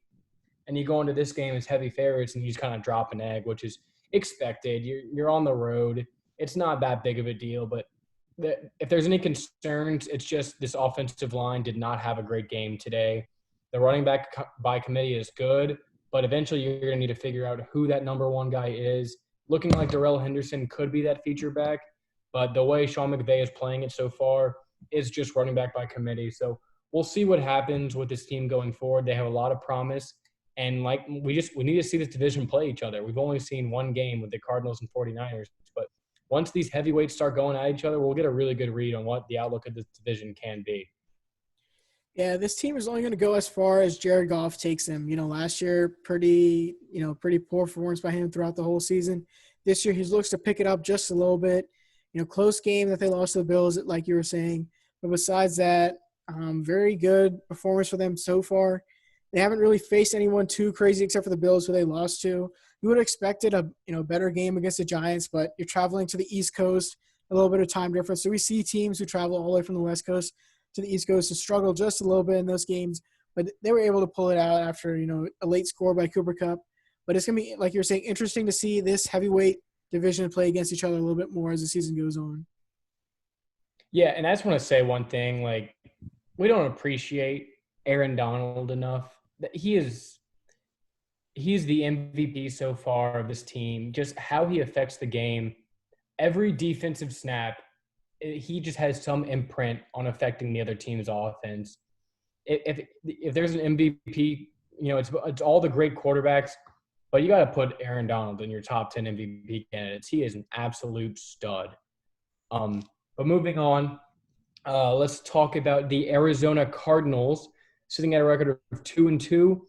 And you go into this game as heavy favorites and you just kind of drop an egg, which is expected. You're on the road. It's not that big of a deal, but if there's any concerns, it's just this offensive line did not have a great game today. The running back by committee is good, but eventually you're going to need to figure out who that number one guy is. Looking like Darrell Henderson could be that feature back, but the way Sean McVay is playing it so far is just running back by committee. So we'll see what happens with this team going forward. They have a lot of promise. And we need to see this division play each other. We've only seen one game with the Cardinals and 49ers, but once these heavyweights start going at each other, we'll get a really good read on what the outlook of this division can be. Yeah, this team is only going to go as far as Jared Goff takes them. Last year, pretty poor performance by him throughout the whole season. This year, he looks to pick it up just a little bit. Close game that they lost to the Bills, like you were saying. But besides that, very good performance for them so far. They haven't really faced anyone too crazy except for the Bills, who they lost to. You would have expected a better game against the Giants, but you're traveling to the East Coast, a little bit of time difference. So we see teams who travel all the way from the West Coast to the East Coast to struggle just a little bit in those games, but they were able to pull it out after a late score by Cooper Kupp. But it's gonna be, like you're saying, interesting to see this heavyweight division play against each other a little bit more as the season goes on. Yeah, and I just want to say one thing: we don't appreciate Aaron Donald enough. He's the MVP so far of this team. Just how he affects the game, every defensive snap, he just has some imprint on affecting the other team's offense. If there's an MVP, it's all the great quarterbacks, but you got to put Aaron Donald in your top 10 MVP candidates. He is an absolute stud. But moving on, let's talk about the Arizona Cardinals, sitting at a record of 2-2.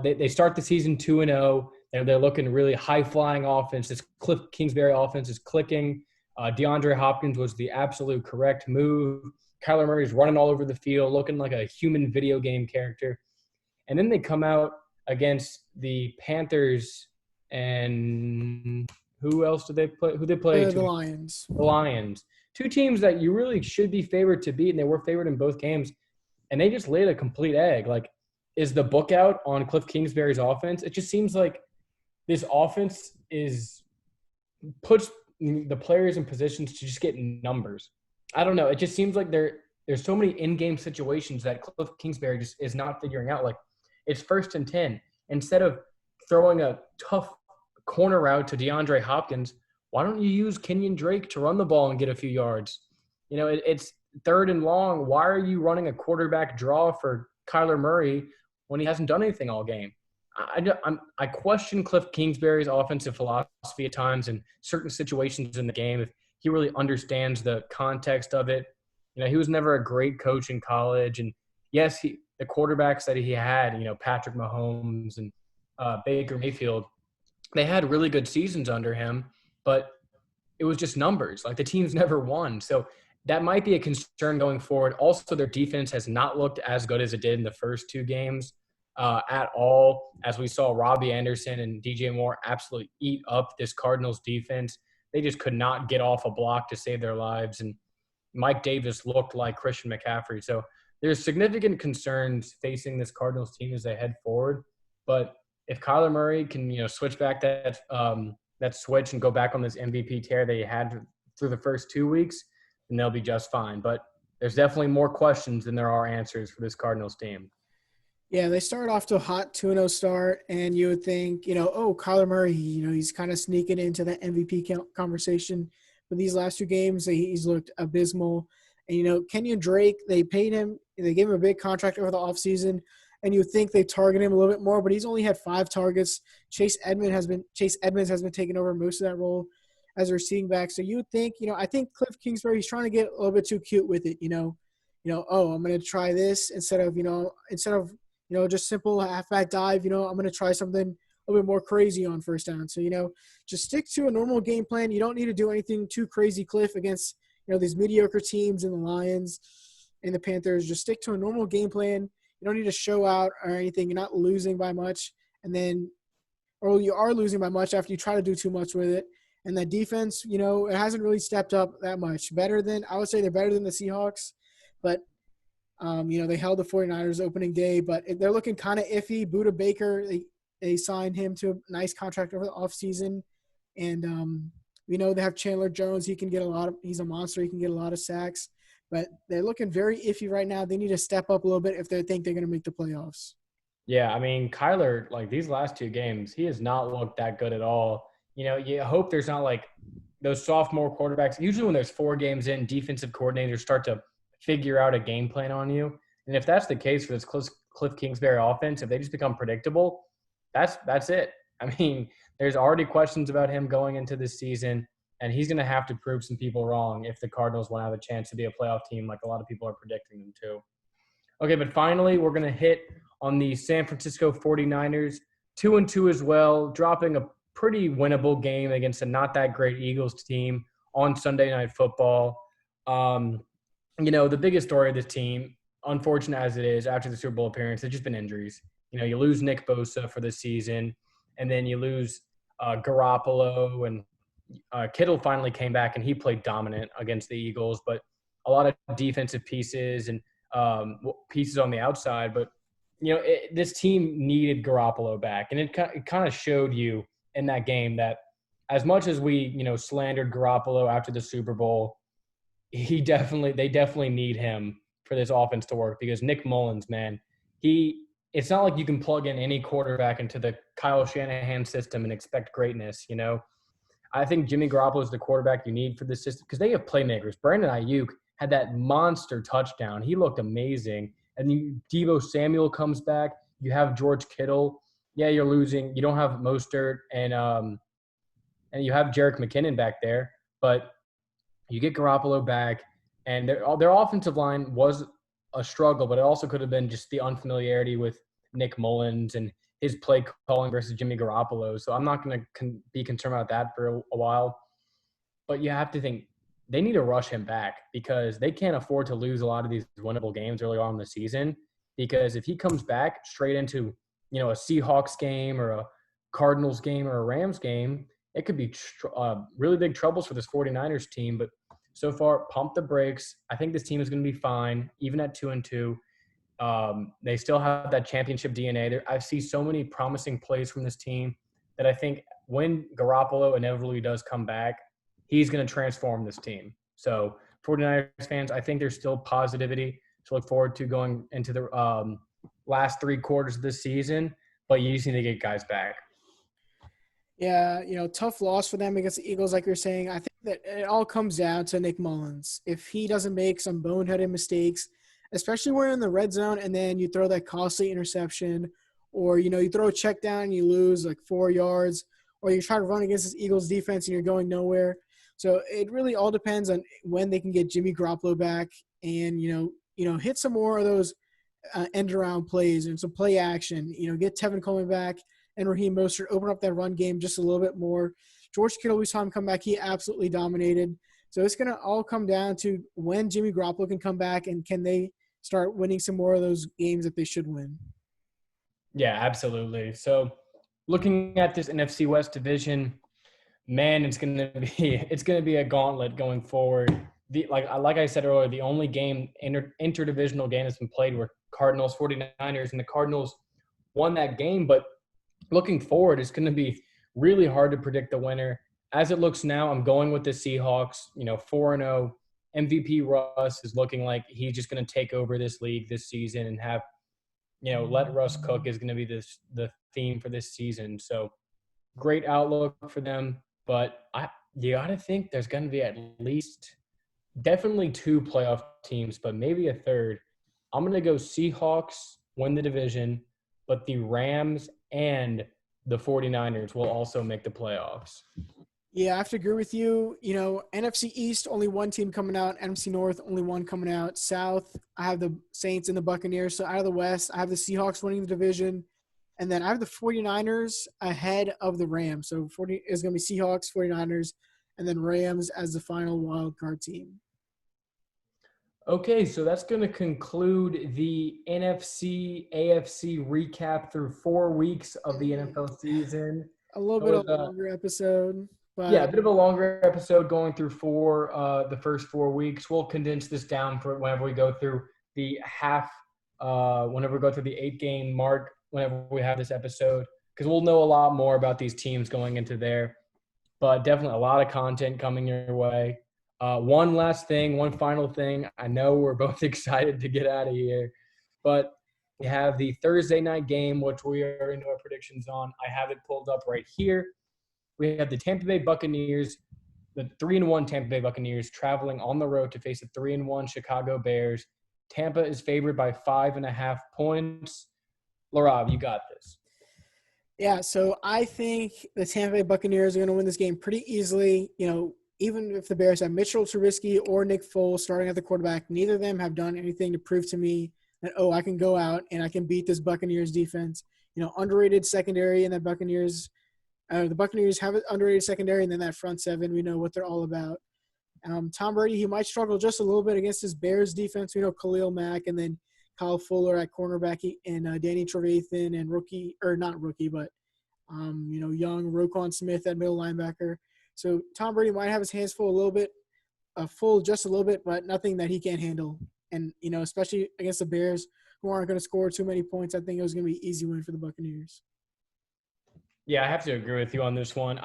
They start the season 2-0. They're looking really high-flying offense. This Cliff Kingsbury offense is clicking. DeAndre Hopkins was the absolute correct move. Kyler Murray's running all over the field, looking like a human video game character. And then they come out against the Panthers, and who else did they play? Who they play? The Lions. The Lions. Two teams that you really should be favored to beat, and they were favored in both games. And they just laid a complete egg. Is the book out on Cliff Kingsbury's offense? It just seems like this offense puts the players in positions to just get numbers. I don't know. It just seems like there's so many in-game situations that Cliff Kingsbury just is not figuring out. It's 1st and 10. Instead of throwing a tough corner route to DeAndre Hopkins, why don't you use Kenyon Drake to run the ball and get a few yards? It's 3rd and long. Why are you running a quarterback draw for Kyler Murray when he hasn't done anything all game? I question Cliff Kingsbury's offensive philosophy at times in certain situations in the game. If he really understands the context of it, he was never a great coach in college. And yes, the quarterbacks that he had, Patrick Mahomes and Baker Mayfield, they had really good seasons under him, but it was just numbers. The teams never won. So that might be a concern going forward. Also, their defense has not looked as good as it did in the first 2 games at all, as we saw Robbie Anderson and DJ Moore absolutely eat up this Cardinals defense. They just could not get off a block to save their lives, and Mike Davis looked like Christian McCaffrey. So there's significant concerns facing this Cardinals team as they head forward. But if Kyler Murray can, switch back that switch and go back on this MVP tear they had through the first 2 weeks, then they'll be just fine. But there's definitely more questions than there are answers for this Cardinals team. Yeah, they started off to a hot 2-0 start, and you would think, Kyler Murray, he's kind of sneaking into that MVP conversation. But these last 2 games, he's looked abysmal. And, Kenyon Drake, they paid him – they gave him a big contract over the offseason, and you think they target him a little bit more, but he's only had 5 targets. Chase Edmonds has been taking over most of that role as a receiving back. So you would think, I think Cliff Kingsbury, he's trying to get a little bit too cute with it, oh, I'm going to try this instead of just simple halfback dive, I'm going to try something a little bit more crazy on first down. So, just stick to a normal game plan. You don't need to do anything too crazy, Cliff, against, these mediocre teams and the Lions and the Panthers. Just stick to a normal game plan. You don't need to show out or anything. You're not losing by much. Or you are losing by much after you try to do too much with it. And the defense, it hasn't really stepped up that much. I would say they're better than the Seahawks. But, they held the 49ers opening day. But they're looking kind of iffy. Budda Baker, they signed him to a nice contract over the offseason. And, they have Chandler Jones. He's a monster. He can get a lot of sacks. But they're looking very iffy right now. They need to step up a little bit if they think they're going to make the playoffs. Yeah, I mean, Kyler, these last 2 games, he has not looked that good at all. You hope there's not those sophomore quarterbacks. Usually when there's 4 games in, defensive coordinators start to figure out a game plan on you. And if that's the case for this Cliff Kingsbury offense, if they just become predictable, that's it. I mean, there's already questions about him going into this season, and he's going to have to prove some people wrong if the Cardinals want to have a chance to be a playoff team like a lot of people are predicting them to. Okay, but finally, we're going to hit on the San Francisco 49ers, 2-2 as well, dropping a pretty winnable game against a not that great Eagles team on Sunday Night Football. The biggest story of this team, unfortunate as it is, after the Super Bowl appearance, has just been injuries. You lose Nick Bosa for the season, and then you lose Garoppolo, and Kittle finally came back, and he played dominant against the Eagles, but a lot of defensive pieces and pieces on the outside. But, this team needed Garoppolo back, and it kind of showed you in that game that as much as we, slandered Garoppolo after the Super Bowl, they definitely need him for this offense to work, because Nick Mullins, man, it's not like you can plug in any quarterback into the Kyle Shanahan system and expect greatness, I think Jimmy Garoppolo is the quarterback you need for this system, because they have playmakers. Brandon Ayuk had that monster touchdown. He looked amazing. And Deebo Samuel comes back. You have George Kittle. Yeah, you're losing. You don't have Mostert, and you have Jerick McKinnon back there. But you get Garoppolo back, and their offensive line was a struggle, but it also could have been just the unfamiliarity with Nick Mullins and his play calling versus Jimmy Garoppolo. So I'm not going to be concerned about that for a while. But you have to think they need to rush him back, because they can't afford to lose a lot of these winnable games early on in the season. Because if he comes back straight into, a Seahawks game or a Cardinals game or a Rams game, it could be really big troubles for this 49ers team. But so far, pump the brakes. I think this team is going to be fine, even at 2-2. They still have that championship DNA. I see so many promising plays from this team that I think when Garoppolo inevitably does come back, he's going to transform this team. So 49ers fans, I think there's still positivity to look forward to going into the last 3 quarters of this season, but you just need to get guys back. Yeah, tough loss for them against the Eagles, like you're saying. I think that it all comes down to Nick Mullins. If he doesn't make some boneheaded mistakes, especially when you're in the red zone and then you throw that costly interception, or, you throw a check down and you lose 4 yards, or you try to run against this Eagles defense and you're going nowhere. So it really all depends on when they can get Jimmy Garoppolo back and, hit some more of those end-around plays and some play action. Get Tevin Coleman back and Raheem Mostert, open up that run game just a little bit more. George Kittle, we saw him come back. He absolutely dominated. So it's going to all come down to when Jimmy Garoppolo can come back, and can they start winning some more of those games that they should win. Yeah, absolutely. So looking at this NFC West division, man, it's going to be a gauntlet going forward. Like I said earlier, the only game, interdivisional game that's been played were Cardinals 49ers, and the Cardinals won that game. But looking forward, it's going to be really hard to predict the winner. As it looks now, I'm going with the Seahawks. 4-0. MVP Russ is looking like he's just going to take over this league this season and have, let Russ cook is going to be the theme for this season. So great outlook for them. But you got to think there's going to be at least definitely 2 playoff teams, but maybe a third. I'm going to go Seahawks win the division, but the Rams and the 49ers will also make the playoffs. Yeah, I have to agree with you. NFC East, only one team coming out. NFC North, only one coming out. South, I have the Saints and the Buccaneers. So out of the West, I have the Seahawks winning the division. And then I have the 49ers ahead of the Rams. So 40 is going to be Seahawks, 49ers, and then Rams as the final wild card team. Okay, so that's going to conclude the NFC AFC recap through 4 weeks of the NFL season. A little It bit was of a longer episode. But yeah, a bit of a longer episode going through the first 4 weeks. We'll condense this down for whenever we go through the whenever we go through the 8-game mark, whenever we have this episode, because we'll know a lot more about these teams going into there. But definitely a lot of content coming your way. One final thing. I know we're both excited to get out of here, but we have the Thursday night game, which we are into our predictions on. I have it pulled up right here. We have the Tampa Bay Buccaneers, the 3-1 Tampa Bay Buccaneers traveling on the road to face the 3-1 Chicago Bears. Tampa is favored by 5.5 points. Laraib, you got this. Yeah, so I think the Tampa Bay Buccaneers are going to win this game pretty easily. Even if the Bears have Mitchell Trubisky or Nick Foles starting at the quarterback, neither of them have done anything to prove to me that, I can go out and I can beat this Buccaneers defense. Underrated secondary in the Buccaneers. The Buccaneers have an underrated secondary, and then that front seven, we know what they're all about. Tom Brady, he might struggle just a little bit against his Bears defense. We know Khalil Mack and then Kyle Fuller at cornerback and Danny Trevathan and young Roquan Smith at middle linebacker. So Tom Brady might have his hands full just a little bit, but nothing that he can't handle. And, especially against the Bears, who aren't going to score too many points, I think it was going to be an easy win for the Buccaneers. Yeah, I have to agree with you on this one.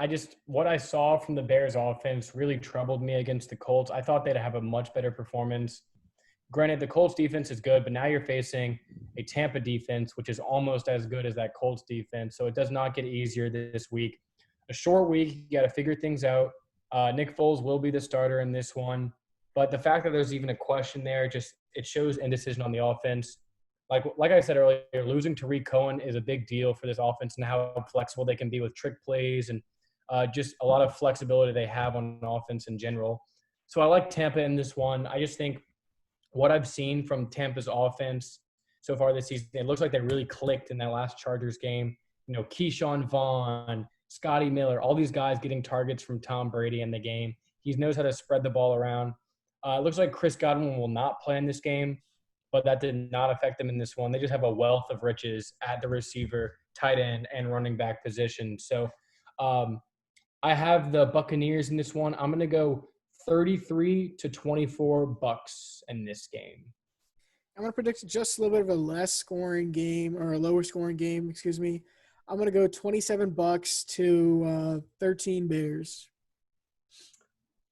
What I saw from the Bears offense really troubled me against the Colts. I thought they'd have a much better performance. Granted, the Colts defense is good, but now you're facing a Tampa defense, which is almost as good as that Colts defense. So it does not get easier this week. A short week, you got to figure things out. Nick Foles will be the starter in this one. But the fact that there's even a question there, it shows indecision on the offense. Like I said earlier, losing Tariq Cohen is a big deal for this offense and how flexible they can be with trick plays and just a lot of flexibility they have on offense in general. So I like Tampa in this one. I just think what I've seen from Tampa's offense so far this season, it looks like they really clicked in that last Chargers game. Keyshawn Vaughn, Scotty Miller, all these guys getting targets from Tom Brady in the game. He knows how to spread the ball around. It looks like Chris Godwin will not play in this game, but that did not affect them in this one. They just have a wealth of riches at the receiver, tight end, and running back position. So I have the Buccaneers in this one. I'm going to go 33-24 Bucks in this game. I'm going to predict just a little bit of a lower scoring game, excuse me. I'm going to go 27 Bucks to 13 Bears.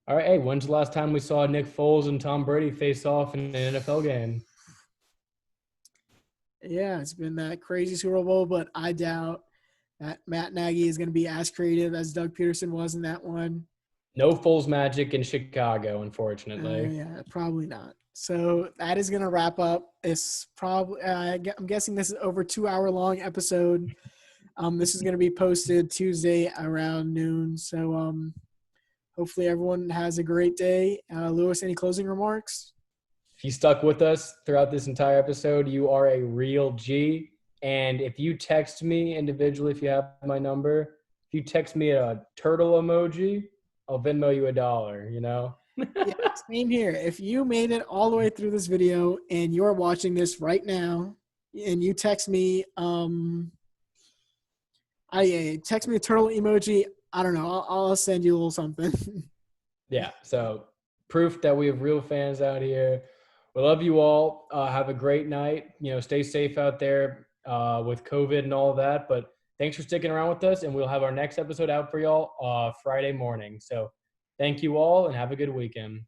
All right. Hey, when's the last time we saw Nick Foles and Tom Brady face off in an NFL game? Yeah, it's been that crazy Super Bowl, but I doubt that Matt Nagy is going to be as creative as Doug Peterson was in that one. No Foles magic in Chicago, unfortunately. Yeah, probably not. So that is going to wrap up. It's probably I'm guessing this is over 2-hour-long episode. This is going to be posted Tuesday around noon. So hopefully everyone has a great day. Lewis, any closing remarks? If you stuck with us throughout this entire episode, you are a real G. And if you text me individually, if you have my number, if you text me a turtle emoji, I'll Venmo you $1, Yeah, same here. If you made it all the way through this video and you're watching this right now and you text me, text me a turtle emoji, I don't know, I'll send you a little something. Yeah, so proof that we have real fans out here. We love you all. Have a great night. Stay safe out there with COVID and all of that. But thanks for sticking around with us, and we'll have our next episode out for y'all Friday morning. So thank you all, and have a good weekend.